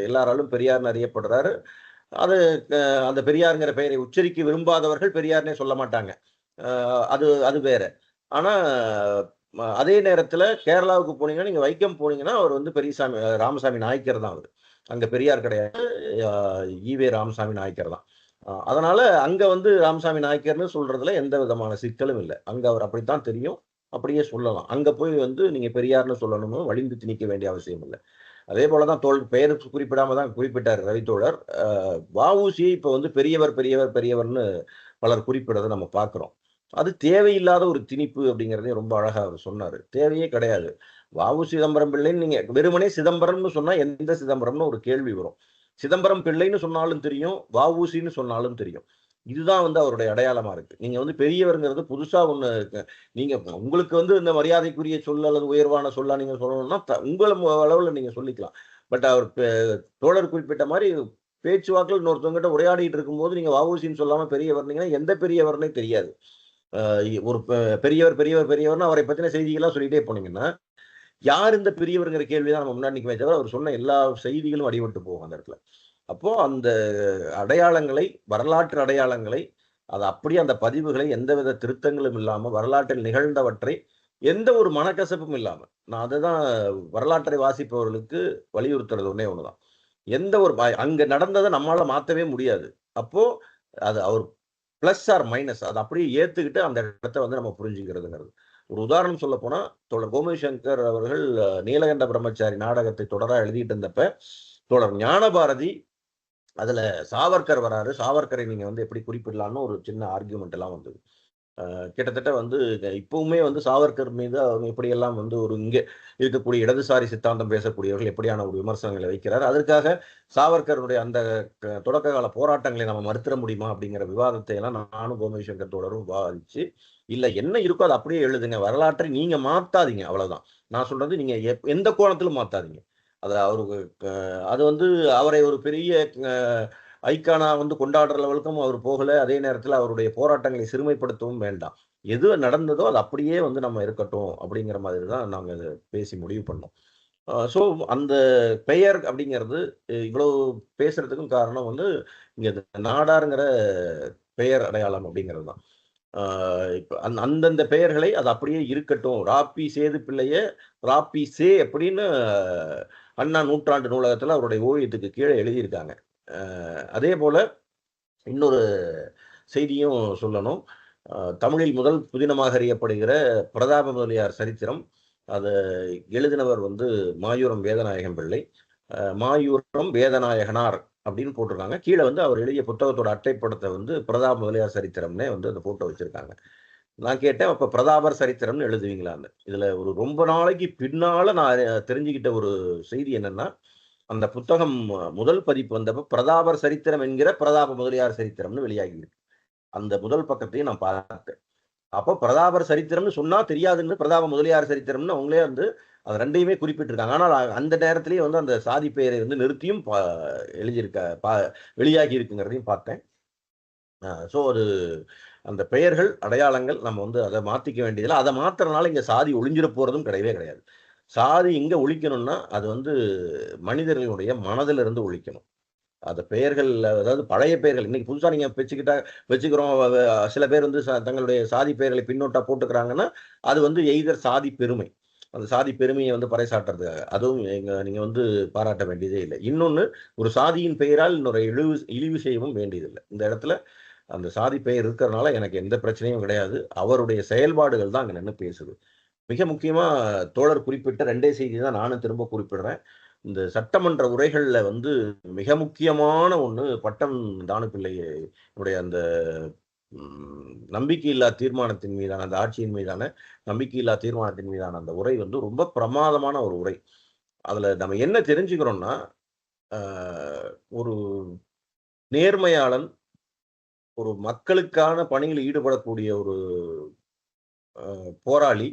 எல்லாராலும் பெரியார்னு அறியப்படுறாரு. அது அந்த பெரியாருங்கிற பெயரை உச்சரிக்க விரும்பாதவர்கள் பெரியார்னே சொல்ல மாட்டாங்க. அது அது வேற. ஆனா அதே நேரத்துல கேரளாவுக்கு போனீங்கன்னா நீங்க வைக்கம் போனீங்கன்னா அவர் வந்து பெரியசாமி ராமசாமி நாயக்கர் தான். அவரு அங்க பெரியார் கிடையாது, ஈவே ராமசாமி நாயக்கர் தான். அதனால அங்க வந்து ராமசாமி நாயக்கர்னு சொல்றதுல எந்த விதமான சிக்கலும் இல்லை. அங்க அவர் அப்படித்தான் தெரியும், அப்படியே சொல்லலாம். அங்க போய் வந்து நீங்க பெரியார்னு சொல்லணும்னு வலிந்து திணிக்க வேண்டிய அவசியம் இல்லை. அதே போலதான் பெயர் குறிப்பிடாம தான் குறிப்பிட்டார் ரவித்தோழர். வஉசி இப்ப வந்து பெரியவர்னு பலர் குறிப்பிடுறதை நம்ம பார்க்கிறோம். அது தேவையில்லாத ஒரு திணிப்பு அப்படிங்கிறதையும் ரொம்ப அழகா அவர் சொன்னாரு. தேவையே கிடையாது. வஉ சிதம்பரம் பிள்ளைன்னு நீங்க வெறுமனே சிதம்பரம்னு சொன்னா எந்த சிதம்பரம்னு ஒரு கேள்வி வரும். சிதம்பரம் பிள்ளைன்னு சொன்னாலும் தெரியும், வஉசின்னு சொன்னாலும் தெரியும். இதுதான் வந்து அவருடைய அடையாளமா இருக்கு. நீங்க வந்து பெரியவர்ங்கிறது புதுசா ஒண்ணு நீங்க உங்களுக்கு வந்து இந்த மரியாதைக்குரிய சொல் அல்லது உயர்வான சொல்லா நீங்க சொல்லணும்னா உங்கள அளவுல நீங்க சொல்லிக்கலாம். பட் அவர் தோழர் குறிப்பிட்ட மாதிரி பேச்சுவாக்கில் இன்னொருத்தவங்கிட்ட உரையாடிட்டு இருக்கும்போது நீங்க வஉசின்னு சொல்லாம பெரியவர்னீங்கன்னா எந்த பெரியவர்னே தெரியாது. ஒரு பெரியவர்னு அவரை பத்தின செய்திகள்லாம் சொல்லிட்டே போனீங்கன்னா யார் இந்த பெரியவர்ங்கிற கேள்விதான் நம்ம முன்னாடி நிற்கவே தவிர அவர் சொன்ன எல்லா செய்திகளும் அடிபட்டு போகும் அந்த இடத்துல. அப்போ அந்த அடையாளங்களை, வரலாற்று அடையாளங்களை, அது அப்படியே அந்த பதிவுகளை எந்தவித திருத்தங்களும் இல்லாம வரலாற்றில் நிகழ்ந்தவற்றை எந்த ஒரு மனக்கசப்பும் இல்லாம, நான் அதுதான் வரலாற்றை வாசிப்பவர்களுக்கு வலியுறுத்துறது ஒண்ணுதான். எந்த ஒரு அங்க நடந்ததை நம்மளால மாத்தவே முடியாது. அப்போ அது அவர் பிளஸ் ஆர் மைனஸ் அதை அப்படியே ஏத்துக்கிட்டு அந்த இடத்த வந்து நம்ம புரிஞ்சுக்கிறதுங்கிறது. ஒரு உதாரணம் சொல்ல போனா தோழர் கோமதி சங்கர் அவர்கள் நீலகண்ட பிரம்மச்சாரி நாடகத்தை தொடரா எழுதிட்டு இருந்தப்ப தோழர் ஞானபாரதி அதுல சாவர்கர் வராரு, சாவர்கரை நீங்க வந்து எப்படி குறிப்பிடலாம்னு ஒரு சின்ன ஆர்கியூமெண்ட் எல்லாம் வந்தது. கிட்டத்தட்ட வந்து இப்பவுமே வந்து சாவர்கர் மீது அவங்க எப்படியெல்லாம் வந்து ஒரு இங்கே இருக்கக்கூடிய இடதுசாரி சித்தாந்தம் பேசக்கூடியவர்கள் எப்படியான ஒரு விமர்சனங்களை வைக்கிறார். அதற்காக சாவர்கருடைய அந்த தொடக்க கால போராட்டங்களை நம்ம மறுத்திட முடியுமா அப்படிங்கிற விவாதத்தை எல்லாம் நானும் கோமதி சங்கர் தோழரும் விவாதிச்சு, இல்ல என்ன இருக்கோ அதை அப்படியே எழுதுங்க, வரலாற்றை நீங்க மாத்தாதீங்க, அவ்வளவுதான் நான் சொல்றது. நீங்க எந்த கோணத்திலும் மாத்தாதீங்க. அது வந்து அவரை ஒரு பெரிய ஐக்கானா வந்து கொண்டாடுற லெவலுக்கும் அவர் போகல. அதே நேரத்தில் அவருடைய போராட்டங்களை சிறுமைப்படுத்தவும் வேண்டாம். எது நடந்ததோ அது அப்படியே வந்து நம்ம இருக்கட்டும் அப்படிங்கிற மாதிரி தான் நாங்கள் பேசி முடிவு பண்ணோம். ஸோ அந்த பெயர் அப்படிங்கிறது இவ்வளவு பேசுறதுக்கும் காரணம் வந்து இங்க நாடாருங்கிற பெயர் அடையாளம் அப்படிங்கிறது தான். இப்ப அந்தந்த பெயர்களை அது அப்படியே இருக்கட்டும். ராப்பி சேது பிள்ளைய ராப்பி சே அப்படின்னு அண்ணா நூற்றாண்டு நூலகத்துல அவருடைய ஓவியத்துக்கு கீழே எழுதியிருக்காங்க. அதே போல இன்னொரு செய்தியும் சொல்லணும். தமிழில் முதல் புதினமாக அறியப்படுகிற பிரதாப முதலியார் சரித்திரம், அதை எழுதினவர் வந்து மாயூரம் வேதநாயகம் பிள்ளை. மாயூரம் வேதநாயகனார் அப்படின்னு போட்டிருக்காங்க. கீழே வந்து அவர் எழுதிய புத்தகத்தோட அட்டைப்படத்தை வந்து பிரதாப முதலியார் சரித்திரம்னே வந்து அந்த போட்டோ வச்சிருக்காங்க. நான் கேட்டேன், அப்ப பிரதாபர் சரித்திரம்னு எழுதுவீங்களான்னு. இதுல ஒரு ரொம்ப நாளைக்கு பின்னால நான் தெரிஞ்சுக்கிட்ட ஒரு செய்தி என்னன்னா, அந்த புத்தகம் முதல் பதிப்பு வந்தப்ப பிரதாபர் சரித்திரம் என்கிற பிரதாப முதலியார் சரித்திரம்னு வெளியாகி இருக்கு. அந்த முதல் பக்கத்தையும் நான் பார்த்தேன். அப்போ பிரதாபர் சரித்திரம்னு சொன்னா தெரியாதுன்னு பிரதாப முதலியார் சரித்திரம்னு அவங்களே வந்து அது 2யுமே குறிப்பிட்டிருக்காங்க. ஆனால் அந்த நேரத்திலேயே வந்து அந்த சாதி பெயரை வந்து நிறுத்தியும் எழுதியிருக்க வெளியாகி இருக்குங்கிறதையும் பார்த்தேன். ஸோ அது அந்த பெயர்கள், அடையாளங்கள் நம்ம வந்து அதை மாத்திக்க வேண்டியதில்லை. அதை மாத்துறதுனால இங்க சாதி ஒழிஞ்சிட போறதும் கிடையவே கிடையாது. சாதி இங்க ஒழிக்கணும்னா அது வந்து மனிதர்களுடைய மனதில இருந்து ஒழிக்கணும். அந்த பெயர்கள், அதாவது பழைய பெயர்கள் இன்னைக்கு புதுசா நீங்க வச்சுக்கிறோம். சில பேர் வந்து தங்களுடைய சாதி பெயர்களை பின்னோட்டா போட்டுக்கிறாங்கன்னா, அது வந்து எய்தர் சாதி பெருமை. அந்த சாதி பெருமையை வந்து பறைசாற்றுறதுக்காக. அதுவும் நீங்க வந்து பாராட்ட வேண்டியதே இல்லை. இன்னொன்னு, ஒரு சாதியின் பெயரால் இன்னொரு இழிவு செய்யவும் வேண்டியதில்லை. இந்த இடத்துல அந்த சாதி பெயர் இருக்கிறதுனால எனக்கு எந்த பிரச்சனையும் கிடையாது. அவருடைய செயல்பாடுகள் தான் அங்க நின்னு பேசுது. மிக முக்கியமா தோழர் குறிப்பிட்ட 2 செய்தி தான் நானும் திரும்ப குறிப்பிடுறேன். இந்த சட்டமன்ற உரைகள்ல வந்து மிக முக்கியமான ஒண்ணு பட்டம் தாணுபிள்ளையுடைய அந்த நம்பிக்கையில்லா தீர்மானத்தின் மீதான, அந்த ஆட்சியின் மீதான நம்பிக்கையில்லா தீர்மானத்தின் மீதான அந்த உரை வந்து ரொம்ப பிரமாதமான ஒரு உரை. அதுல நம்ம என்ன தெரிஞ்சுக்கிறோம்னா, ஒரு நேர்மையாளன், ஒரு மக்களுக்கான பணியில் ஈடுபடக்கூடிய ஒரு போராளி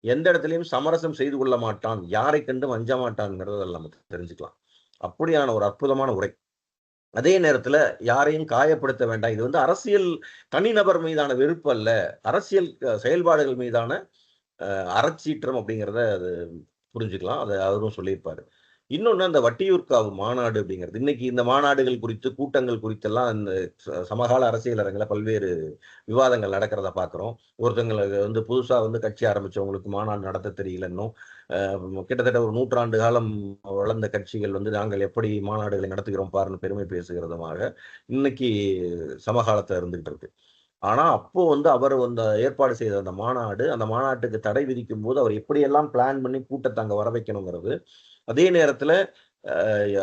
எந்த இடத்துலயும் சமரசம் செய்து கொள்ள மாட்டான், யாரை கண்டும் அஞ்ச மாட்டான்ங்கிறத நம்ம தெரிஞ்சுக்கலாம். அப்படியான ஒரு அற்புதமான உரை. அதே நேரத்துல யாரையும் காயப்படுத்த வேண்டாம். இது வந்து அரசியல் தனிநபர் மீதான வெறுப்பு அல்ல, அரசியல் செயல்பாடுகள் மீதான அறச்சீற்றம் அப்படிங்கிறத அது புரிஞ்சுக்கலாம். அதை அவரும் சொல்லியிருப்பாரு. இன்னொன்னு, அந்த வட்டியூர்காவு மாநாடு அப்படிங்கிறது, இன்னைக்கு இந்த மாநாடுகள் குறித்து, கூட்டங்கள் குறித்தெல்லாம் இந்த சமகால அரசியல் அரங்கில் பல்வேறு விவாதங்கள் நடக்கிறத பார்க்குறோம். ஒருத்தங்களுக்கு வந்து புதுசா வந்து கட்சி ஆரம்பிச்சவங்களுக்கு மாநாடு நடத்த தெரியல இன்னும். கிட்டத்தட்ட ஒரு 100 ஆண்டு காலம் வளர்ந்த கட்சிகள் வந்து நாங்கள் எப்படி மாநாடுகளை நடத்துகிறோம் பாருன்னு பெருமை பேசுகிறதுமாக இன்னைக்கு சமகாலத்தில் இருந்துகிட்டு இருக்கு. ஆனா அப்போ வந்து அவர் வந்து ஏற்பாடு செய்த அந்த மாநாடு, அந்த மாநாட்டுக்கு தடை விதிக்கும் போது அவர் எப்படியெல்லாம் பிளான் பண்ணி கூட்டத்தை அங்க வர வைக்கணுங்கிறது, அதே நேரத்துல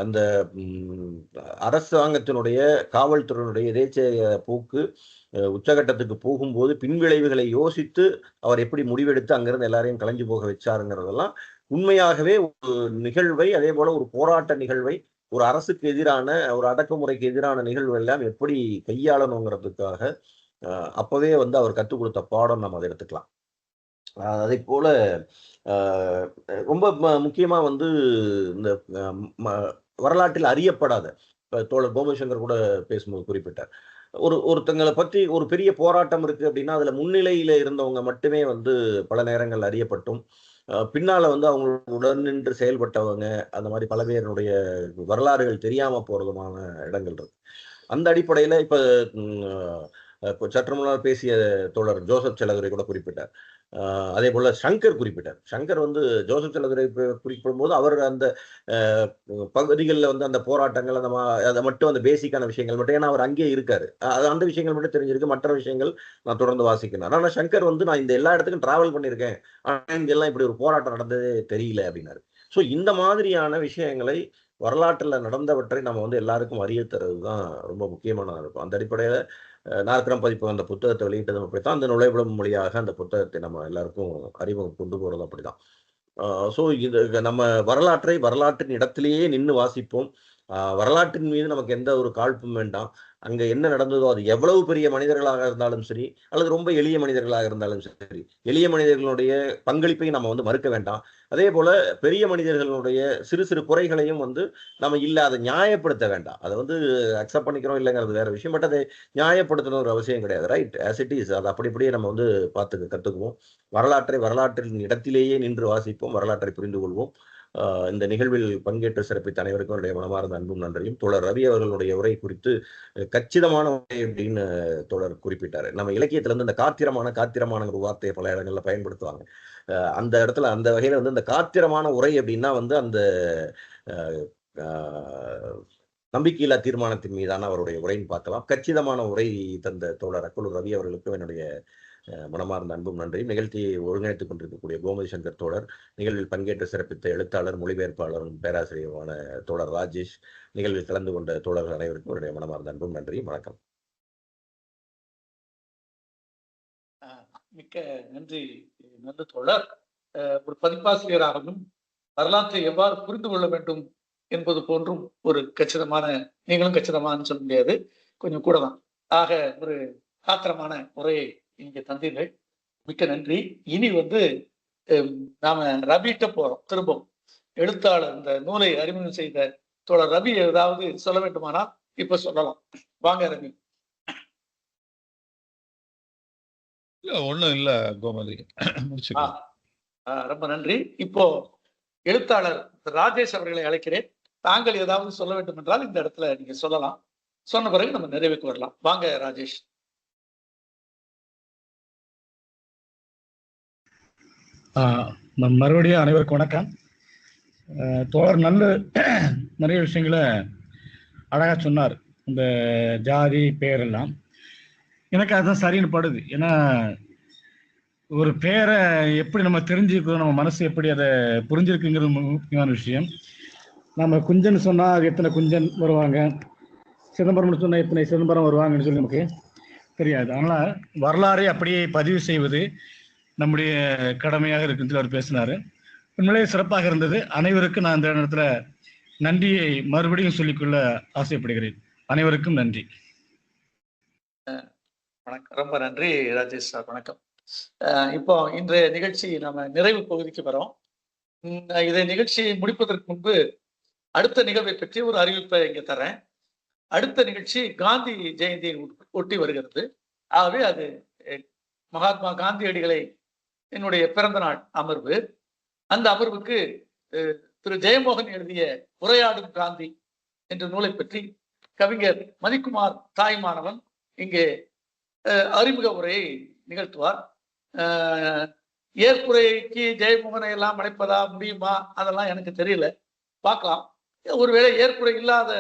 அந்த அரசாங்கத்தினுடைய, காவல்துறையினுடைய எதேச்சைய போக்கு உச்சகட்டத்துக்கு போகும்போது பின்விளைவுகளை யோசித்து அவர் எப்படி முடிவெடுத்து அங்கிருந்து எல்லாரையும் கலைஞ்சு போக வச்சாருங்கிறதெல்லாம் உண்மையாகவே ஒரு நிகழ்வை, அதே போல ஒரு போராட்ட நிகழ்வை, ஒரு அரசுக்கு எதிரான, ஒரு அடக்குமுறைக்கு எதிரான நிகழ்வு எல்லாம் எப்படி கையாளணுங்கிறதுக்காக அப்பவே வந்து அவர் கற்றுக் கொடுத்த பாடம் நம்ம அதை எடுத்துக்கலாம். அதே போல ரொம்ப முக்கியமா வந்து இந்த வரலாற்றில் அறியப்படாத, தோழர் கோமசங்கர் கூட பேசும்போது குறிப்பிட்டார், ஒருத்தங்களை பற்றி ஒரு பெரிய போராட்டம் இருக்கு அப்படின்னா அதுல முன்னிலையில இருந்தவங்க மட்டுமே வந்து பல நேரங்கள் அறியப்பட்டும், பின்னால வந்து அவங்க உடன் நின்று செயல்பட்டவங்க, அந்த மாதிரி பல பேருடைய வரலாறுகள் தெரியாம போறதுமான இடங்கள் இருக்கு. அந்த அடிப்படையில இப்ப சற்று முன்னால் பேசிய தோழர் ஜோசப் செல்லதுரை கூட குறிப்பிட்டார். அதே போல சங்கர் குறிப்பிட்டார். சங்கர் வந்து ஜோசப் செல்லதுரை குறிப்பிடும் போது அவர் அந்த பகுதிகளில் வந்து அந்த போராட்டங்கள், அதை மட்டும் அந்த பேசிக்கான விஷயங்கள் மட்டும், ஏன்னா அவர் அங்கேயே இருக்காரு, அந்த விஷயங்கள் மட்டும் தெரிஞ்சிருக்கு, மற்ற விஷயங்கள் நான் தொடர்ந்து வாசிக்கிறேன். ஆனா சங்கர் வந்து நான் இந்த எல்லா இடத்துக்கும் டிராவல் பண்ணியிருக்கேன், ஆனா இங்கெல்லாம் இப்படி ஒரு போராட்டம் நடந்ததே தெரியல அப்படின்னாரு. ஸோ இந்த மாதிரியான விஷயங்களை, வரலாற்றில் நடந்தவற்றை நம்ம வந்து எல்லாருக்கும் அறிய தருவது தான் ரொம்ப முக்கியமானதாக இருக்கும். அந்த அடிப்படையில் நாற்கரம் பதிப்பு அந்த புத்தகத்தை வெளியிட்டதும் அப்படித்தான், அந்த நுழைவுடன் மொழியாக அந்த புத்தகத்தை நம்ம எல்லாருக்கும் அறிமுகம் கொண்டு போறதும் அப்படிதான். ஸோ இது நம்ம வரலாற்றின் இடத்திலேயே நின்று வாசிப்போம். வரலாற்றின் மீது நமக்கு எந்த ஒரு காழ்ப்பும் வேண்டாம். அங்க என்ன நடந்ததோ, அது எவ்வளவு பெரிய மனிதர்களாக இருந்தாலும் சரி, அல்லது ரொம்ப எளிய மனிதர்களாக இருந்தாலும் சரி, எளிய மனிதர்களுடைய பங்களிப்பை நம்ம வந்து மறுக்க வேண்டாம். அதே போல பெரிய மனிதர்களுடைய சிறு சிறு குறைகளையும் வந்து நம்ம அதை நியாயப்படுத்த வேண்டாம். அதை வந்து அக்செப்ட் பண்ணிக்கிறோம் இல்லைங்கிறது வேற விஷயம். பட் அதை நியாயப்படுத்தணும் ஒரு அவசியம் கிடையாது. ரைட், ஆஸ் இட் இஸ், அதை அப்படியே நம்ம வந்து கத்துக்குவோம். வரலாற்றின் இடத்திலேயே நின்று வாசிப்போம், வரலாற்றை புரிந்து கொள்வோம். இந்த நிகழ்வில் பங்கேற்று சிறப்பித்த அனைவருக்கும் என்னுடைய மனமார்ந்த அன்பும் நன்றியும். தோழர் ரவி அவர்களுடைய உரை குறித்து கச்சிதமான உரை அப்படின்னு தோழர் குறிப்பிட்டாரு. நம்ம இலக்கியத்துல இருந்து இந்த காத்திரமான ஒரு வார்த்தையை பல இடங்கள்ல பயன்படுத்துவாங்க. அந்த இடத்துல அந்த வகையில வந்து இந்த காத்திரமான உரை அப்படின்னா வந்து அந்த நம்பிக்கையில்லா தீர்மானத்தின் மீதான அவருடைய உரைன்னு பார்க்கலாம். கச்சிதமான உரை தந்த தோழர் அக்குலூர் ரவி அவர்களுக்கும் என்னுடைய மனமார்ந்த அன்பும் நன்றியும். நிகழ்ச்சியை ஒருங்கிணைத்துக் கொண்டிருக்கக்கூடிய கோமதி சங்கர் தோழர், நிகழ்வில் பங்கேற்று சிறப்பித்த எழுத்தாளர், மொழிபெயர்ப்பாளரும் பேராசிரியருமான தோழர் ராஜேஷ், நிகழ்வில் கலந்து கொண்ட தோழர்கள் அனைவருக்கும் என்னுடைய மனமார்ந்த அன்பும் நன்றியும். வணக்கம். மிக்க நன்றி. நல்ல தோழர். ஒரு பதிப்பாசிரியராகவும் வரலாற்றை எவ்வாறு புரிந்து கொள்ள வேண்டும் என்பது போன்றும் ஒரு கச்சிதமான, நீங்களும் கச்சிதமானு சொல்ல முடியாது, கொஞ்சம் கூட தான். ஆக ஒரு காத்திரமான உரையை இங்கே தந்தீர்கள், மிக்க நன்றி. இனி நாம ரபிட்ட போறோம். திரும்பவும் எழுத்தாளர் இந்த நூலை அறிமுகம் செய்த தோழர் ரவி ஏதாவது சொல்ல வேண்டுமானால் இப்ப சொல்லலாம். வாங்க ரவி. ஒண்ணும் இல்ல கோமதி, முடிச்சுக்கலாம். ரொம்ப நன்றி. இப்போ எழுத்தாளர் ராஜேஷ் அவர்களை அழைக்கிறேன். தாங்கள் ஏதாவது சொல்ல வேண்டும் என்றால் இந்த இடத்துல நீங்க சொல்லலாம். சொன்ன பிறகு நம்ம நிறைவுக்கு வரலாம். வாங்க ராஜேஷ். மறுபடியும் அனைவருக்கும் வணக்கம். தோழர் நிறைய விஷயங்களை அழகா சொன்னார். இந்த ஜாதி பெயரெல்லாம் எனக்கு அதுதான் சரின்னு படுது. ஏன்னா ஒரு பேரை எப்படி நம்ம தெரிஞ்சுக்கிறோம், நம்ம மனசு எப்படி அதை புரிஞ்சிருக்குங்கிறது முக்கியமான விஷயம். நம்ம குஞ்சன் சொன்னால் அது எத்தனை குஞ்சன் வருவாங்க, சிதம்பரம்னு சொன்னால் எத்தனை சிதம்பரம் வருவாங்கன்னு சொல்லி நமக்கு தெரியாது. அதனால் வரலாறை அப்படியே பதிவு செய்வது நம்முடைய கடமையாக இருக்குன்னு அவர் பேசினார். உண்மையிலேயே சிறப்பாக இருந்தது. அனைவருக்கும் நான் இந்த நேரத்தில் நன்றியை மறுபடியும் சொல்லிக்கொள்ள ஆசைப்படுகிறேன். அனைவருக்கும் நன்றி. வணக்கம். ரொம்ப நன்றி ராஜேஷ் சார். வணக்கம். இப்போ இன்றைய நிகழ்ச்சி நம்ம நிறைவு பகுதிக்கு வரோம். இதை நிகழ்ச்சியை முடிப்பதற்கு முன்பு அடுத்த நிகழ்வை பற்றி ஒரு அறிவிப்பை இங்கே தரேன். அடுத்த நிகழ்ச்சி காந்தி ஜெயந்தியை ஒட்டி வருகிறது. ஆகவே அது மகாத்மா காந்தியடிகளை என்னுடைய பிறந்த நாள் அமர்வு. அந்த அமர்வுக்கு திரு ஜெயமோகன் எழுதிய உரையாடும் காந்தி என்ற நூலை பற்றி கவிஞர் மதிக்குமார் தாய்மானவன் இங்கே அறிமுக உரையை நிகழ்த்துவார். ஏற்புரைக்கு ஜெயமோகனை எல்லாம் அழைப்பதா முடியுமா அதெல்லாம் எனக்கு தெரியல, பார்க்கலாம். ஒருவேளை ஏற்புரை இல்லாத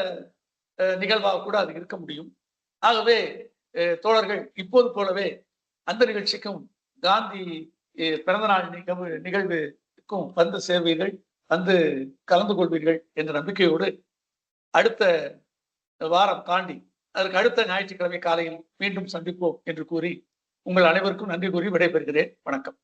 நிகழ்வாக கூட அது இருக்க முடியும். ஆகவே தோழர்கள் இப்போது போலவே அந்த நிகழ்ச்சிக்கும் காந்தி பிறந்தநாள் நிகழ்வுக்கும் வந்து சேர்வீர்கள், வந்து கலந்து கொள்வீர்கள் என்ற நம்பிக்கையோடு அடுத்த வாரம் தாண்டி அதற்கு அடுத்த ஞாயிற்றுக்கிழமை காலையில் மீண்டும் சந்திப்போம் என்று கூறி உங்கள் அனைவருக்கும் நன்றி கூறி விடைபெறுகிறேன். வணக்கம்.